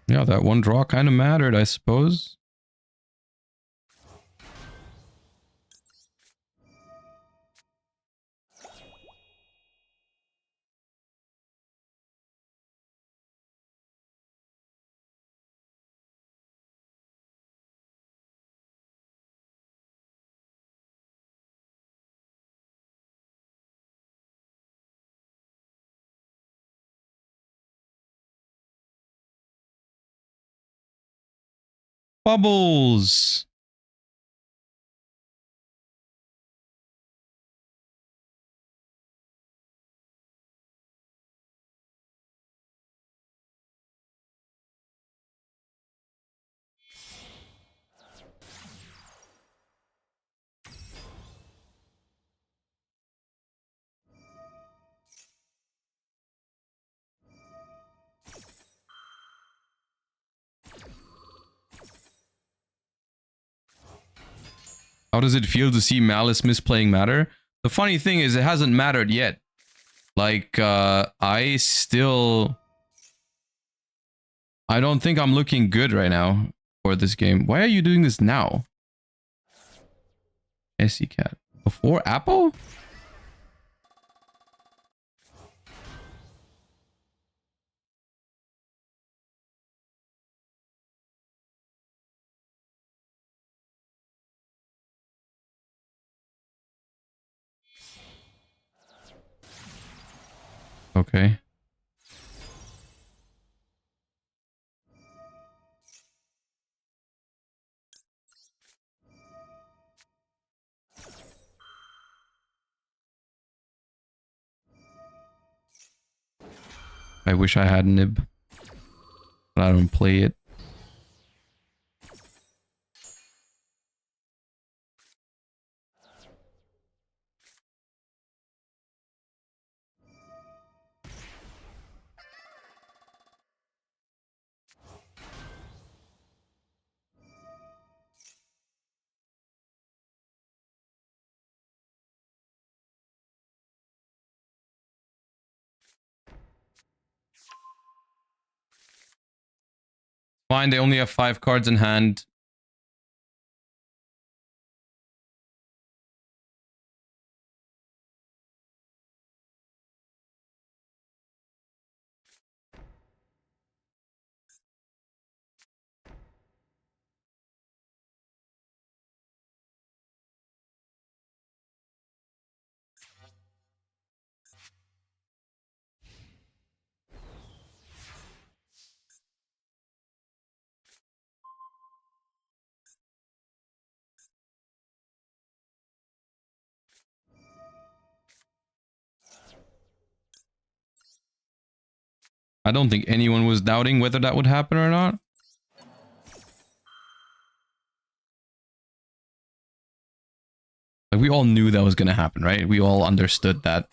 Yeah, that one draw kind of mattered, I suppose. Bubbles! How does it feel to see Malice misplaying matter? The funny thing is it hasn't mattered yet. Like, I don't think I'm looking good right now for this game. Why are you doing this now? SC cat. Before Apple? Okay. I wish I had nib, but I don't play it. Fine, they only have 5 cards in hand. I don't think anyone was doubting whether that would happen or not. Like, we all knew that was going to happen, right? We all understood that.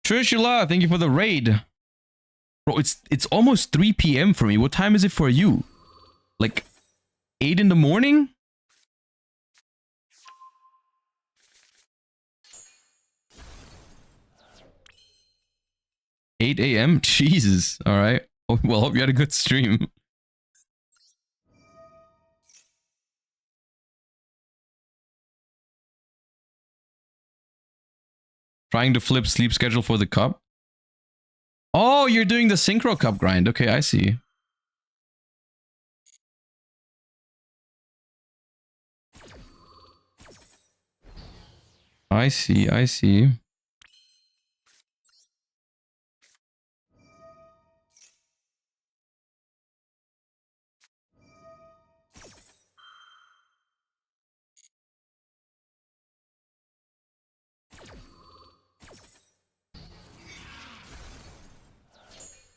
Trishula, thank you for the raid. Bro, it's almost 3 p.m. for me. What time is it for you? Like 8 in the morning? 8 a.m.? Jesus. All right. Well, hope you had a good stream. Trying to flip sleep schedule for the cup. Oh, you're doing the synchro cup grind. Okay, I see. I see, I see.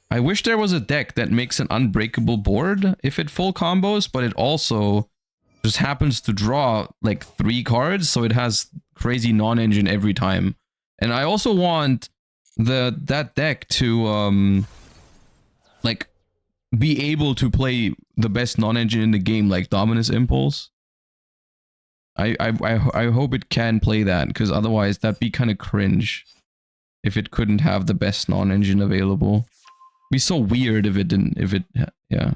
I wish there was a deck that makes an unbreakable board if it full combos, but it also just happens to draw like 3 cards, so it has crazy non-engine every time. And I also want that deck to like be able to play the best non-engine in the game, like Dominus Impulse. I hope it can play that, because otherwise that'd be kind of cringe if it couldn't have the best non-engine available. It'd be so weird if it didn't, yeah.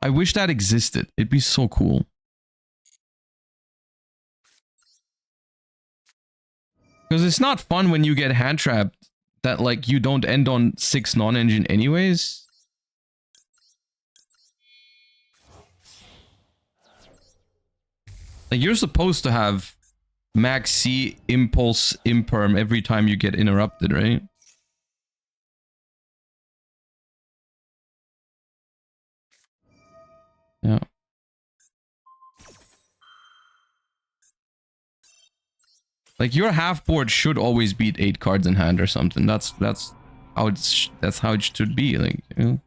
I wish that existed. It'd be so cool. Because it's not fun when you get hand trapped that like you don't end on 6 non-engine anyways. Like, you're supposed to have max C impulse imperm every time you get interrupted, right? Yeah. Like, your half board should always beat 8 cards in hand or something. That's how it should be, like, you know?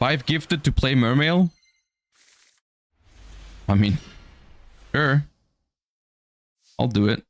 5 gifted to play Mermail? I mean, sure. I'll do it.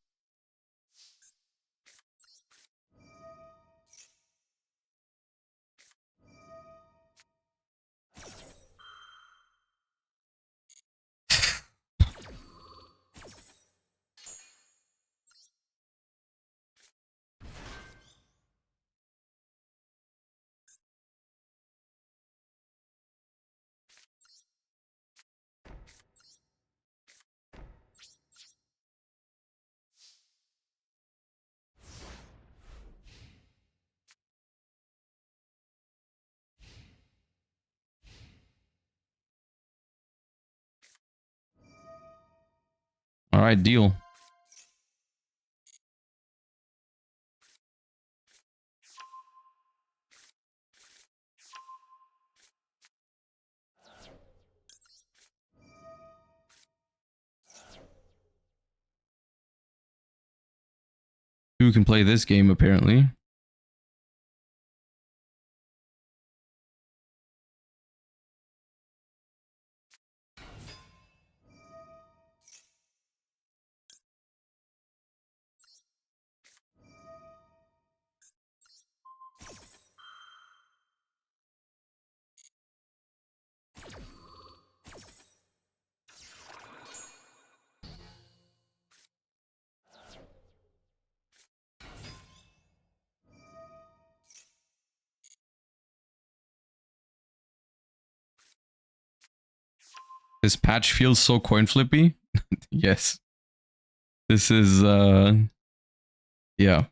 All right, deal. Who can play this game, apparently. This patch feels so coin flippy. Yes. This is yeah.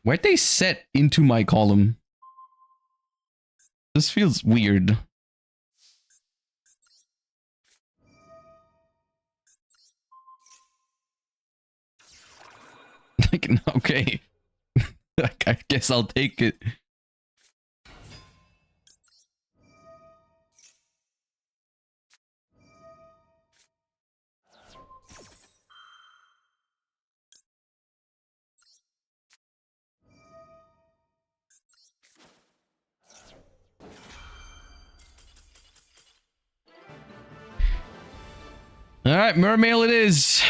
Why'd they set into my column? This feels weird. Like, okay. I guess I'll take it. All right, Mermail it is.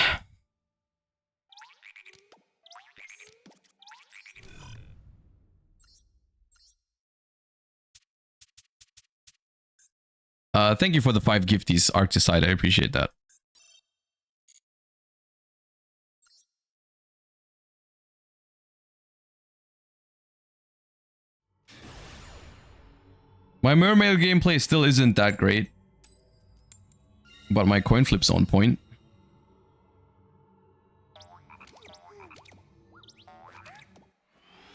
Thank you for the 5 gifties, Arcticide. I appreciate that. My Mermail gameplay still isn't that great. But my coin flip's on point.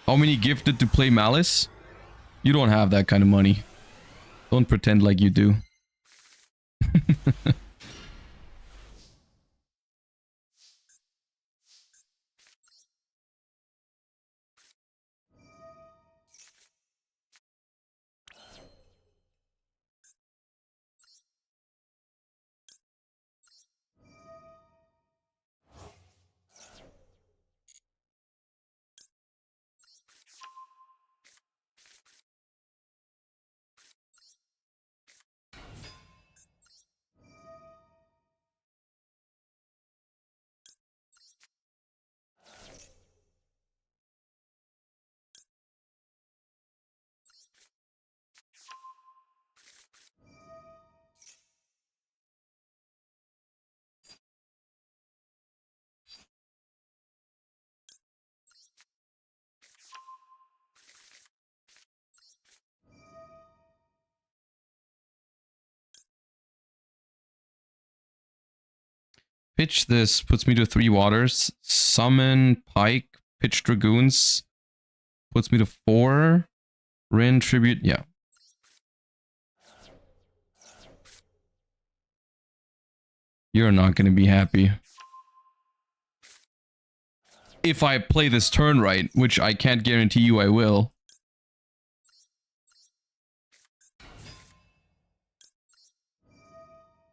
How many gifted to play Malice? You don't have that kind of money. Don't pretend like you do. Pitch this puts me to 3 waters. Summon Pike, pitch Dragoons puts me to 4. Rin tribute, yeah. You're not going to be happy. If I play this turn right, which I can't guarantee you I will.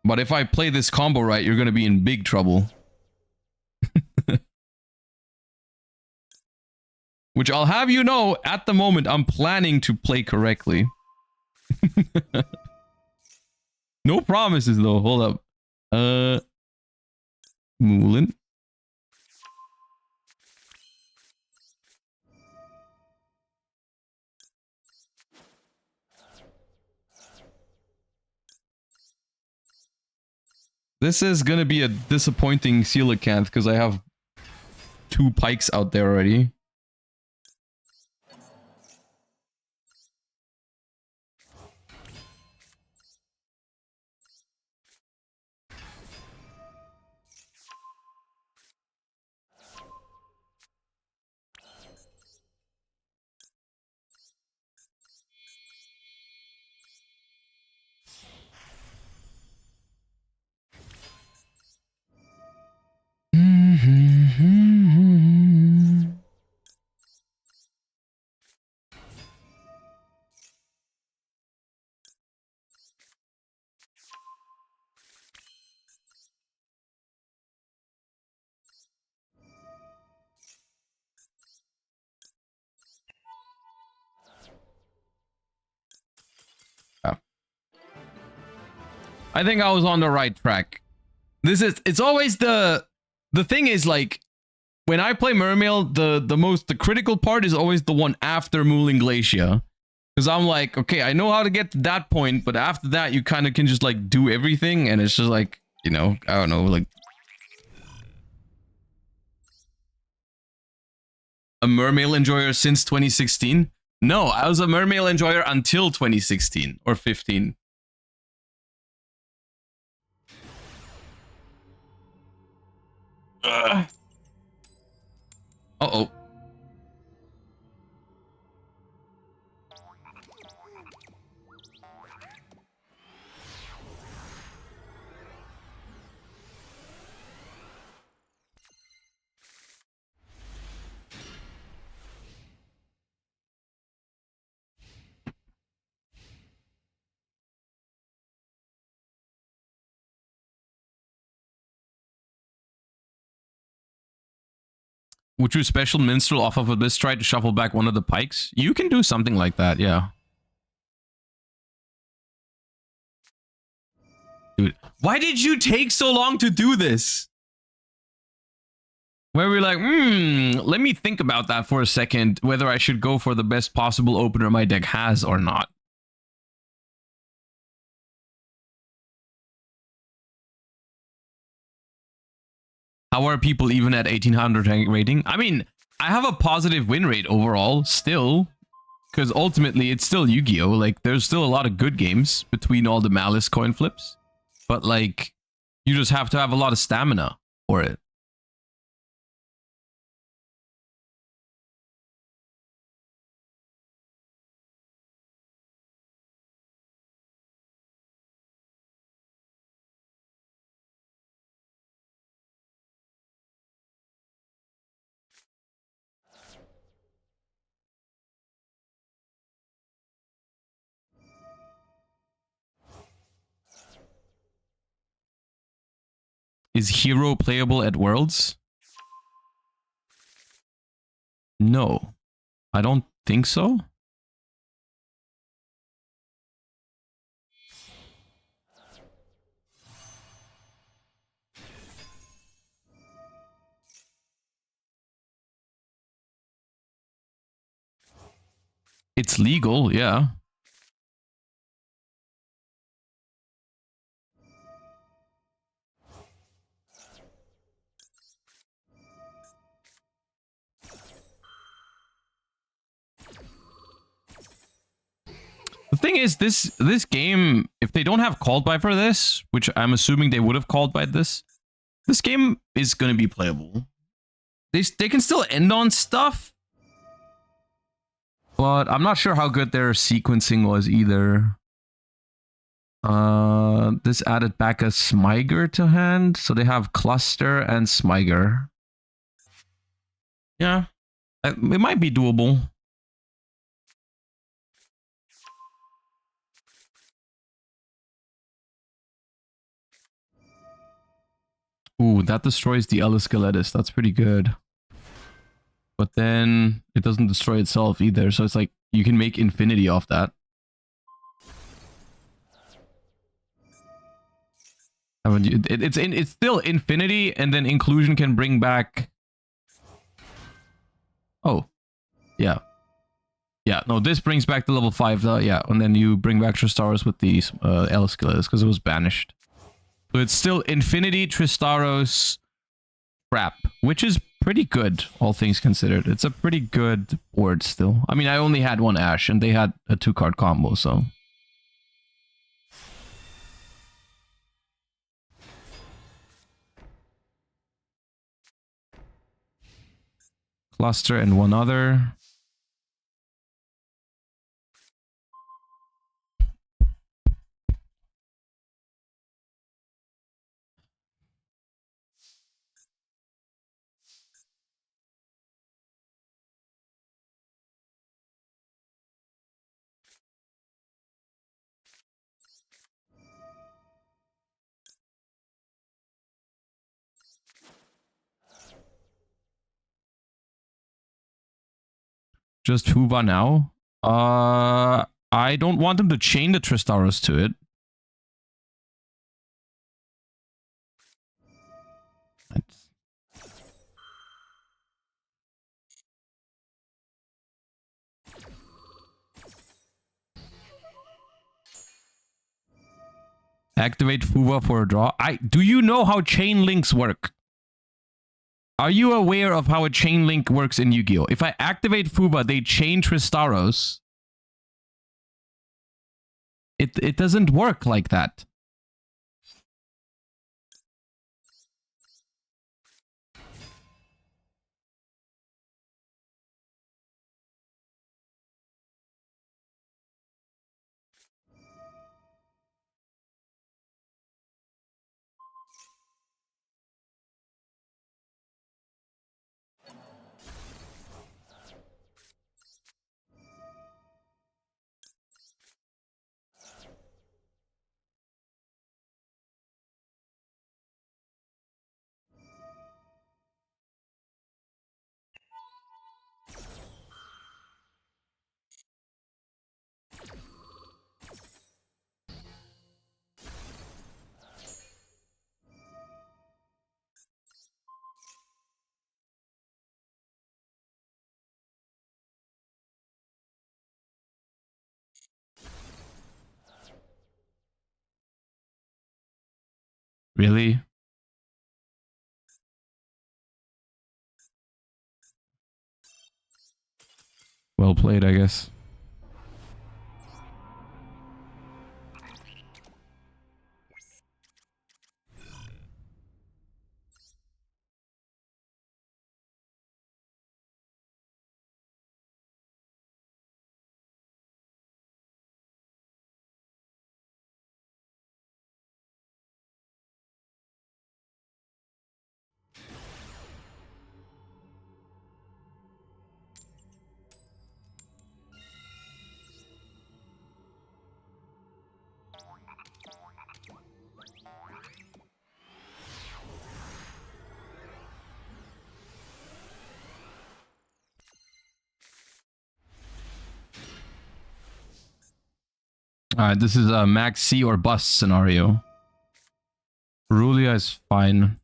But if I play this combo right, you're going to be in big trouble. Which I'll have you know, at the moment, I'm planning to play correctly. No promises, though. Hold up. Moulin. This is gonna be a disappointing coelacanth because I have 2 pikes out there already. I think I was on the right track. It's always the thing is, like, when I play Mermail, the critical part is always the one after Mooling Glacier. Because I'm like, okay, I know how to get to that point, but after that you kind of can just like do everything, and it's just like, you know, I don't know, like a Mermail enjoyer since 2016? No, I was a Mermail enjoyer until 2016 or 15. Uh-oh. Would you special minstrel off of this try to shuffle back one of the pikes? You can do something like that, yeah. Dude, why did you take so long to do this? Where we're like, let me think about that for a second, whether I should go for the best possible opener my deck has or not. How are people even at 1800 rating? I mean, I have a positive win rate overall, still. Because ultimately, it's still Yu-Gi-Oh! Like, there's still a lot of good games between all the Malice coin flips. But, like, you just have to have a lot of stamina for it. Is Hero playable at Worlds? No. I don't think so. It's legal, yeah. The thing is, this game, if they don't have called by for this, which I'm assuming they would have called by this game is going to be playable. They can still end on stuff, but I'm not sure how good their sequencing was either. This added back a Smyger to hand, so they have Cluster and Smyger. Yeah, it might be doable. Ooh, that destroys the Skeletus. That's pretty good. But then it doesn't destroy itself either, so it's like you can make infinity off that. It's still infinity, and then inclusion can bring back. Oh, yeah, yeah. No, this brings back the level 5. Yeah, and then you bring back Tristaros with these Skeletus because it was banished. So it's still infinity Tristaros crap, which is pretty good, all things considered. It's a pretty good board still. I mean, I only had one Ash, and they had a 2-card combo, so. Cluster and one other. Just Huva now. I don't want them to chain the Tristaros to it. Activate Fuva for a draw. Do you know how chain links work? Are you aware of how a chain link works in Yu-Gi-Oh? If I activate Fuva, they chain Tristaros. It doesn't work like that. Really? Well played, I guess. Alright, this is a max C or bust scenario. Rulia is fine.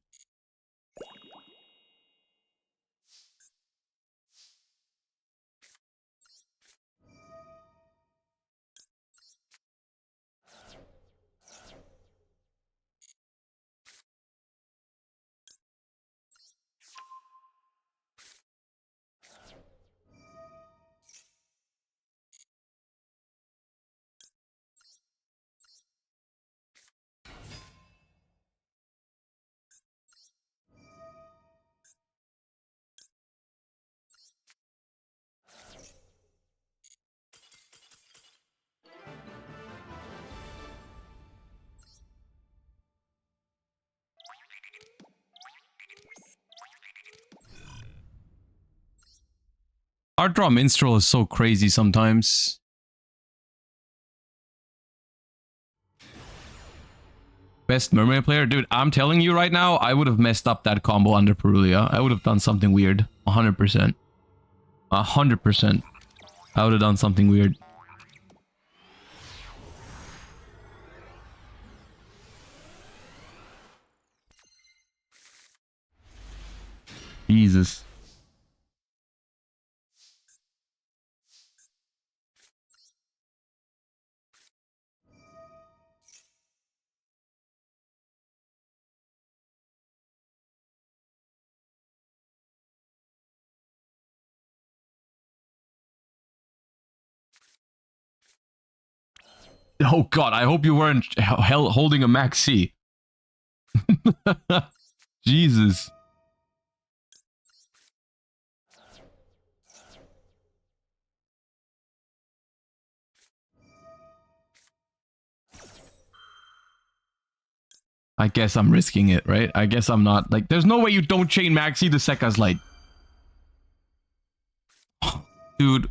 Hard Draw Minstrel is so crazy sometimes. Best mermaid player? Dude, I'm telling you right now, I would have messed up that combo under Perulia. I would have done something weird. 100%. 100%. I would have done something weird. Jesus. Oh god, I hope you weren't holding a Max C. Jesus. I guess I'm risking it, right? I guess I'm not. Like, there's no way you don't chain Maxi to Sekka's Light. Dude.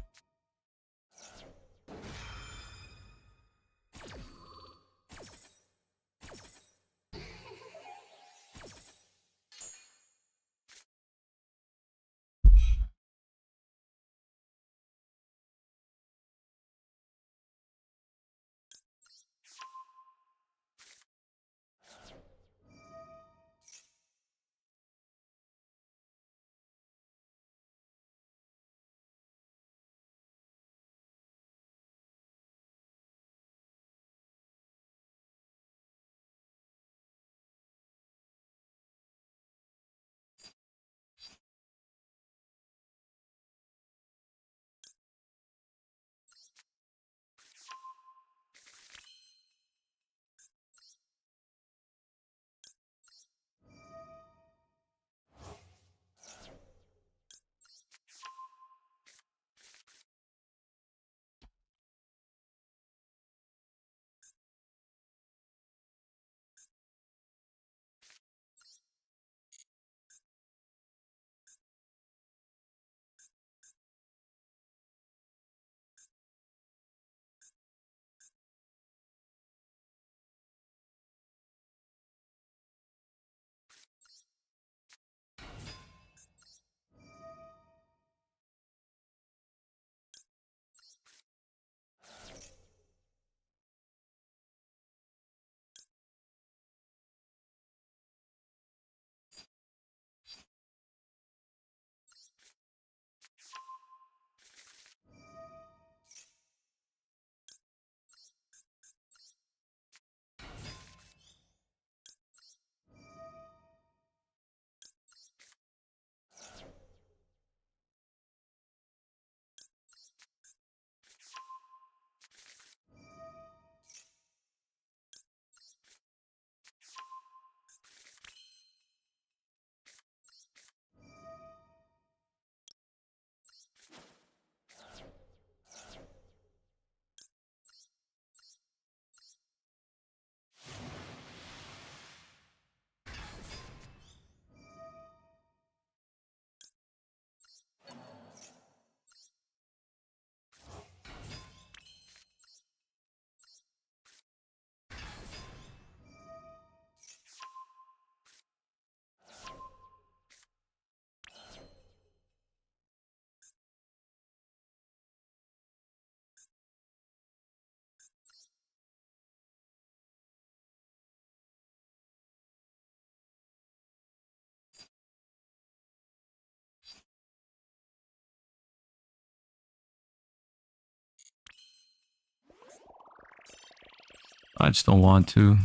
I just don't want to.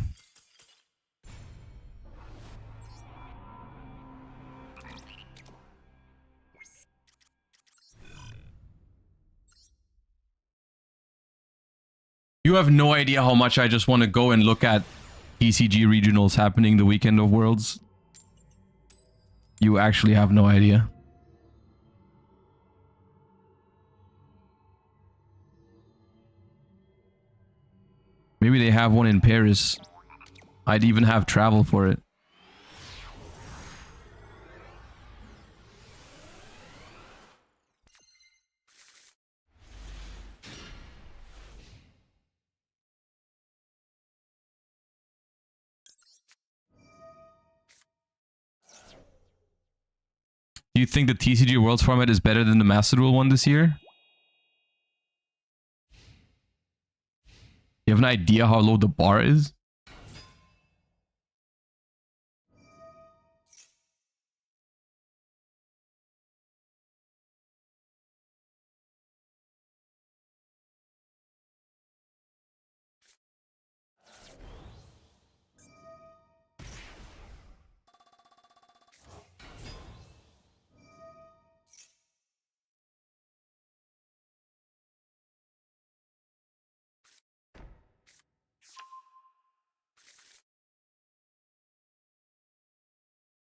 You have no idea how much I just want to go and look at TCG regionals happening the weekend of Worlds. You actually have no idea. Maybe they have one in Paris. I'd even have travel for it. Do you think the TCG Worlds format is better than the Master Duel one this year? You have an idea how low the bar is?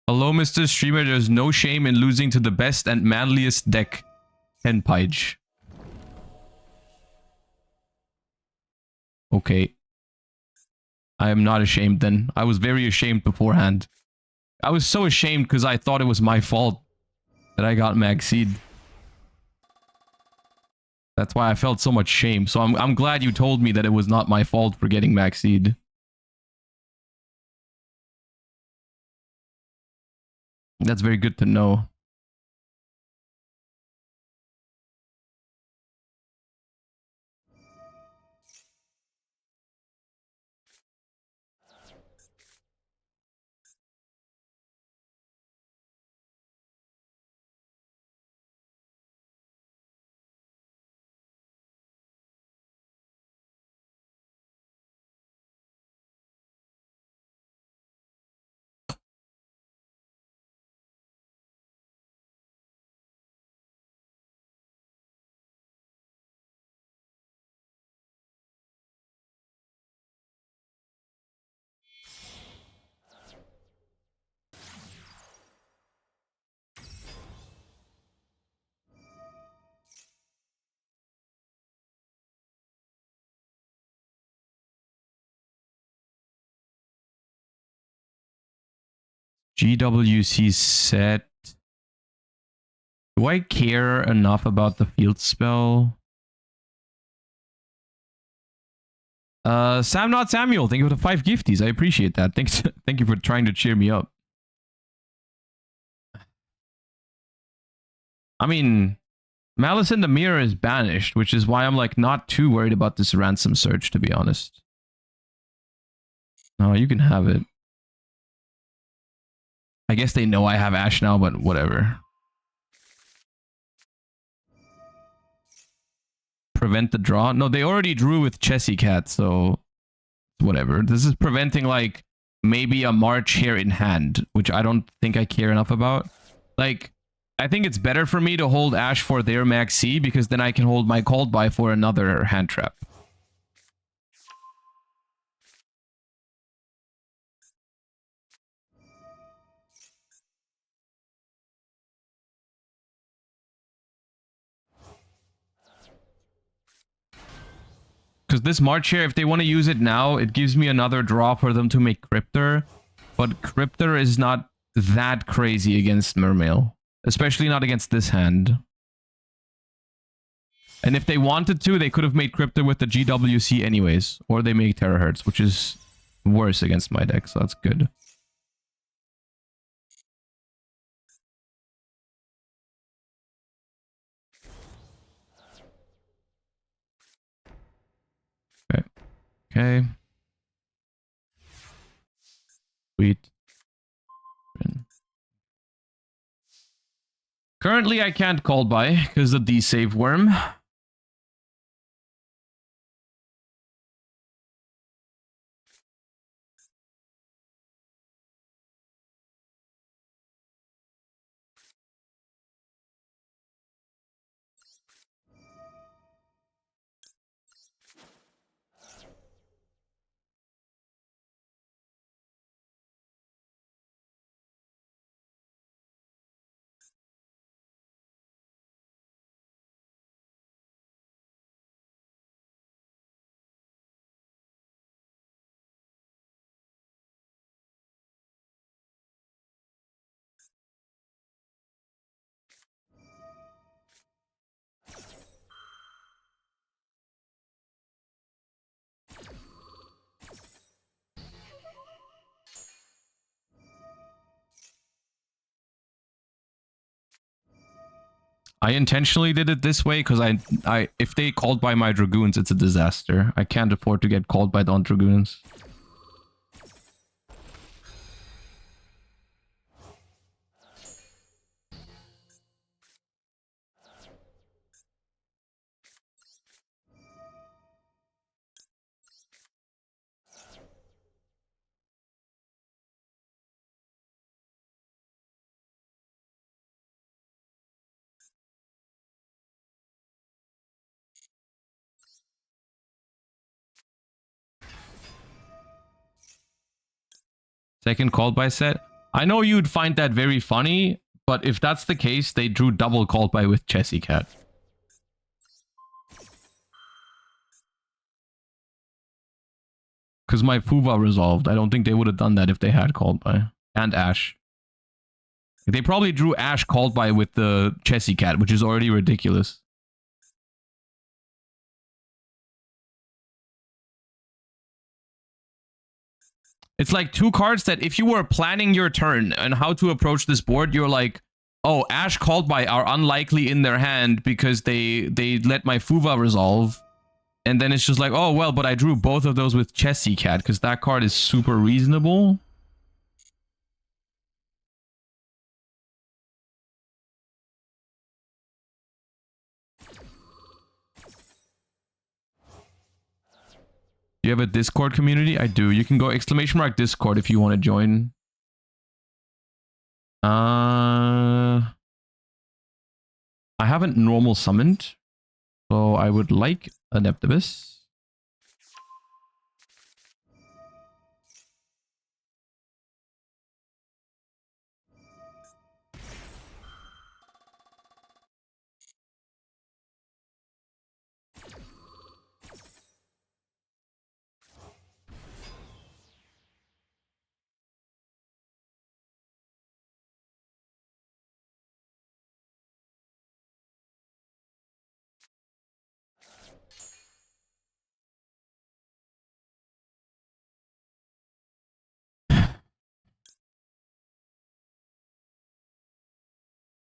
Hello, Mr. Streamer. There's no shame in losing to the best and manliest deck. 10 Page. Okay. I am not ashamed then. I was very ashamed beforehand. I was so ashamed because I thought it was my fault that I got Maxed. That's why I felt so much shame. So I'm glad you told me that it was not my fault for getting Maxed. That's very good to know. GWC set. Do I care enough about the field spell? Sam Not Samuel, thank you for the 5 gifties. I appreciate that. Thanks. Thank you for trying to cheer me up. I mean, Malice in the Mirror is banished, which is why I'm like not too worried about this ransom search, to be honest. No, you can have it. I guess they know I have Ash now, but whatever. Prevent the draw? No, they already drew with Chessy Cat, so whatever. This is preventing like maybe a March here in hand, which I don't think I care enough about. Like, I think it's better for me to hold Ash for their Max C because then I can hold my Called By for another hand trap. Because this March here, if they want to use it now, it gives me another draw for them to make Cryptor. But Cryptor is not that crazy against Mermail. Especially not against this hand. And if they wanted to, they could have made Cryptor with the GWC anyways. Or they make Terahertz, which is worse against my deck, so that's good. Okay. Okay. Sweet. Currently, I can't call by because of the save worm. I intentionally did it this way because if they called by my Dragoons, it's a disaster. I can't afford to get called by Don Dragoons. Second called by set. I know you'd find that very funny, but if that's the case, they drew double called by with Chessy Cat. Because my Fuva resolved. I don't think they would have done that if they had called by. And Ash. They probably drew Ash called by with the Chessy Cat, which is already ridiculous. It's like two cards that if you were planning your turn and how to approach this board, you're like, oh, Ash called by are unlikely in their hand because they let my Fuva resolve. And then it's just like, oh, well, but I drew both of those with Chessy Cat because that card is super reasonable. Do you have a Discord community? I do. You can go !Discord if you want to join. I haven't normal summoned, so I would like a Neptibus.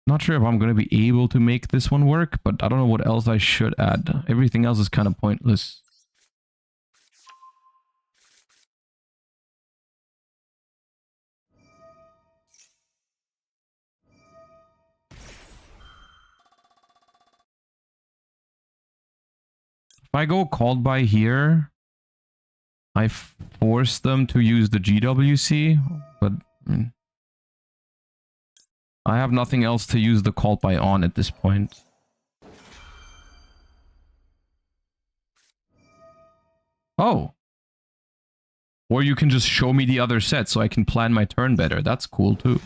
Not sure if I'm going to be able to make this one work, but I don't know what else I should add. Everything else is kind of pointless. If I go called by here, I force them to use the GWC, but I have nothing else to use the called by on at this point. Oh. Or you can just show me the other set so I can plan my turn better. That's cool too.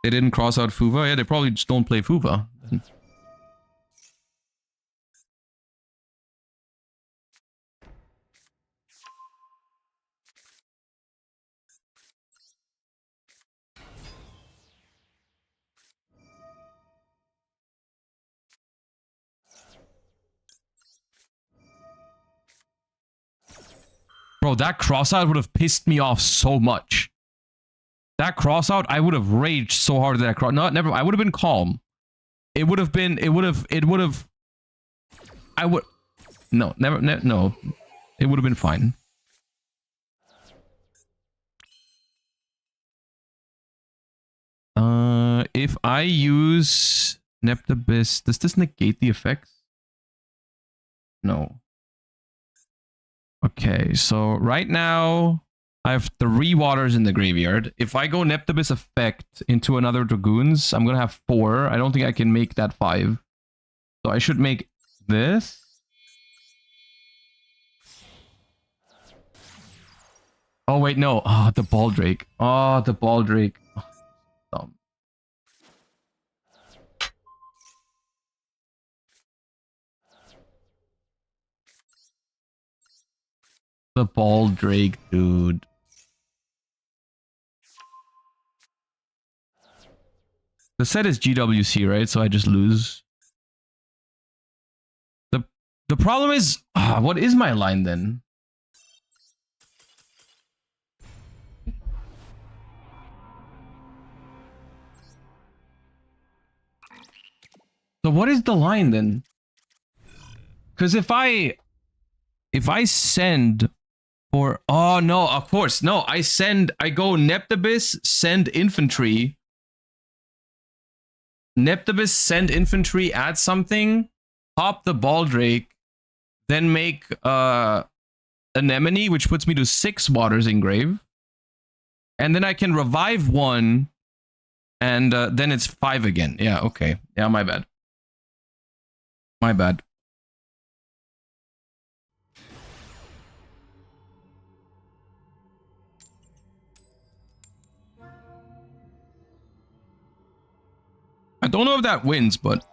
They didn't cross out Fuva? Yeah, they probably just don't play Fuva. Bro, that crossout would have pissed me off so much. That crossout, I would have raged so hard at that cross. No, never. I would have been calm. It would have been. I would. No, never. No, it would have been fine. If I use Neptibus, does this negate the effects? No. Okay, so right now I have 3 waters in the graveyard. If I go Neptibus effect into another Dragoons, I'm gonna have 4. I don't think I can make that 5. So I should make this. Oh wait, no. Oh, the Baldrake. Oh, the Baldrake. Oh, dumb. The Baldrake, dude. The set is GWC, right? So I just lose. The problem is, what is my line then? So what is the line then? Because if I send for, oh no, of course, no, I go Neptibus, send infantry. Neptibus, send infantry, add something, pop the Baldrake, then make Anemone, which puts me to 6 Waters Engrave. And then I can revive 1, and then it's 5 again. Yeah, okay. Yeah, my bad. My bad. I don't know if that wins, but...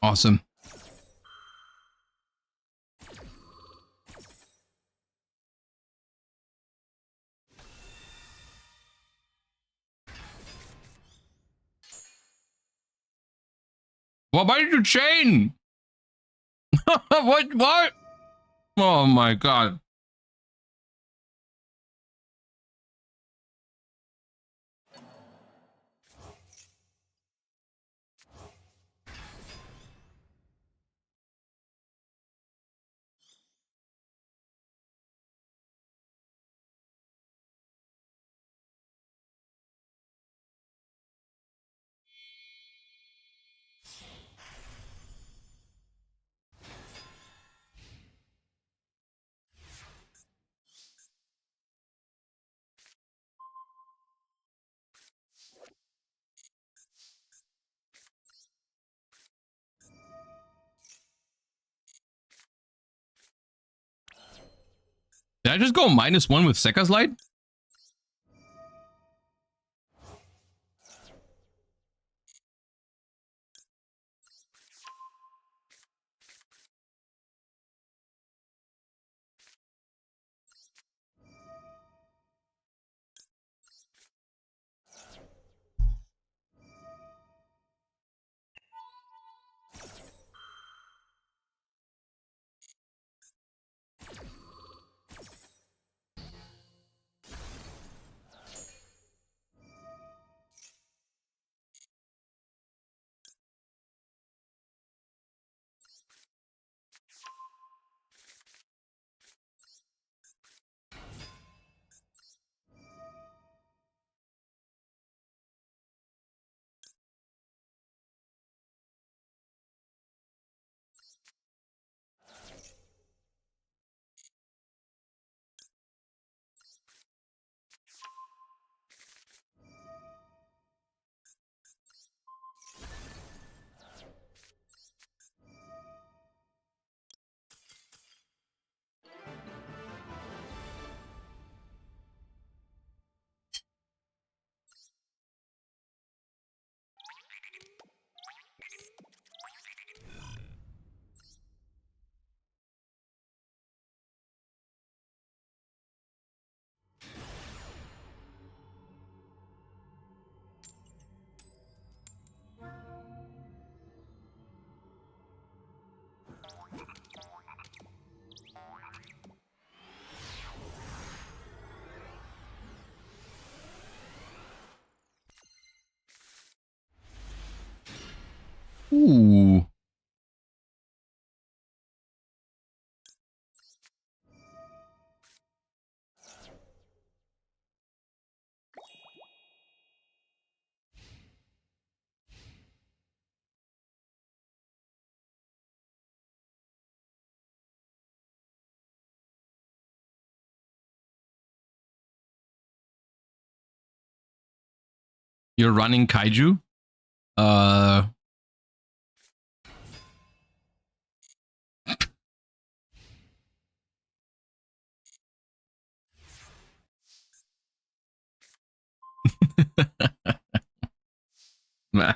Awesome. Well, why did you chain? What? Oh my god. Did I just go -1 with Sekka's Light? Ooh. You're running kaiju? Man.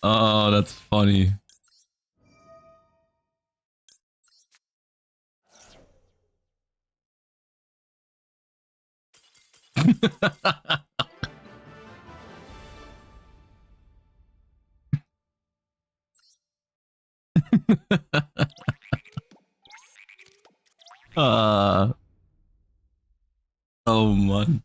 Oh, that's funny. uh, oh man.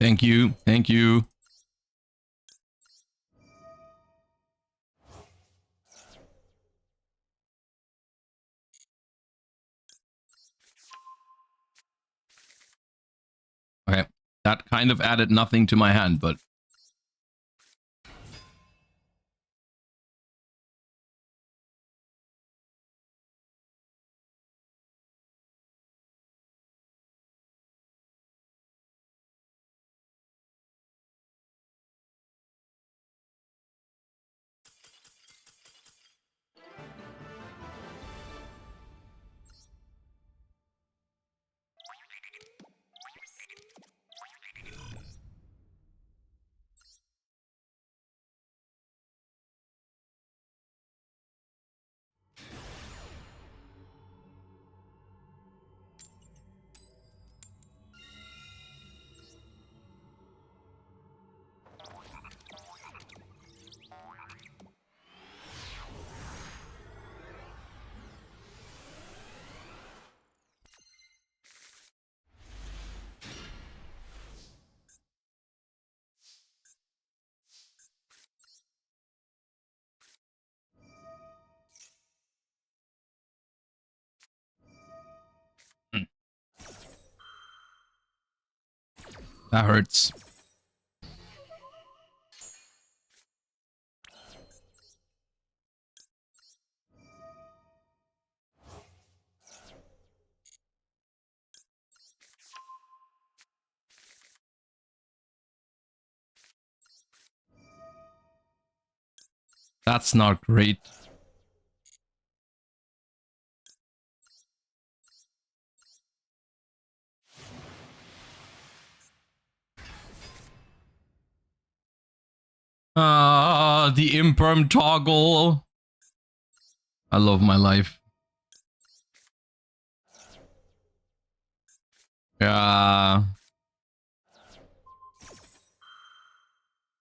Thank you. Thank you. Okay. That kind of added nothing to my hand, but that hurts. That's not great. The imperm toggle. I love my life. Yeah.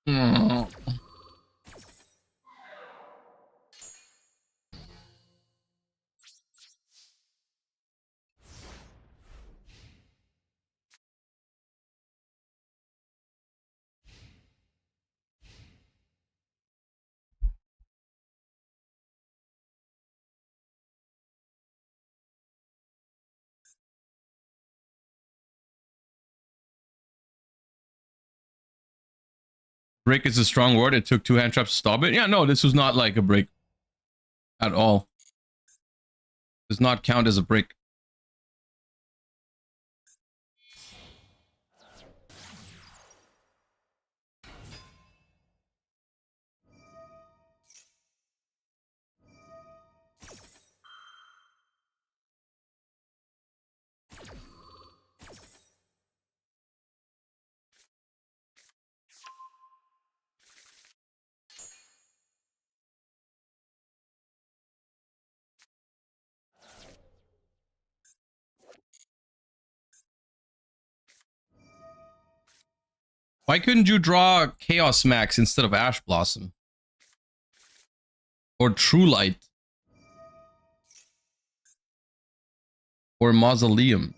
Mm. Break is a strong word. It took 2 hand traps to stop it. Yeah, no, this was not like a break at all. Does not count as a brick. Why couldn't you draw Chaos Max instead of Ash Blossom? Or True Light? Or Mausoleum?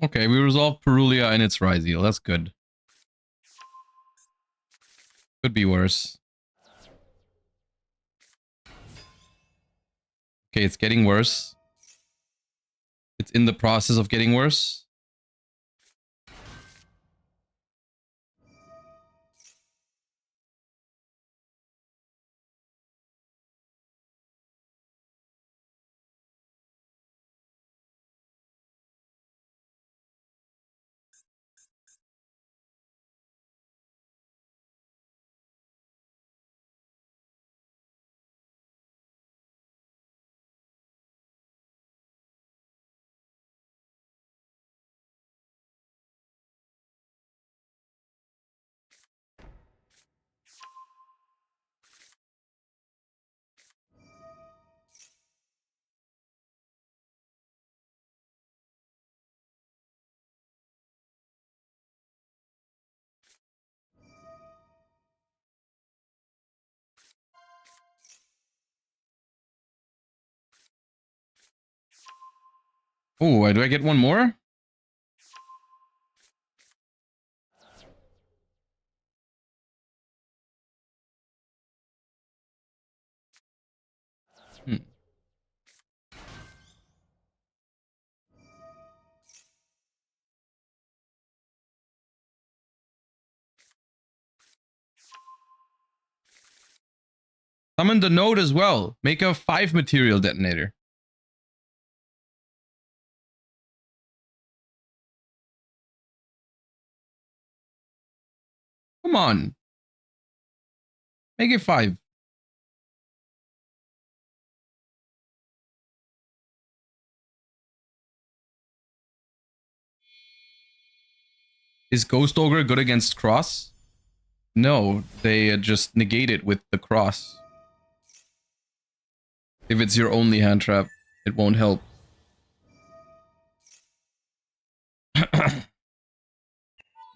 Okay, we resolved Perulia and its Ryzeal. That's good. Could be worse. Okay, it's getting worse. It's in the process of getting worse. Oh, do I get one more? Hmm. Summon the node as well. Make a 5 material detonator. Come on. Make it 5. Is Ghost Ogre good against Cross? No, they just negate it with the Cross. If it's your only hand trap, it won't help.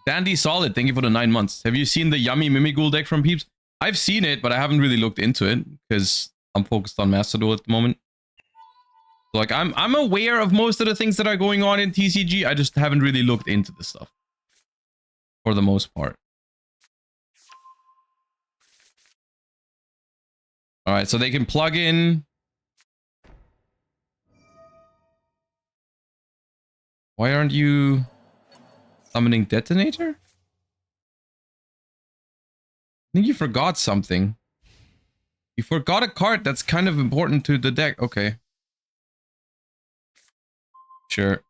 Dandy Solid, thank you for the 9 months. Have you seen the yummy Mimighoul deck from Peeps? I've seen it, but I haven't really looked into it because I'm focused on Master Duel at the moment. Like, I'm aware of most of the things that are going on in TCG. I just haven't really looked into this stuff for the most part. All right, so they can plug in. Why aren't you summoning Detonator? I think you forgot something. You forgot a card that's kind of important to the deck. Okay. Sure.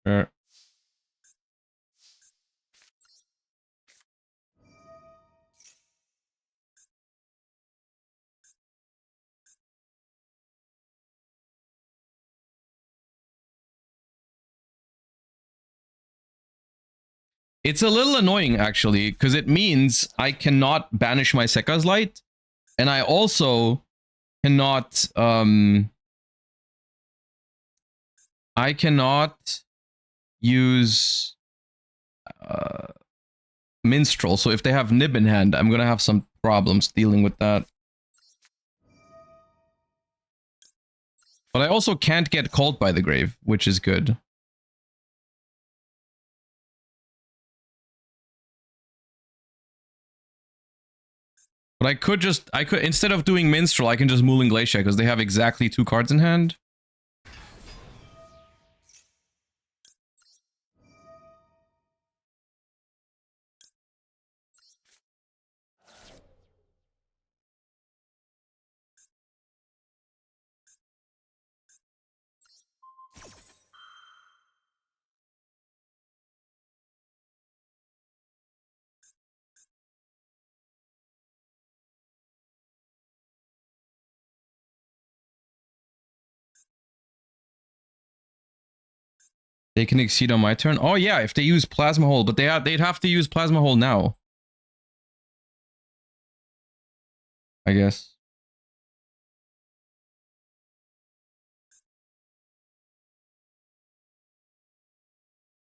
Sure. It's a little annoying, actually, because it means I cannot banish my Sekka's Light, and I also cannot, I cannot use, Minstrel. So if they have Nib in hand, I'm gonna have some problems dealing with that. But I also can't get called by the grave, which is good. But I could, instead of doing Minstrel, I can just Mooling Glacier, because they have exactly 2 cards in hand. They can exceed on my turn. Oh yeah, if they use Plasma Hole, but they'd have to use Plasma Hole now, I guess.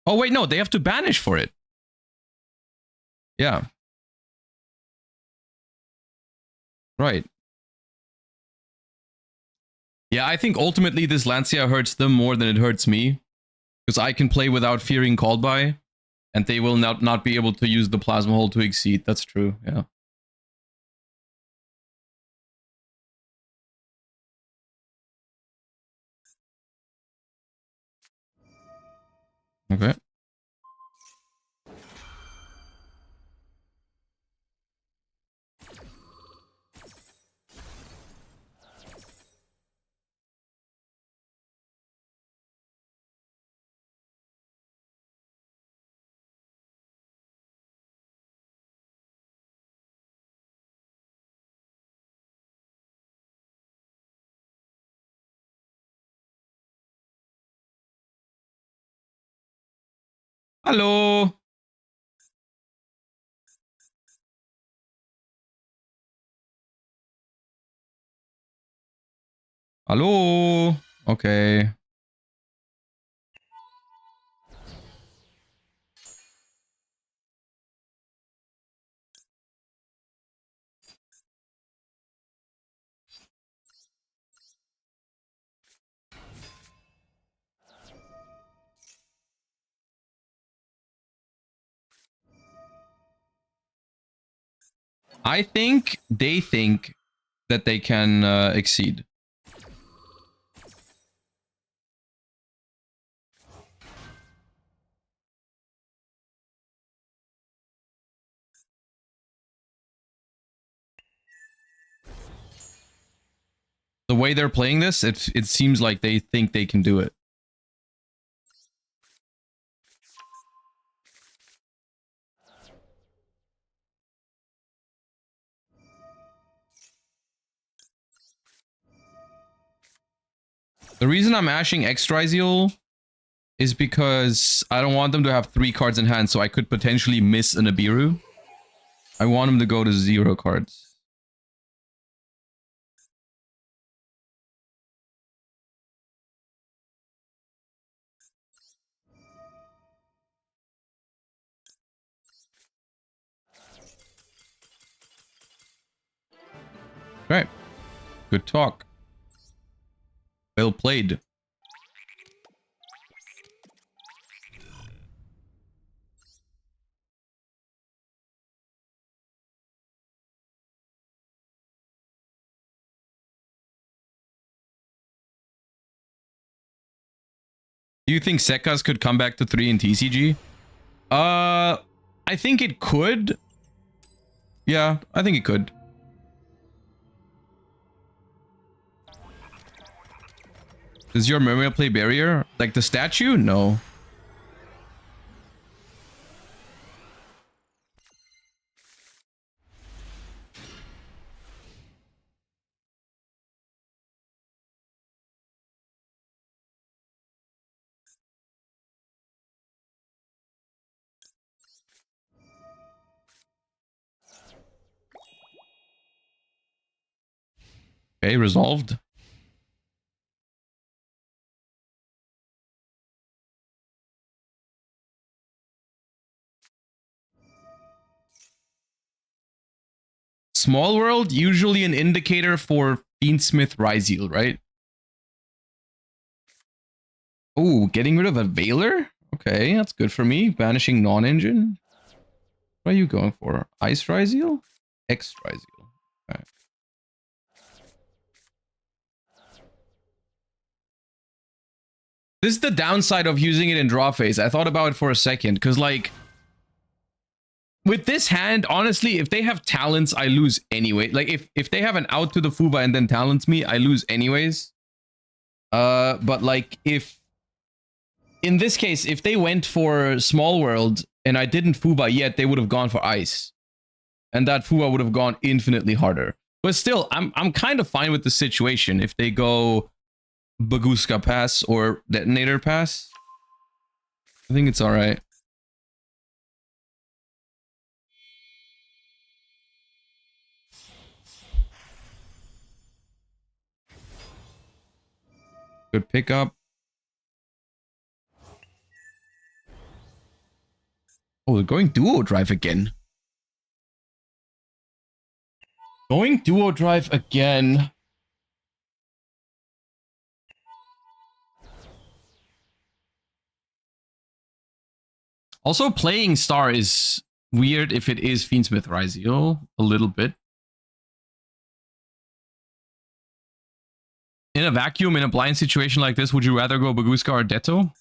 Oh wait, no, they have to banish for it. Yeah. Right. Yeah, I think ultimately this Lancia hurts them more than it hurts me. Because I can play without fearing called by. And they will not be able to use the Plasma Hole to exceed. That's true, yeah. Okay. Hello. Hello. Okay. I think they think that they can exceed. The way they're playing this, it seems like they think they can do it. The reason I'm ashing Extrizial is because I don't want them to have 3 cards in hand, so I could potentially miss an Abiru. I want them to go to 0 cards. Right. Good talk. Well played. Do you think Sekkas could come back to 3 in TCG? I think it could. Yeah, I think it could. Does your Mermaid play Barrier? Like the statue? No. Okay, resolved. Small World, usually an indicator for Fiendsmith Ryzeal, right? Oh, getting rid of a Veiler? Okay, that's good for me. Banishing non-engine. What are you going for? Ice Ryzeal? X Ryzeal. Okay. This is the downside of using it in draw phase. I thought about it for a second, because like with this hand, honestly, if they have talents, I lose anyway. Like if they have an out to the Fuba and then talents me, I lose anyways. But like if in this case, if they went for Small World and I didn't Fuba yet, they would have gone for Ice. And that Fuba would have gone infinitely harder. But still, I'm kind of fine with the situation if they go Baguska Pass or Detonator Pass. I think it's alright. Good pickup. Oh, they're going Duo Drive again. Going Duo Drive again. Also, playing Star is weird if it is Fiendsmith Ryzeal. A little bit. In a vacuum, in a blind situation like this, would you rather go Baguska or Detto?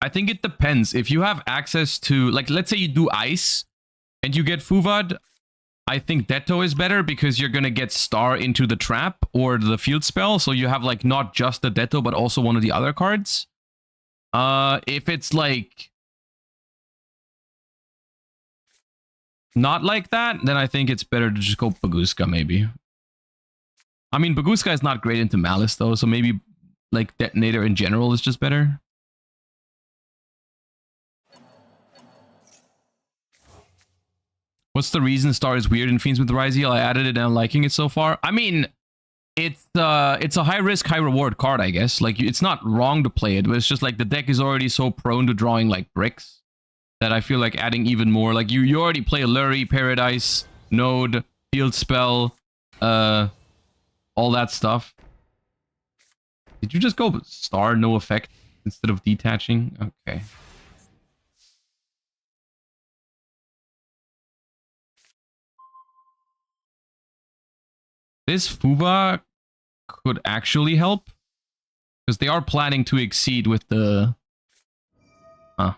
I think it depends. If you have access to, like, let's say you do Ice and you get Fuvad, I think Detto is better because you're going to get Star into the trap or the field spell. So you have, like, not just the Detto, but also one of the other cards. If it's, like, not like that, then I think it's better to just go Baguska, maybe. I mean, Baguska is not great into Malice, though, so maybe, like, Detonator in general is just better. What's the reason Star is weird in Fiendsmith Ryzeal? I added it and I'm liking it so far. I mean, it's a high risk, high reward card, I guess. Like, it's not wrong to play it, but it's just like the deck is already so prone to drawing like bricks that I feel like adding even more. Like you already play Lurry, Paradise, Node, Field Spell, all that stuff. Did you just go Star, no effect instead of detaching? Okay. This Fuba could actually help. Because they are planning to exceed with the... Huh.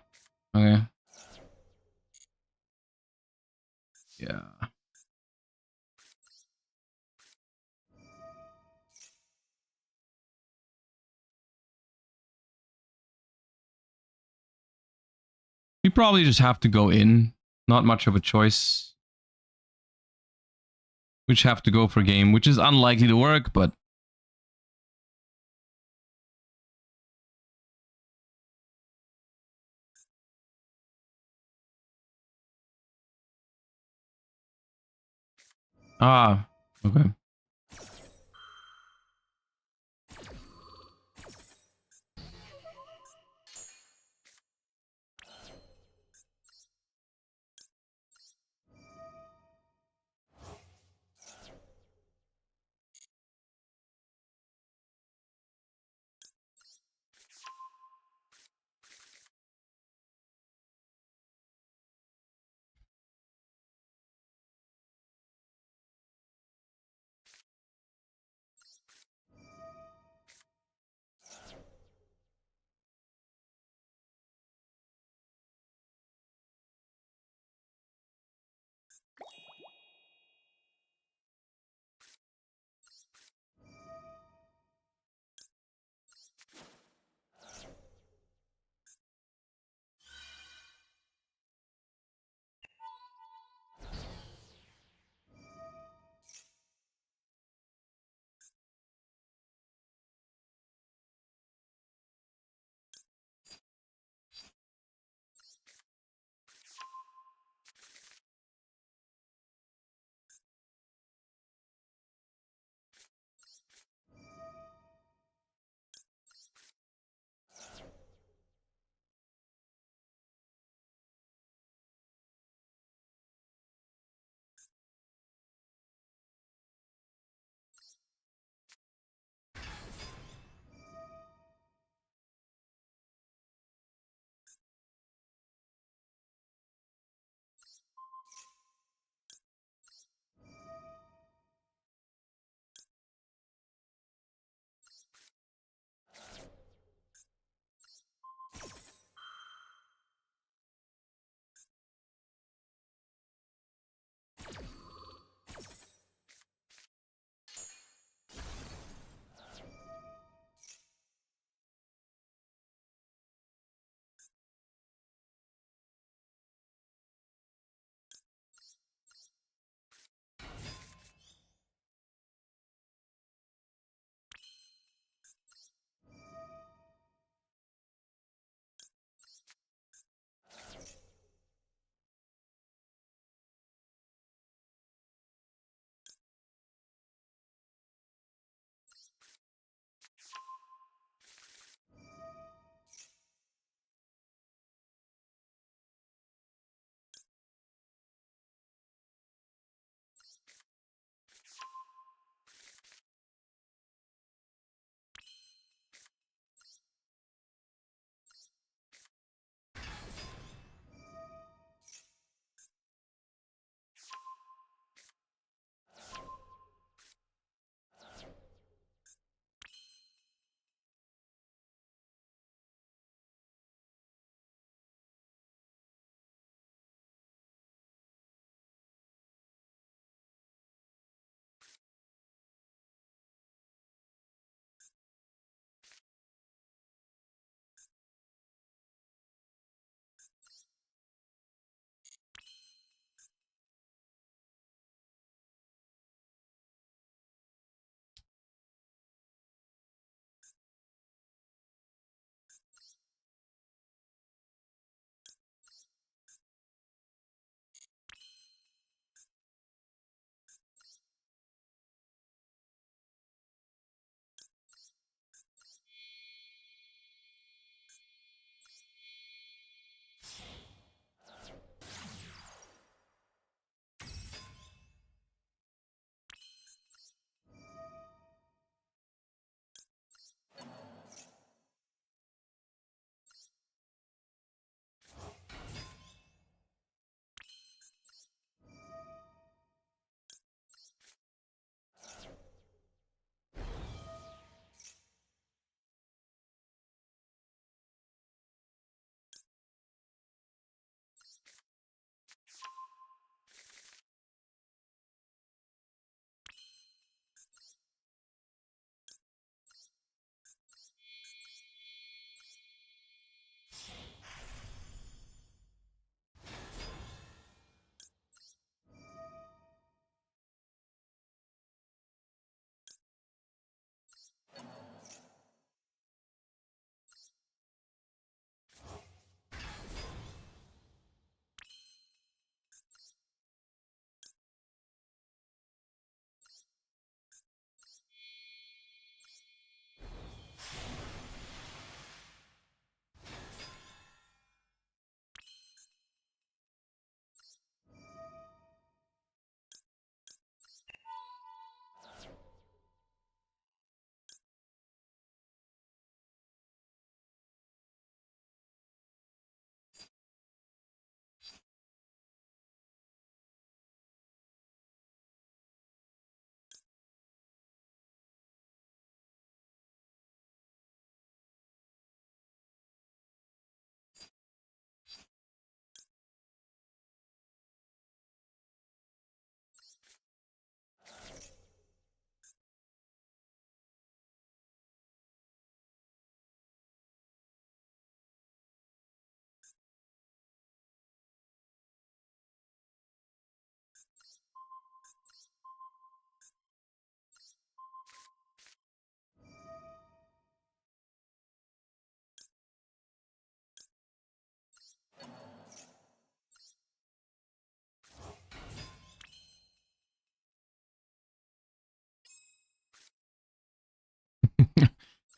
Okay. Yeah. We probably just have to go in. Not much of a choice. We just have to go for game, which is unlikely to work, but... Ah, okay.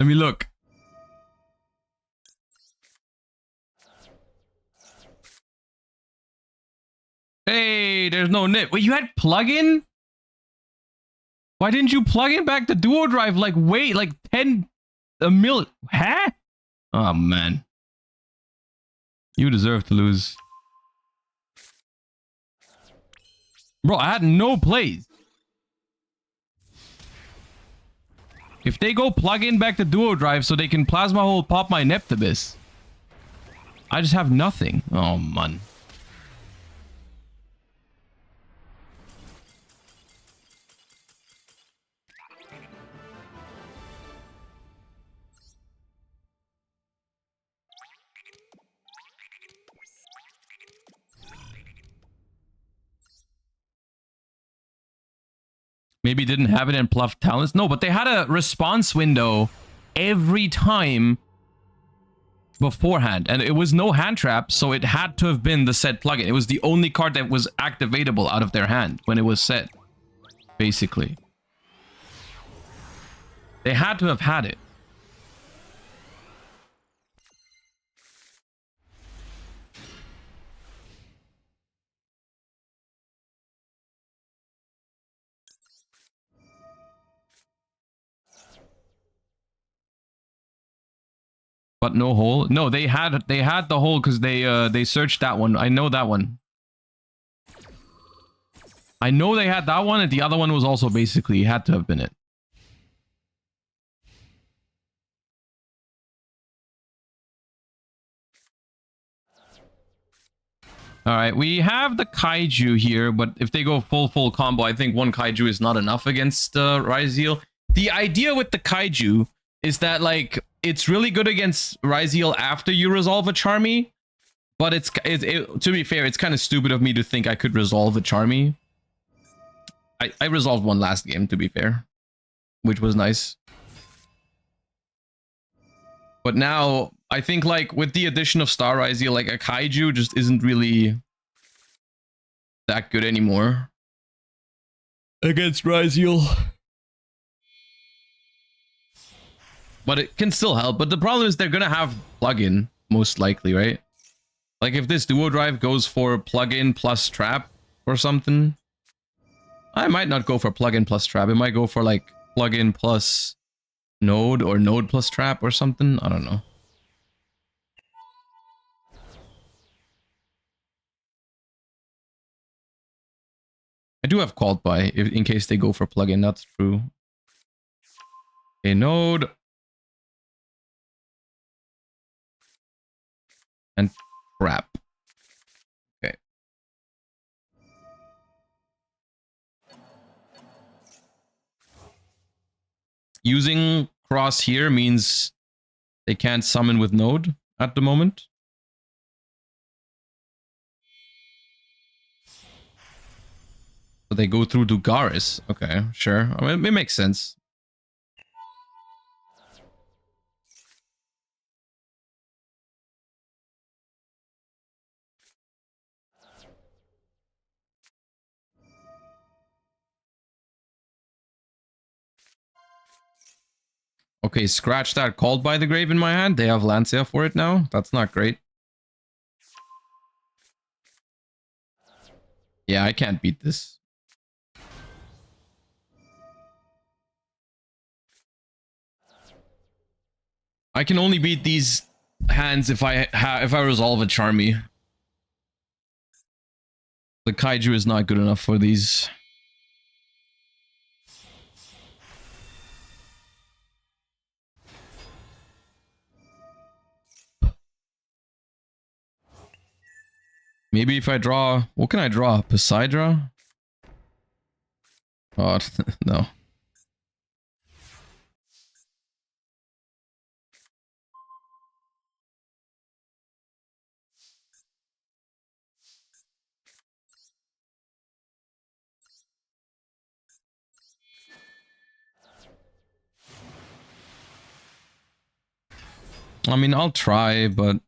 Let me look. Hey, there's no nip. Wait, you had plug-in? Why didn't you plug in back the duo drive? Like, wait, like 10 a mil. Huh? Oh, man. You deserve to lose. Bro, I had no plays. If they go plug in back the duo drive so they can plasma hold pop my Neptibus, I just have nothing. Oh, man. Maybe didn't have it in Pluff Talents. No, but they had a response window every time beforehand. And it was no hand trap, so it had to have been the set plugin. It was the only card that was activatable out of their hand when it was set, basically. They had to have had it. But no hole. No, they had the hole because they searched that one. I know that one. I know they had that one, and the other one was also basically had to have been it. All right, we have the kaiju here, but if they go full combo, I think one kaiju is not enough against Ryzeal. The idea with the kaiju is that like it's really good against Ryzeal after you resolve a Charmy, but to be fair, it's kind of stupid of me to think I could resolve a Charmy. I resolved one last game, to be fair, which was nice. But now I think like with the addition of Star Ryzeal, like a kaiju just isn't really that good anymore against Ryzeal. But it can still help. But the problem is they're gonna have plugin most likely, right? Like if this duo drive goes for plugin plus trap or something, I might not go for plugin plus trap. It might go for like plugin plus node or node plus trap or something. I don't know. I do have qualt by in case they go for plugin. That's true. A node and trap. Okay. Using cross here means they can't summon with node at the moment. So they go through Dugaris. Okay, sure. I mean, it makes sense. Okay, scratch that called by the grave in my hand. They have Lancia for it now. That's not great. Yeah, I can't beat this. I can only beat these hands if I resolve a Charmy. The Kaiju is not good enough for these. Maybe if I draw... What can I draw? Poseidra? Oh, no. I mean, I'll try, but...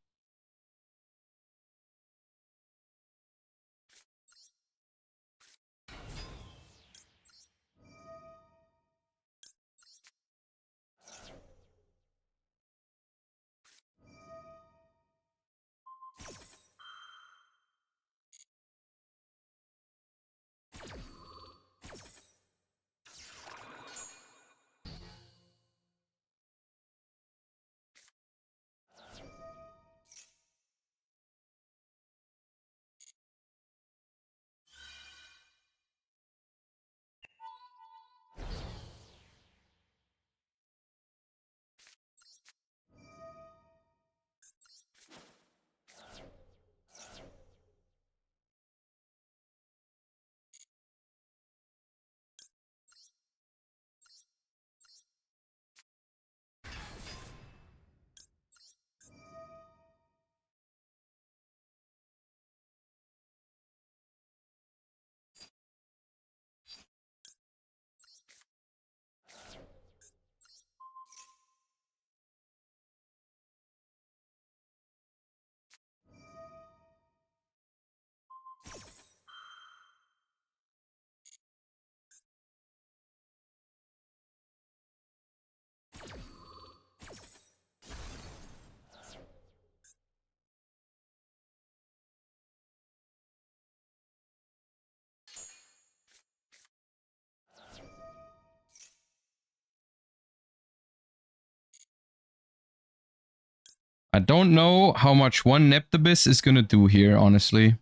I don't know how much one Neptibus is gonna do here, honestly.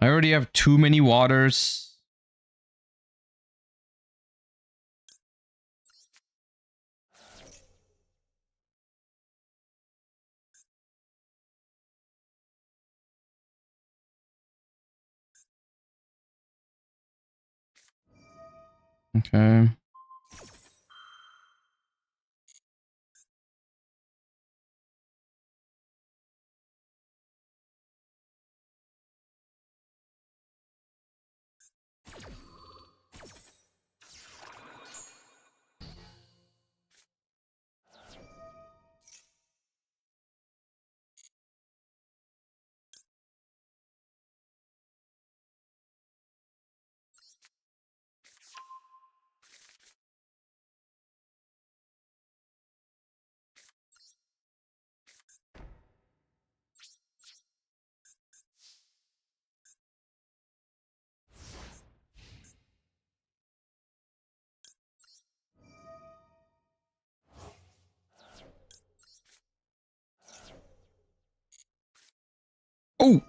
I already have too many waters. Okay. Oh!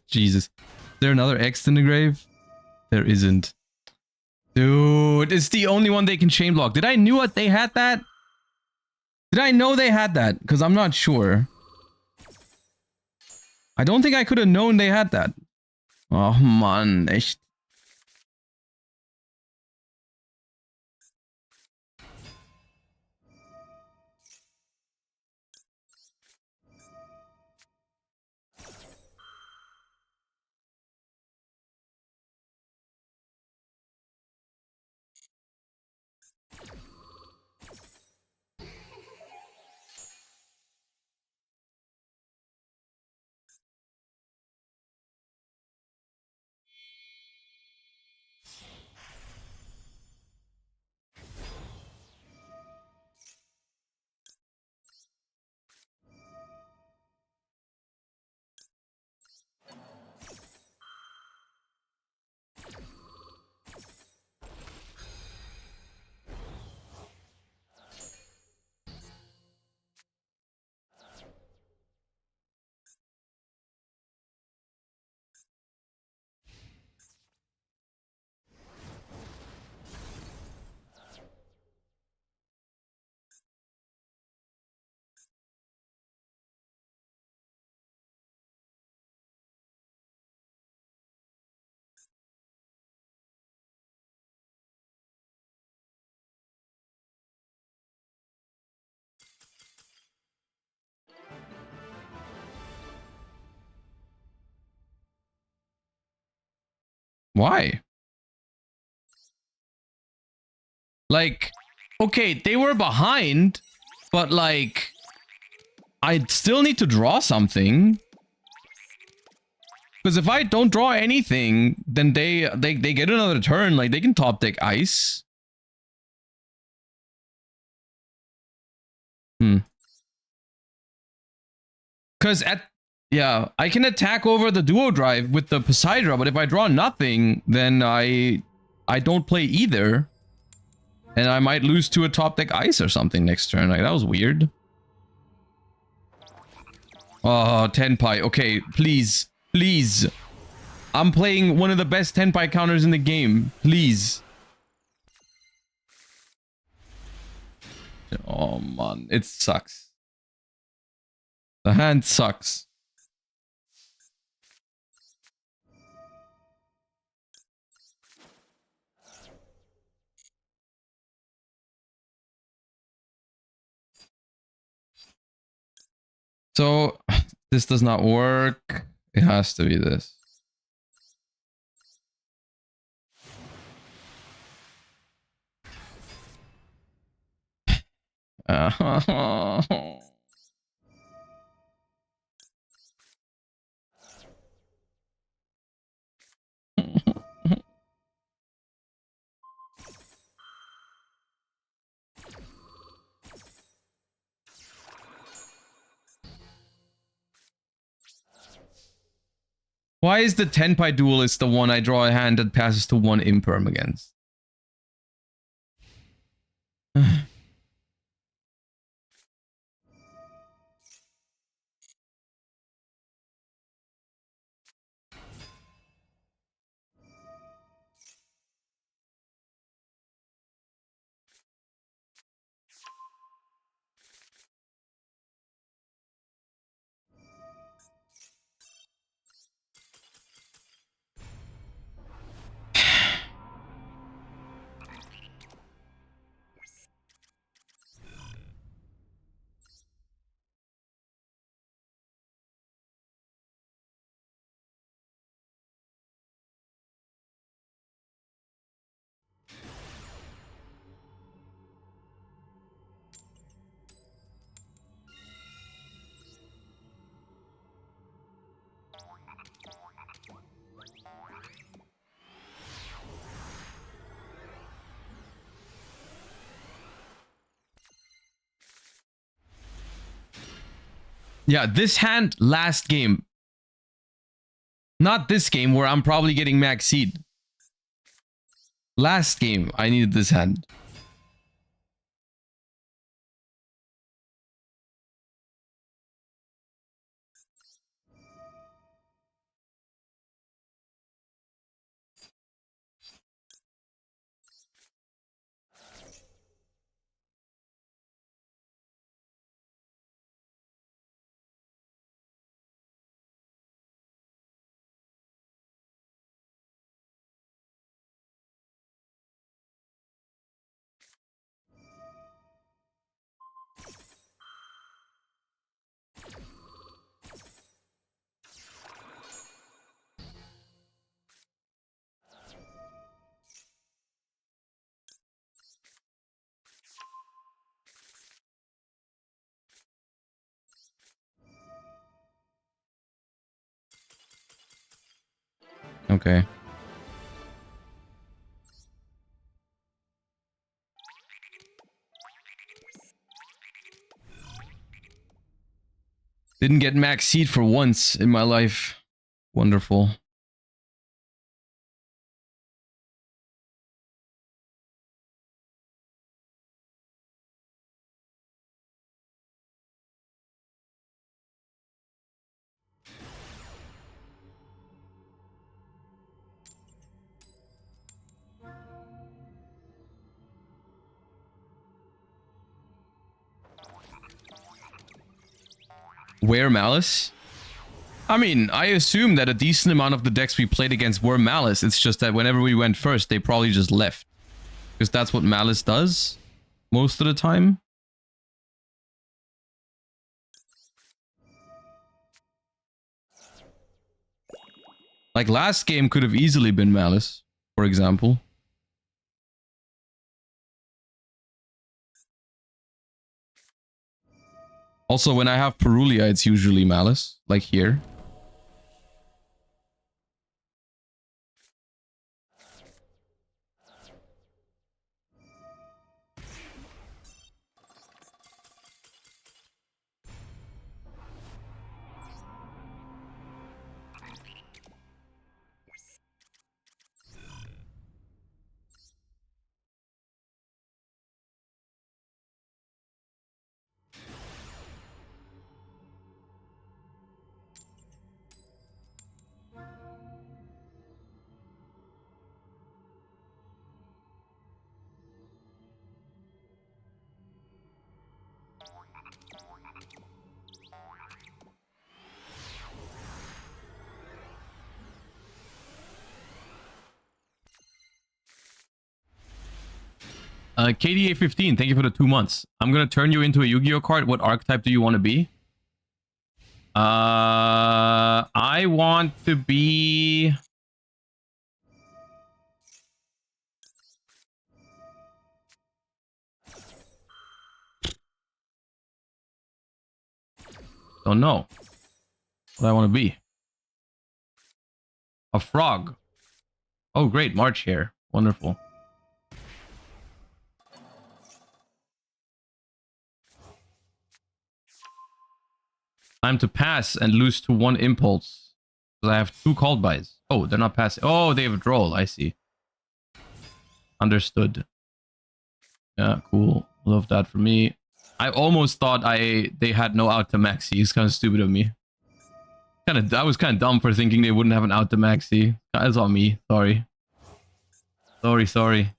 Jesus. Is there another X in the grave? There isn't. Dude, it's the only one they can chain block. Did I knew what they had that? Did I know they had that? Because I'm not sure. I don't think I could have known they had that. Oh man, echt. Why? Like, okay, they were behind, but like, I still need to draw something. Because if I don't draw anything, then they get another turn. Like, they can top deck ice. Because yeah, I can attack over the duo drive with the Poseidra, but if I draw nothing, then I don't play either. And I might lose to a top deck ice or something next turn. Like, that was weird. Oh, Tenpai. Okay, please. Please. I'm playing one of the best Tenpai counters in the game. Please. Oh, man. It sucks. The hand sucks. So, This does not work. It has to be this. Why is the Tenpai Duelist the one I draw a hand that passes to 1 imperm against? Yeah, this hand last game. Not this game where I'm probably getting max seed. Last game, I needed this hand. Okay. Didn't get max seed for once in my life. Wonderful. Where Malice? I mean, I assume that a decent amount of the decks we played against were Malice. It's just that whenever we went first, they probably just left. Because that's what Malice does most of the time. Like last game could have easily been Malice, for example. Also, when I have Perulia, it's usually Malice, like here. KDA15, thank you for the 2 months. I'm gonna turn you into a Yu-Gi-Oh card. What archetype do you want to be? I want to be... Don't know what I want to be. A frog. Oh, great. March here. Wonderful. Time to pass and lose to 1 impulse. Because I have 2 called buys. Oh, they're not passing. Oh, they have a draw. I see. Understood. Yeah, cool. Love that for me. I almost thought they had no out to maxi. It's kind of stupid of me. I was kind of dumb for thinking they wouldn't have an out to maxi. That's on me. Sorry. Sorry.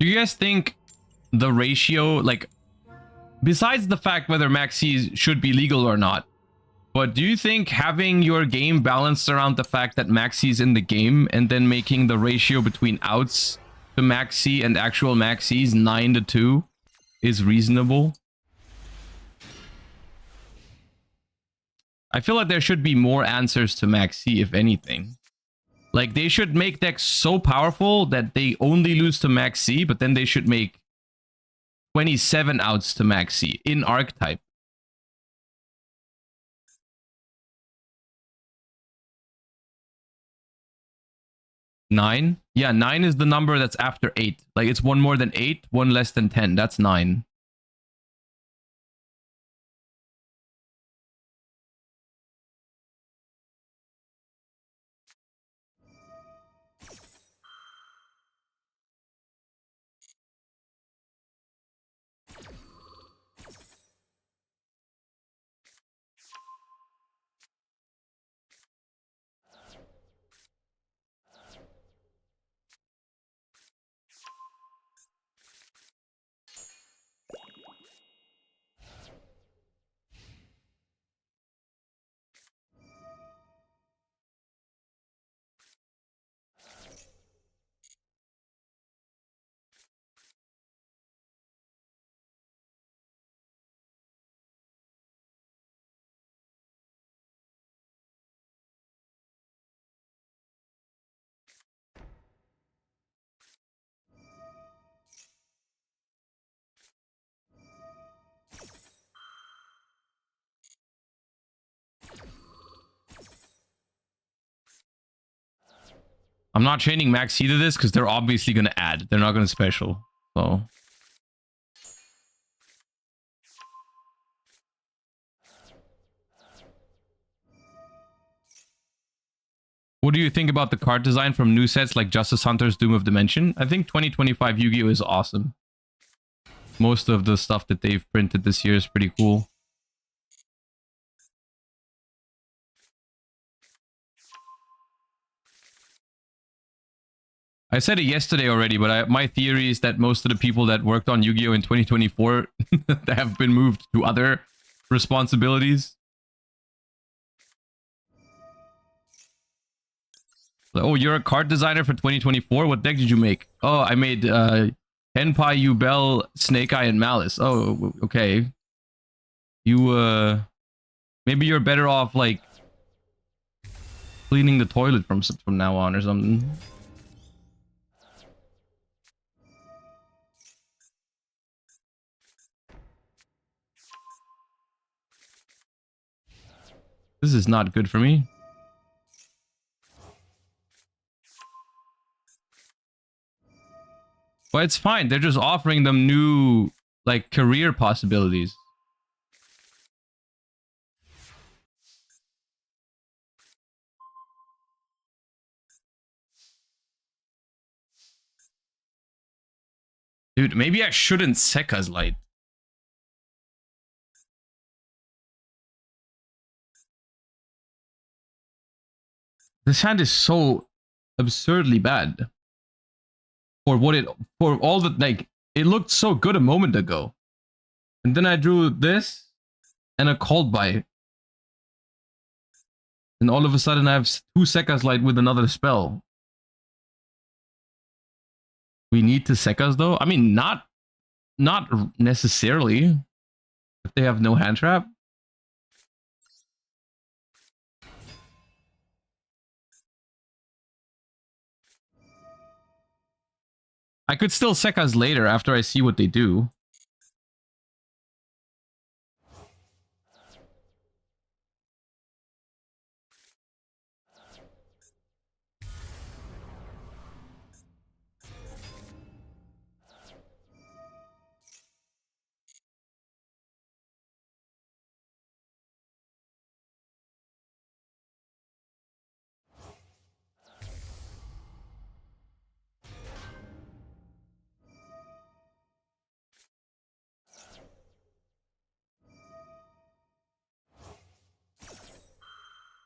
Do you guys think the ratio, like, besides the fact whether maxis should be legal or not, but do you think having your game balanced around the fact that maxis in the game and then making the ratio between outs to maxi and actual maxis 9-2 is reasonable? I feel like there should be more answers to maxi, if anything. Like, they should make decks so powerful that they only lose to maxi, but then they should make 27 outs to maxi in archetype. Nine? Yeah, 9 is the number that's after 8. Like, it's 1 more than 8, 1 less than 10. That's 9. I'm not chaining maxi to this because they're obviously going to add. They're not going to special. So... what do you think about the card design from new sets like Justice Hunter's Doom of Dimension? I think 2025 Yu-Gi-Oh! Is awesome. Most of the stuff that they've printed this year is pretty cool. I said it yesterday already, but my theory is that most of the people that worked on Yu-Gi-Oh! In 2024 have been moved to other responsibilities. Oh, you're a card designer for 2024? What deck did you make? Oh, I made Henpai, Yubel, Snake Eye, and Malice. Oh, okay. You, maybe you're better off, like, cleaning the toilet from now on or something. This is not good for me. But it's fine. They're just offering them new, like, career possibilities. Dude, maybe I shouldn't Sekka's Light. This hand is so absurdly bad. For all the, like, it looked so good a moment ago. And then I drew this and a cold bite. And all of a sudden I have 2 Sekka's Light with another spell. We need to Sekka's though? I mean, not necessarily. If they have no hand trap. I could still Sekka's later after I see what they do.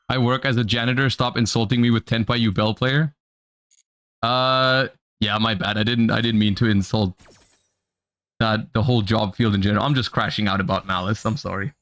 I work as a janitor. Stop insulting me with Tenpai, you bell player. Yeah, my bad. I didn't mean to insult that the whole job field in general. I'm just crashing out about Malice. I'm sorry.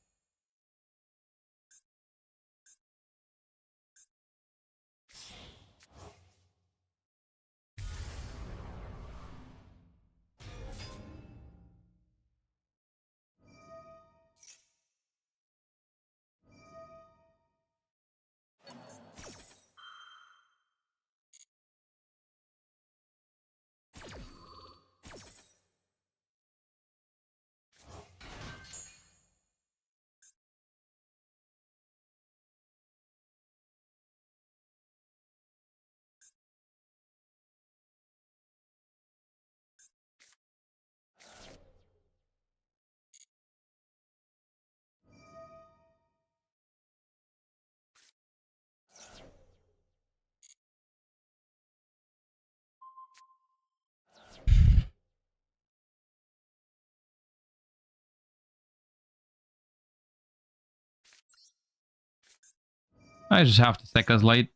I just have to Sekka's Light.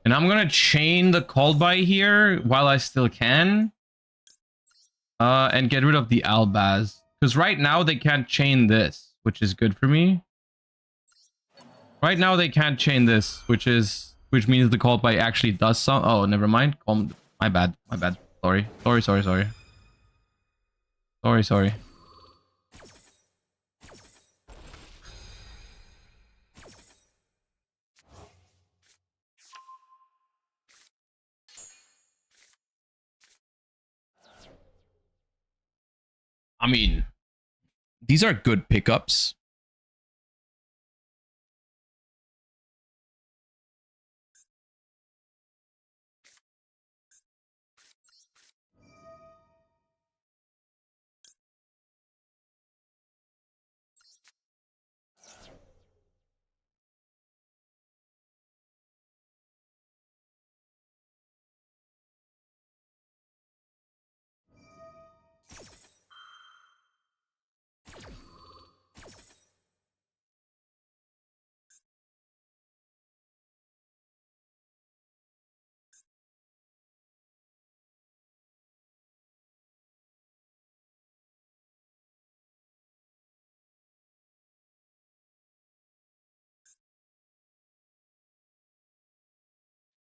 And I'm gonna chain the Called By here while I still can. And get rid of the Albaz. Because right now they can't chain this, which is good for me. Right now they can't chain this, which means the Called By actually does some. Oh, never mind. My bad. My bad. Sorry. Sorry. I mean, these are good pickups.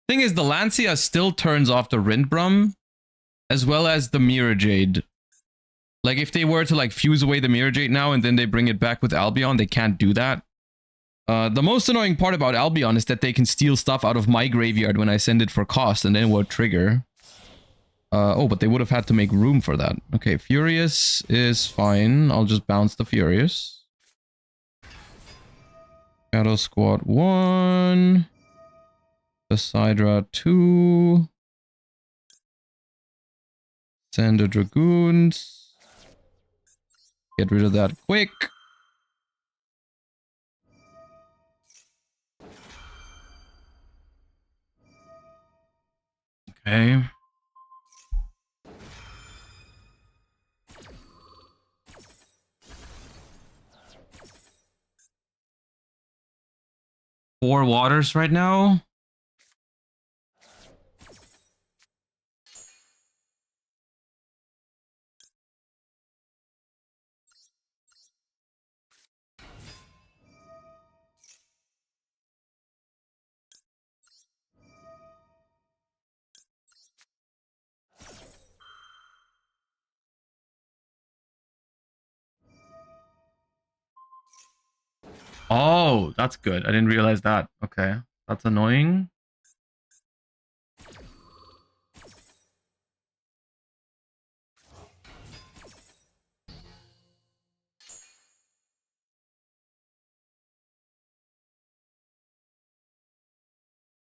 Thing is, the Lancia still turns off the Rindbrum as well as the Mirror Jade. Like, if they were to, like, fuse away the Mirror Jade now and then they bring it back with Albion, they can't do that. The most annoying part about Albion is that they can steal stuff out of my graveyard when I send it for cost, and then it will trigger. Oh, but they would have had to make room for that. Okay, Furious is fine. I'll just bounce the Furious. Shadow Squad 1. Decidra 2. Send the Dragoons. Get rid of that quick. Okay. 4 waters right now. Oh, that's good. I didn't realize that. Okay. That's annoying.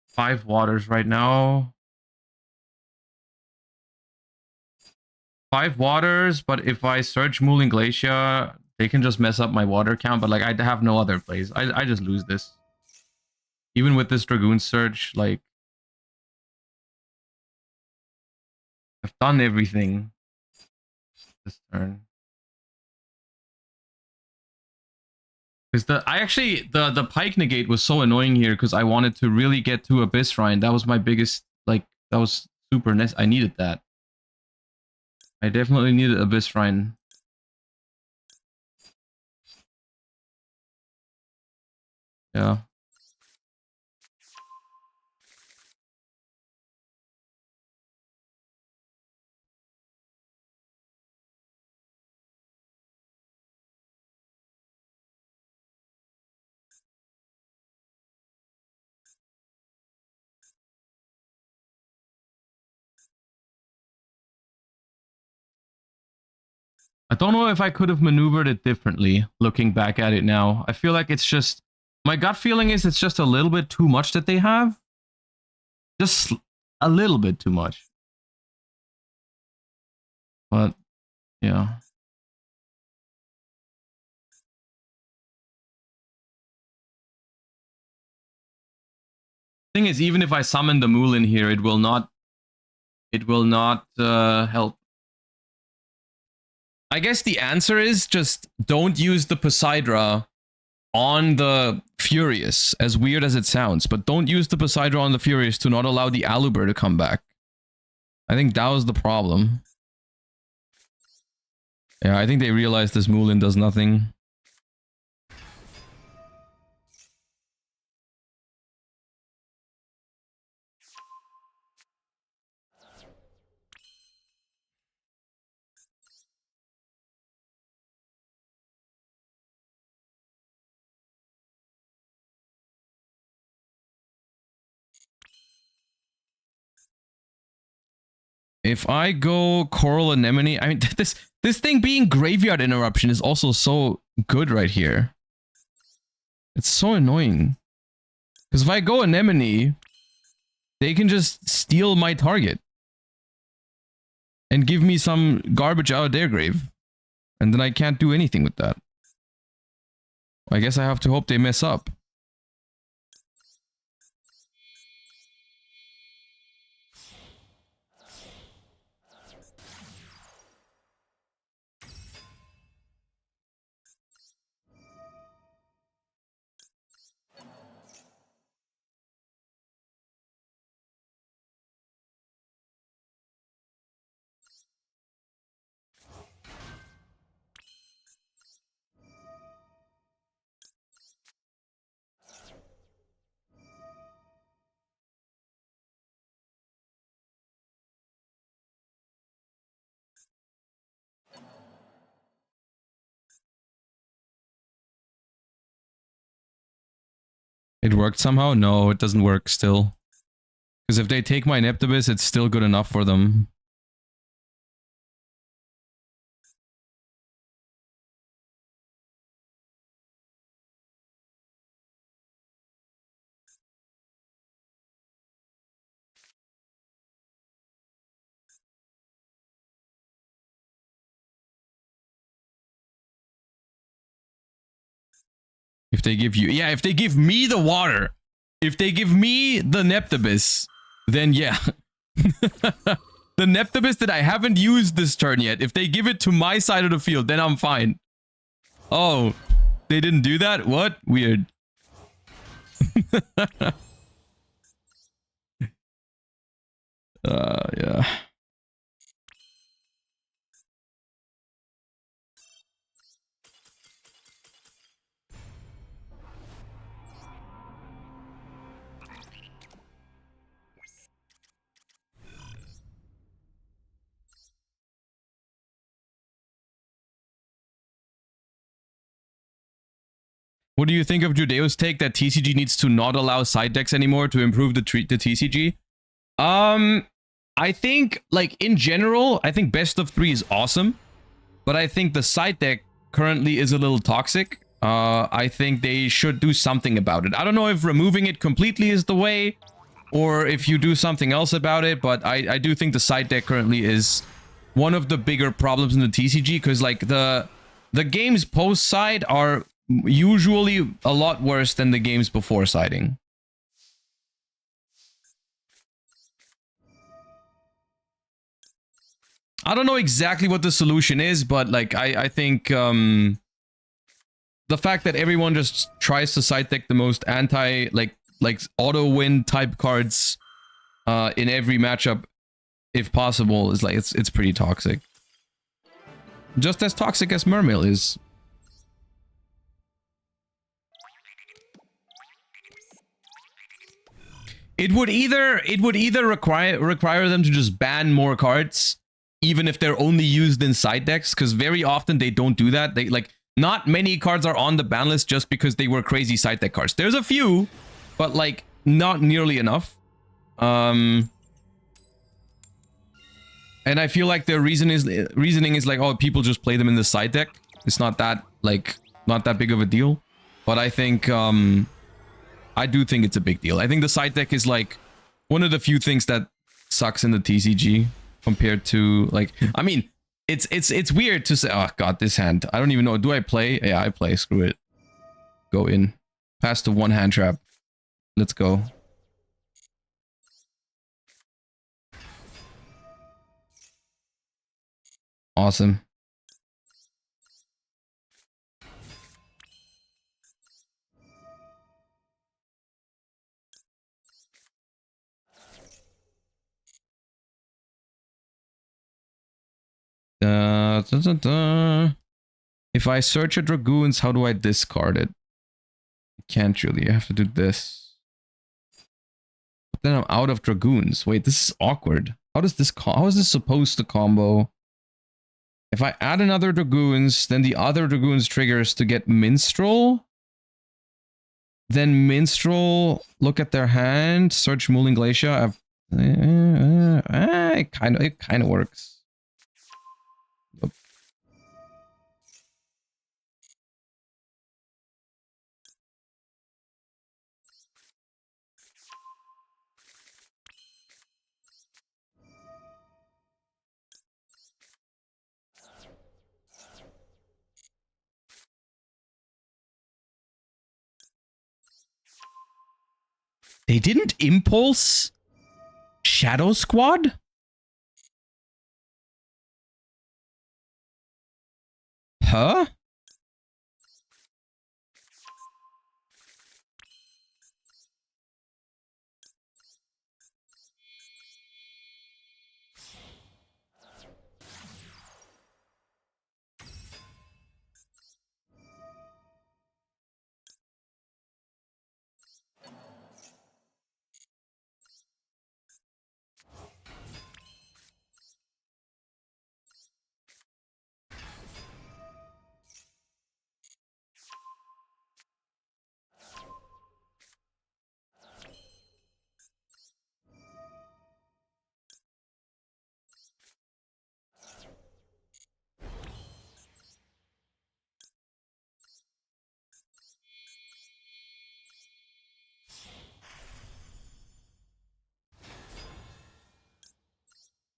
Five waters right now. 5 waters, but if I search Mooling Glacier, they can just mess up my water count, but like I have no other plays. I just lose this. Even with this Dragoon search, like I've done everything this turn. Because the Pike negate was so annoying here because I wanted to really get to Abyss Shrine. That was my biggest, like, that was super nice. I needed that. I definitely needed Abyss Shrine. Yeah. I don't know if I could have maneuvered it differently, looking back at it now. I feel like it's just... My gut feeling is it's just a little bit too much that they have. Just a little bit too much. But, yeah. Thing is, even if I summon the Mool in here, it will not help. I guess the answer is just don't use the Poseidra on the Furious, as weird as it sounds, but don't use the Poseidra on the Furious to not allow the Aluber to come back. I think that was the problem. Yeah, I think they realized this Moulin does nothing. If I go Coral Anemone, I mean, this thing being Graveyard Interruption is also so good right here. It's so annoying. Because if I go Anemone, they can just steal my target. And give me some garbage out of their grave. And then I can't do anything with that. I guess I have to hope they mess up. It worked somehow? No, it doesn't work still. Because if they take my Neptibus, it's still good enough for them. If they give you... Yeah, if they give me the water. If they give me the Neptibus, then yeah. The Neptibus that I haven't used this turn yet, if they give it to my side of the field, then I'm fine. Oh, they didn't do that? What? Weird. Yeah. What do you think of Judeo's take that TCG needs to not allow side decks anymore to improve the TCG? I think, like, in general, I think best of 3 is awesome, but I think the side deck currently is a little toxic. I think they should do something about it. I don't know if removing it completely is the way, or if you do something else about it, but I do think the side deck currently is one of the bigger problems in the TCG, because, like, the games post-side are usually a lot worse than the games before siding. I don't know exactly what the solution is, but, like, I think the fact that everyone just tries to side deck the most anti, like auto win type cards in every matchup, if possible, is, like, it's pretty toxic. Just as toxic as Mermail is. It would either require them to just ban more cards, even if they're only used in side decks, because very often they don't do that. They, like, not many cards are on the ban list just because they were crazy side deck cards. There's a few, but, like, not nearly enough. And I feel like their reasoning is like, oh, people just play them in the side deck. It's not that, like, not that big of a deal. But I think I do think it's a big deal. I think the side deck is, like, one of the few things that sucks in the TCG compared to, like, I mean, it's weird to say, oh god, this hand. I don't even know. Do I play? Yeah, I play. Screw it. Go in. Pass to one hand trap. Let's go. Awesome. If I search a Dragoons, how do I discard it? I can't really. I have to do this. But then I'm out of Dragoons. Wait, this is awkward. How is this supposed to combo? If I add another Dragoons, then the other Dragoons triggers to get Minstrel. Then Minstrel, look at their hand, search Mooling Glacier. It kind of works. They didn't impulse Shadow Squad? Huh?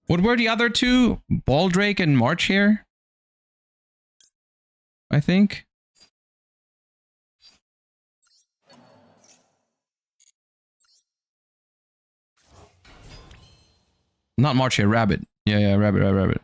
What were the other two? Baldrake and March here? I think. Not March here, Rabbit. Yeah, Rabbit.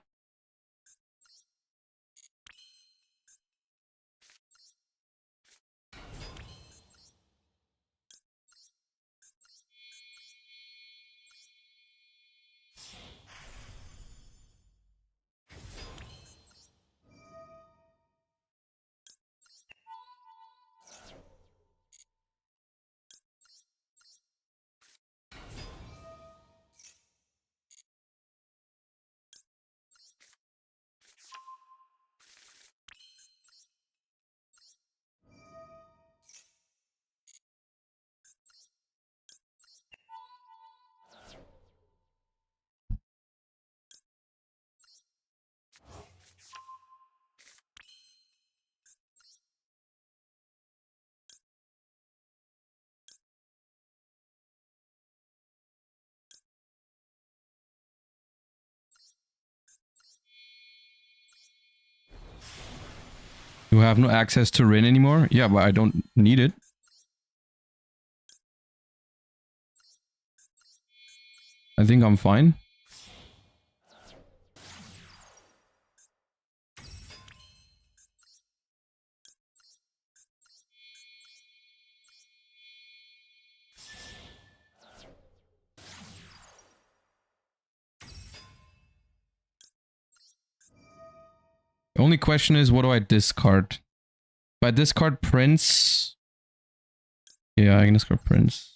You have no access to Rin anymore? Yeah, but I don't need it. I think I'm fine. The only question is, what do I discard? If I discard Prince... Yeah, I can discard Prince.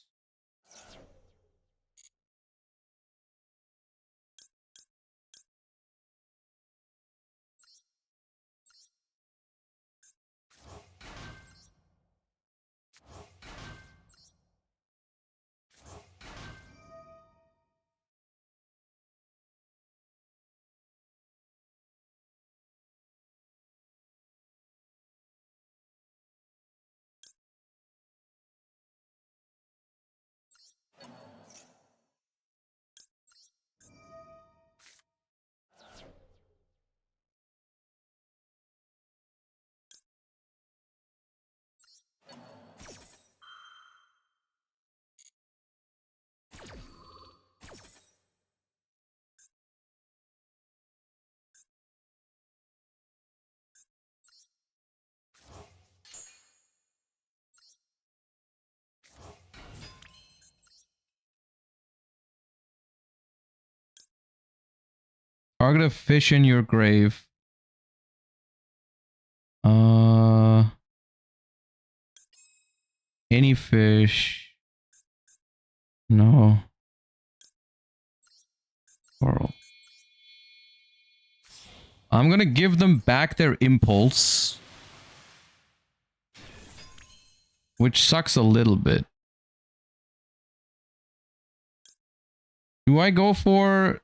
Target a fish in your grave. Any fish. No. Coral. I'm gonna give them back their impulse. Which sucks a little bit. Do I go for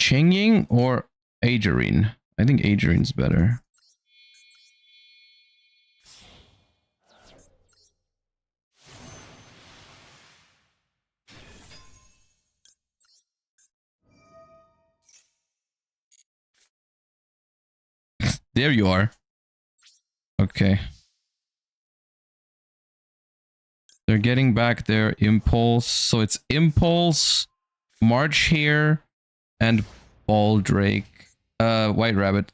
Chengying or Agerine? I think Agerine's better. There you are. Okay. They're getting back their impulse. So it's impulse, March here, and Baldrake. White Rabbit.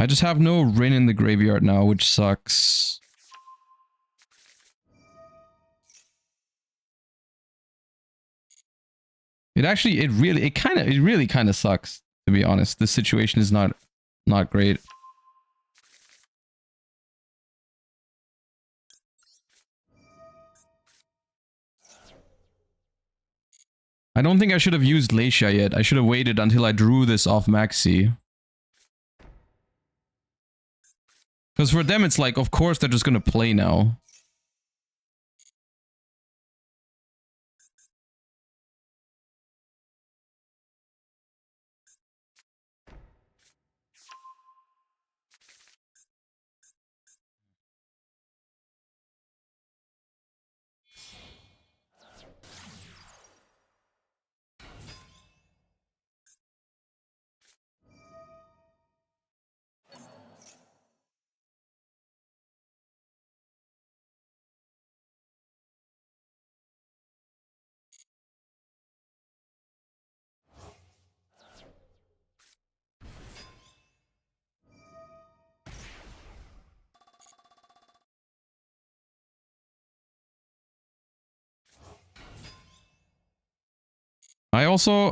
I just have no Rin in the graveyard now, which sucks. It really kind of sucks, to be honest. This situation is not great. I don't think I should have used Leisha yet. I should have waited until I drew this off Maxi. Because for them, it's like, of course they're just gonna play now.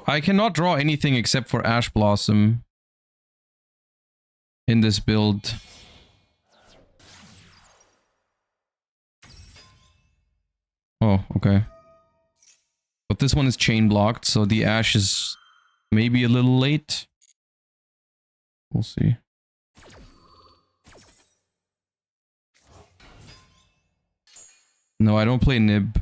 I cannot draw anything except for Ash Blossom in this build. Oh, okay. But this one is chain blocked, so the Ash is maybe a little late. We'll see. No, I don't play Nib.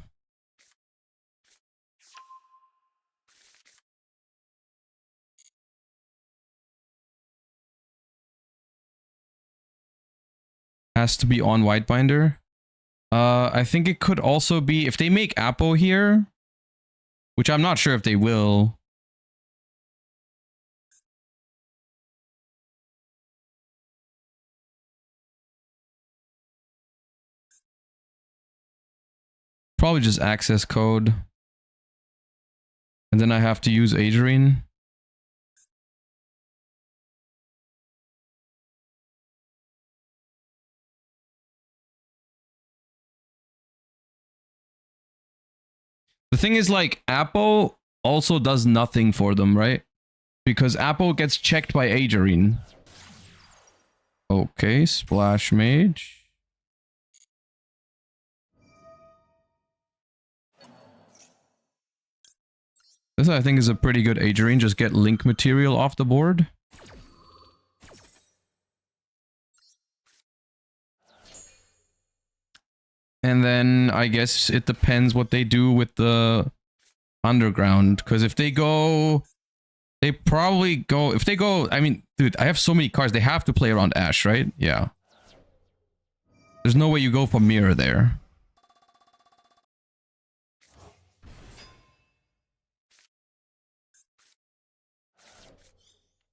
has to be on Whitebinder. I think it could also be if they make Apo here, which I'm not sure if they will. Probably just access code. And then I have to use Adrian. The thing is, like, Apo also does nothing for them, right? Because Apo gets checked by Adrian. Okay, Splash Mage. This, I think, is a pretty good Adrian. Just get link material off the board. And then I guess it depends what they do with the underground. Because if they go... They probably go... If they go... I mean, dude, I have so many cards. They have to play around Ash, right? Yeah. There's no way you go for Mirror there.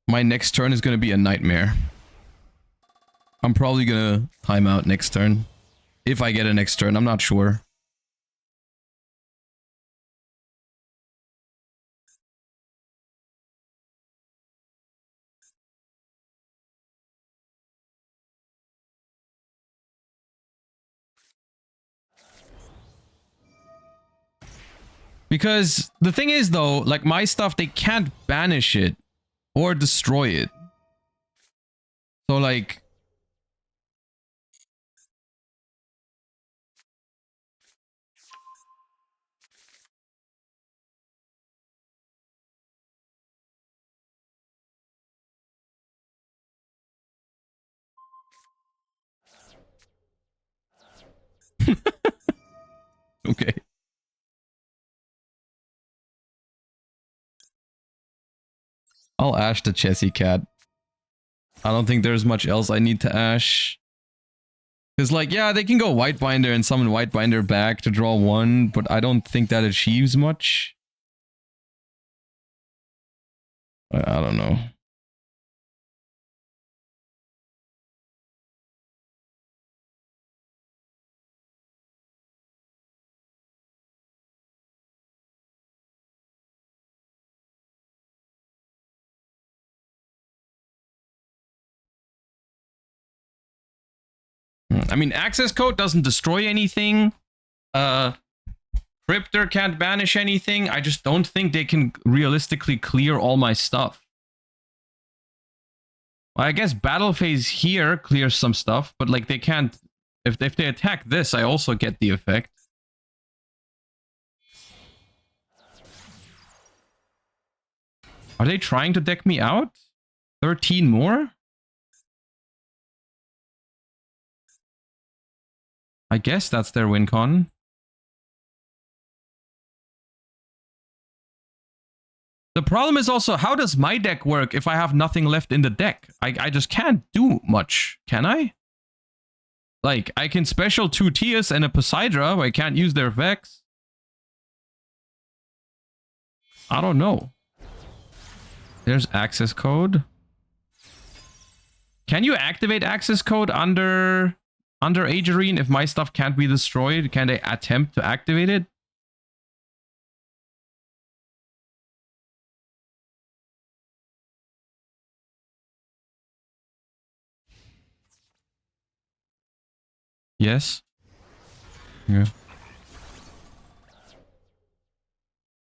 My next turn is going to be a nightmare. I'm probably going to time out next turn. If I get a next turn, I'm not sure. Because the thing is, though, like my stuff, they can't banish it or destroy it. So, like... Okay. I'll Ash the Chessy Cat. I don't think there's much else I need to Ash. Because, like, yeah, they can go Whitebinder and summon Whitebinder back to draw one, but I don't think that achieves much. I don't know. I mean, access code doesn't destroy anything. Cryptor can't banish anything. I just don't think they can realistically clear all my stuff. Well, I guess Battle Phase here clears some stuff, but like they can't... If they attack this, I also get the effect. Are they trying to deck me out? 13 more? I guess that's their win con. The problem is also, how does my deck work if I have nothing left in the deck? I just can't do much, can I? Like, I can special 2 Tias and a Poseidra, but I can't use their Vex. I don't know. There's access code. Can you activate access code under Agerine if my stuff can't be destroyed? Can they attempt to activate it? Yes. Yeah.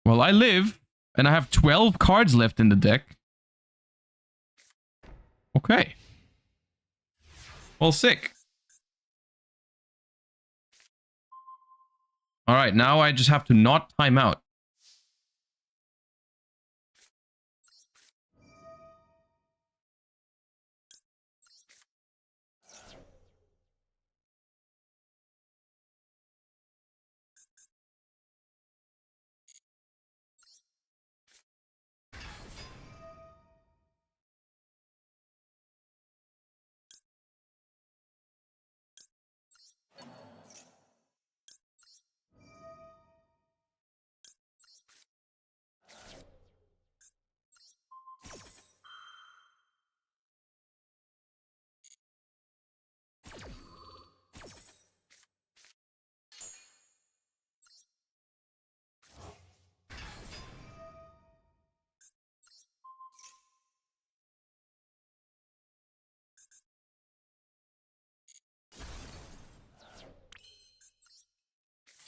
Well, I live, and I have 12 cards left in the deck. Okay. Well, sick. Alright, now I just have to not time out.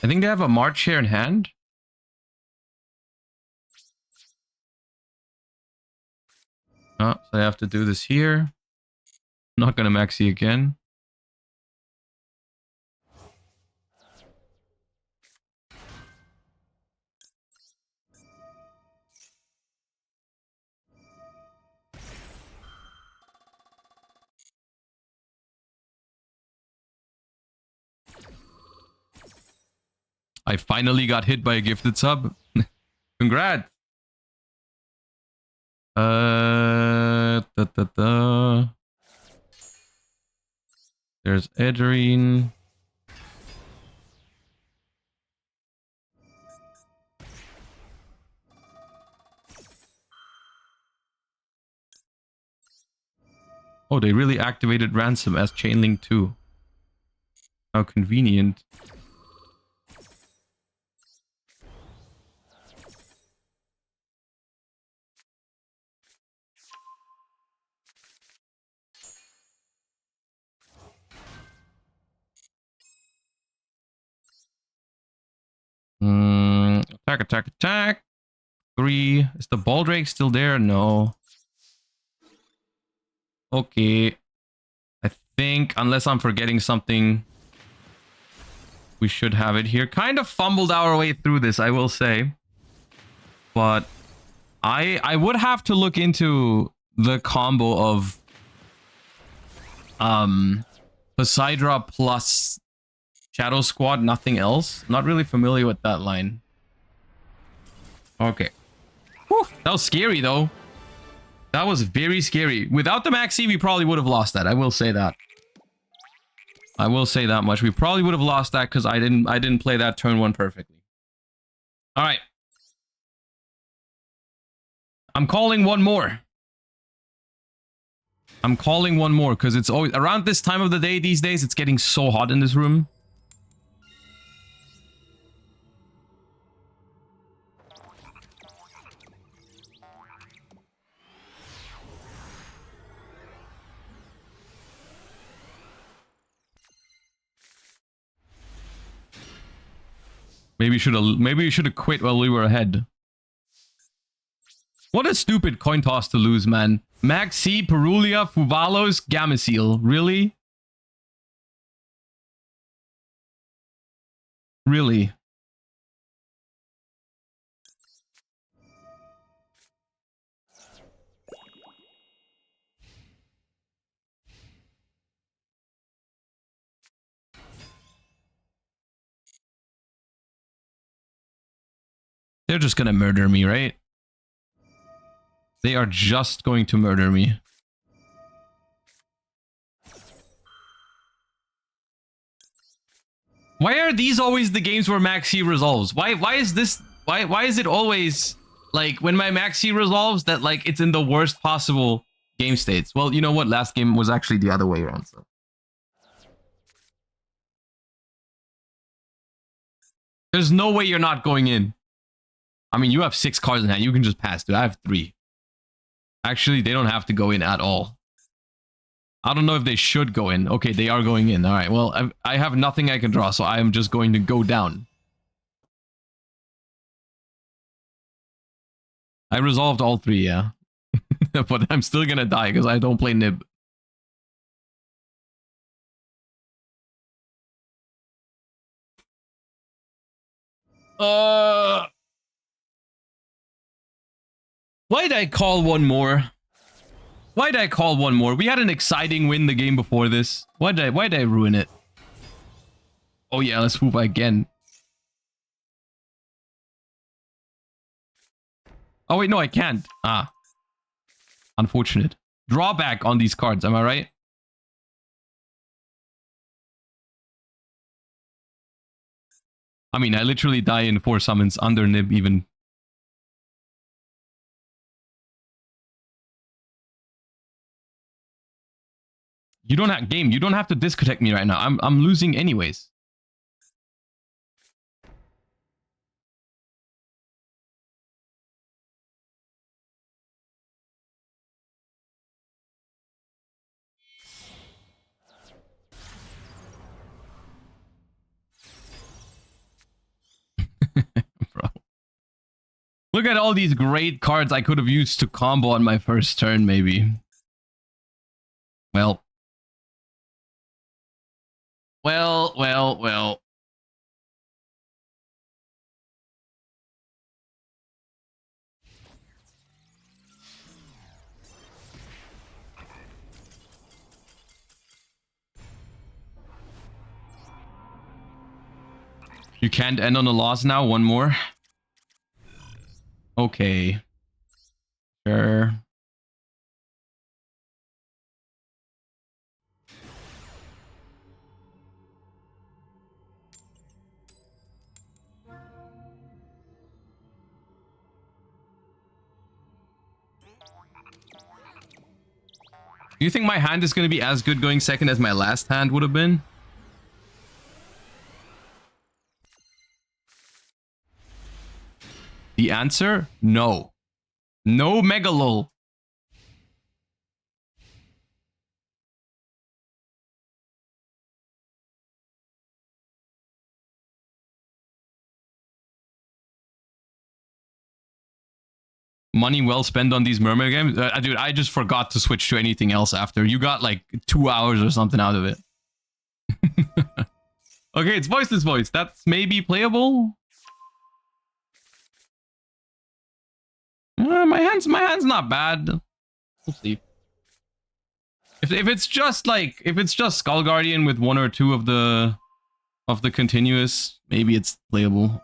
I think they have a March here in hand. Oh, so I have to do this here. Not gonna maxi again. I finally got hit by a gifted sub. Congrats. There's Edgerine. Oh, they really activated Ransom as Chainlink 2. How convenient. Attack, attack, attack. 3. Is the Baldrake still there? No. Okay. I think, unless I'm forgetting something, we should have it here. Kind of fumbled our way through this, I will say. But I would have to look into the combo of Poseidra plus Shadow Squad, nothing else. Not really familiar with that line. Okay. Whew, that was scary though. That was very scary. Without the maxi, we probably would have lost that. I will say that. I will say that much. We probably would have lost that because I didn't play that turn 1 perfectly. All right. I'm calling one more. I'm calling one more because it's always around this time of the day these days. It's getting so hot in this room. Maybe you should have quit while we were ahead. What a stupid coin toss to lose, man. Maxi, Perulia, Fuvalos, Gameciel. Really? Really? They're just gonna murder me, right? They are just going to murder me. Why are these always the games where Maxi resolves? Why is this why is it always like when my Maxi resolves that like it's in the worst possible game states? Well, you know what? Last game was actually the other way around, so. There's no way you're not going in. I mean, you have 6 cards in hand. You can just pass, dude. I have 3. Actually, they don't have to go in at all. I don't know if they should go in. Okay, they are going in. All right, well, I have nothing I can draw, so I am just going to go down. I resolved all 3, yeah. But I'm still gonna die because I don't play Nib. Why'd I call one more? Why'd I call one more? We had an exciting win the game before this. Why'd I ruin it? Oh yeah, let's move again. Oh wait, no, I can't. Ah. Unfortunate. Drawback on these cards, am I right? I mean, I literally die in 4 summons under Nib even. You don't have game. You don't have to disconnect me right now. I'm losing anyways. Look at all these great cards I could have used to combo on my first turn, maybe. Well. Well. You can't end on a loss now. One more. Okay. Sure. Do you think my hand is going to be as good going second as my last hand would have been? The answer? No. No Megalol. Money well spent on these mermaid games. Dude, I just forgot to switch to anything else after. You got like 2 hours or something out of it. Okay, it's voice. That's maybe playable. My hand's not bad. We'll see. If it's just Skull Guardian with 1 or 2 of the continuous, maybe it's playable.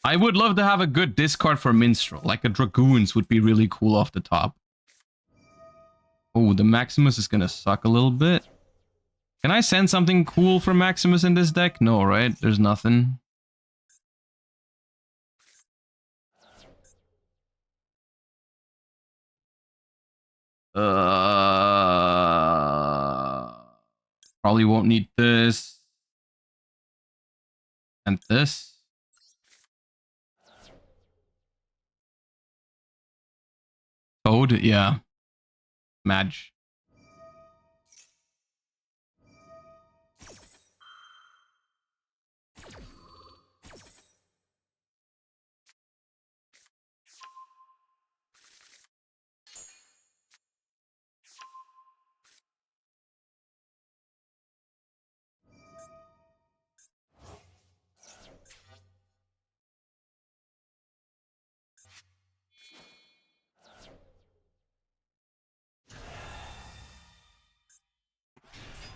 I would love to have a good discard for Minstrel. Like a Dragoons would be really cool off the top. Oh, the Maximus is gonna suck a little bit. Can I send something cool for Maximus in this deck? No, right? There's nothing. Probably won't need this. And this. Code, yeah. Madge.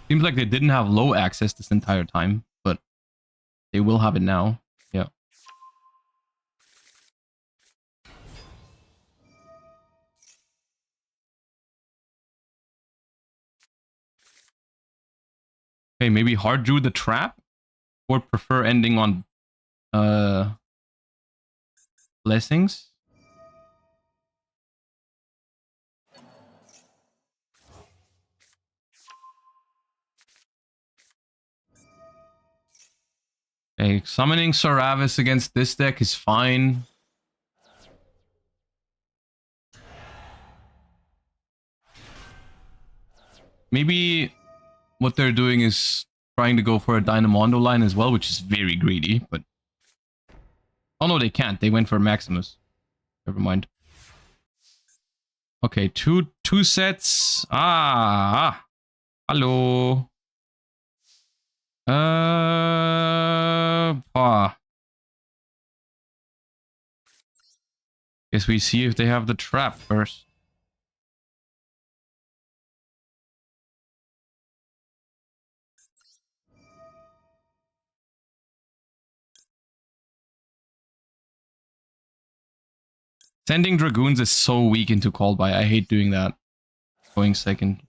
Seems like they didn't have low access this entire time, but they will have it now. Yeah. Okay, maybe hard drew the trap, or prefer ending on blessings. Okay, summoning Saravis against this deck is fine. Maybe what they're doing is trying to go for a Dynamondo line as well, which is very greedy, but... Oh no, they can't. They went for Maximus. Never mind. Okay, two sets. Hello. Guess we see if they have the trap first. Sending Dragoons is so weak into call by. I hate doing that. Going second.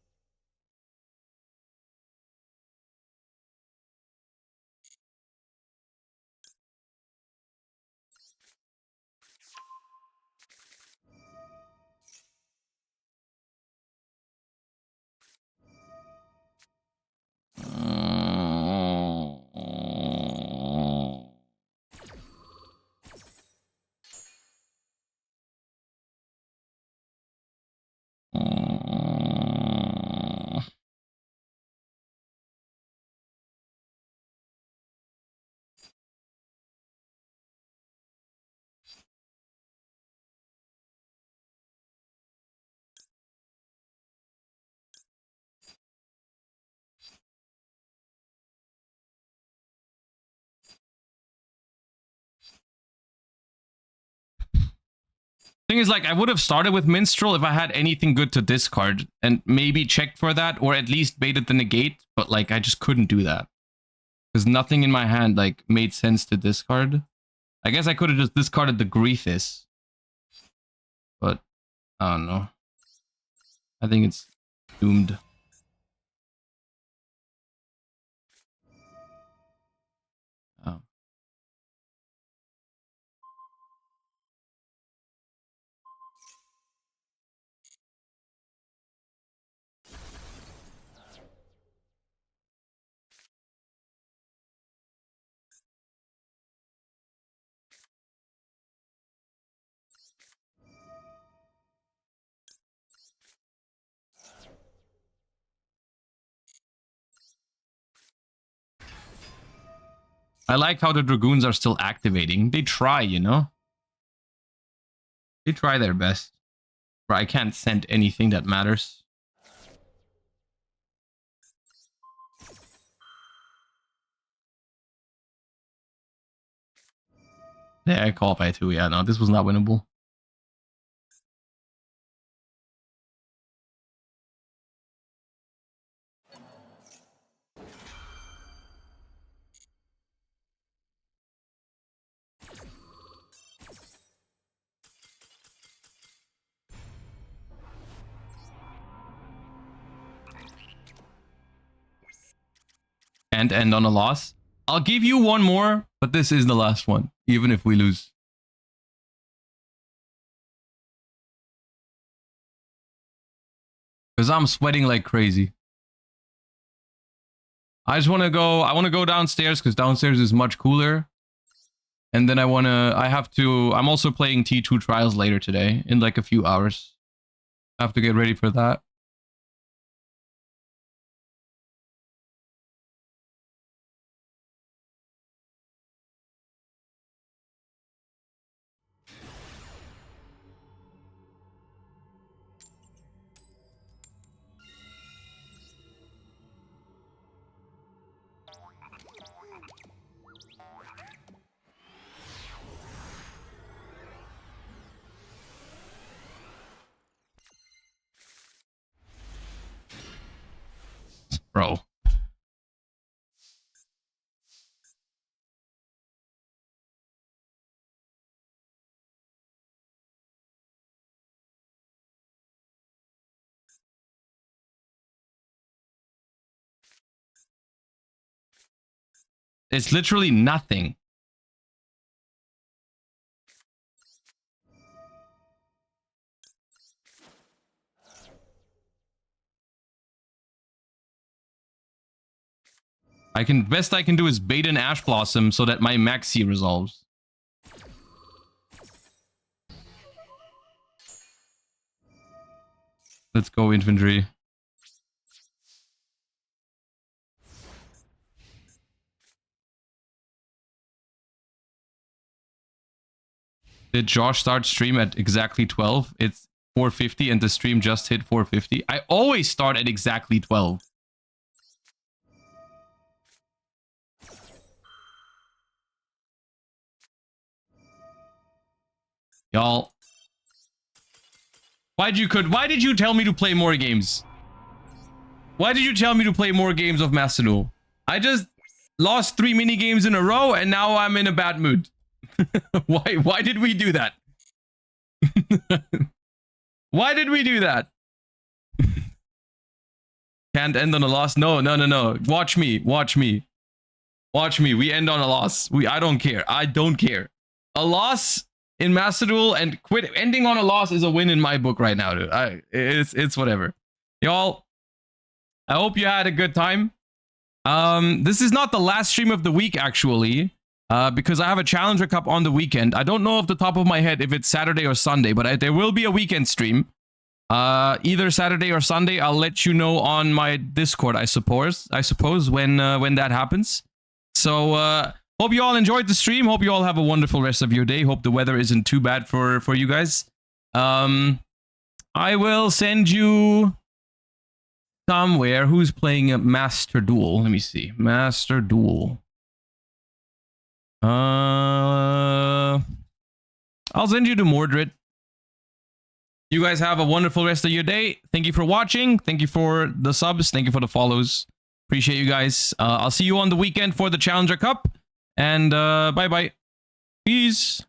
Thing is, like, I would have started with Minstrel if I had anything good to discard and maybe checked for that or at least baited the negate, but like I just couldn't do that because nothing in my hand like made sense to discard. I guess I could have just discarded the Griefis, but I don't know. I think it's doomed. Oh. I like how the Dragoons are still activating. They try, you know? They try their best. But I can't send anything that matters. Yeah, I call by 2. Yeah, no, this was not winnable. And end on a loss. I'll give you one more, but this is the last one, even if we lose. Because I'm sweating like crazy. I just want to go, I want to go downstairs because downstairs is much cooler. And then I'm also playing T2 Trials later today in like a few hours. I have to get ready for that. Bro. It's literally nothing. Best I can do is bait an Ash Blossom so that my Maxi resolves. Let's go infantry. Did Josh start stream at exactly 12? It's 4:50 and the stream just hit 4:50. I always start at exactly 12. Y'all. Why did you tell me to play more games? Why did you tell me to play more games of Macedon? I just lost 3 mini games in a row and now I'm in a bad mood. Why did we do that? Why did we do that? Can't end on a loss. No. Watch me. We end on a loss. I don't care. A loss in Macedon and ending on a loss is a win in my book right now, dude. It's whatever. Y'all, I hope you had a good time. This is not the last stream of the week, actually. Because I have a Challenger Cup on the weekend. I don't know off the top of my head if it's Saturday or Sunday, but there will be a weekend stream. Either Saturday or Sunday. I'll let you know on my Discord, I suppose when that happens. So hope you all enjoyed the stream. Hope you all have a wonderful rest of your day. Hope the weather isn't too bad for you guys. I will send you somewhere. Who's playing a Master Duel? Let me see. Master Duel. I'll send you to Mordred. You guys have a wonderful rest of your day. Thank you for watching. Thank you for the subs. Thank you for the follows. Appreciate you guys. I'll see you on the weekend for the Challenger Cup. And bye-bye. Peace.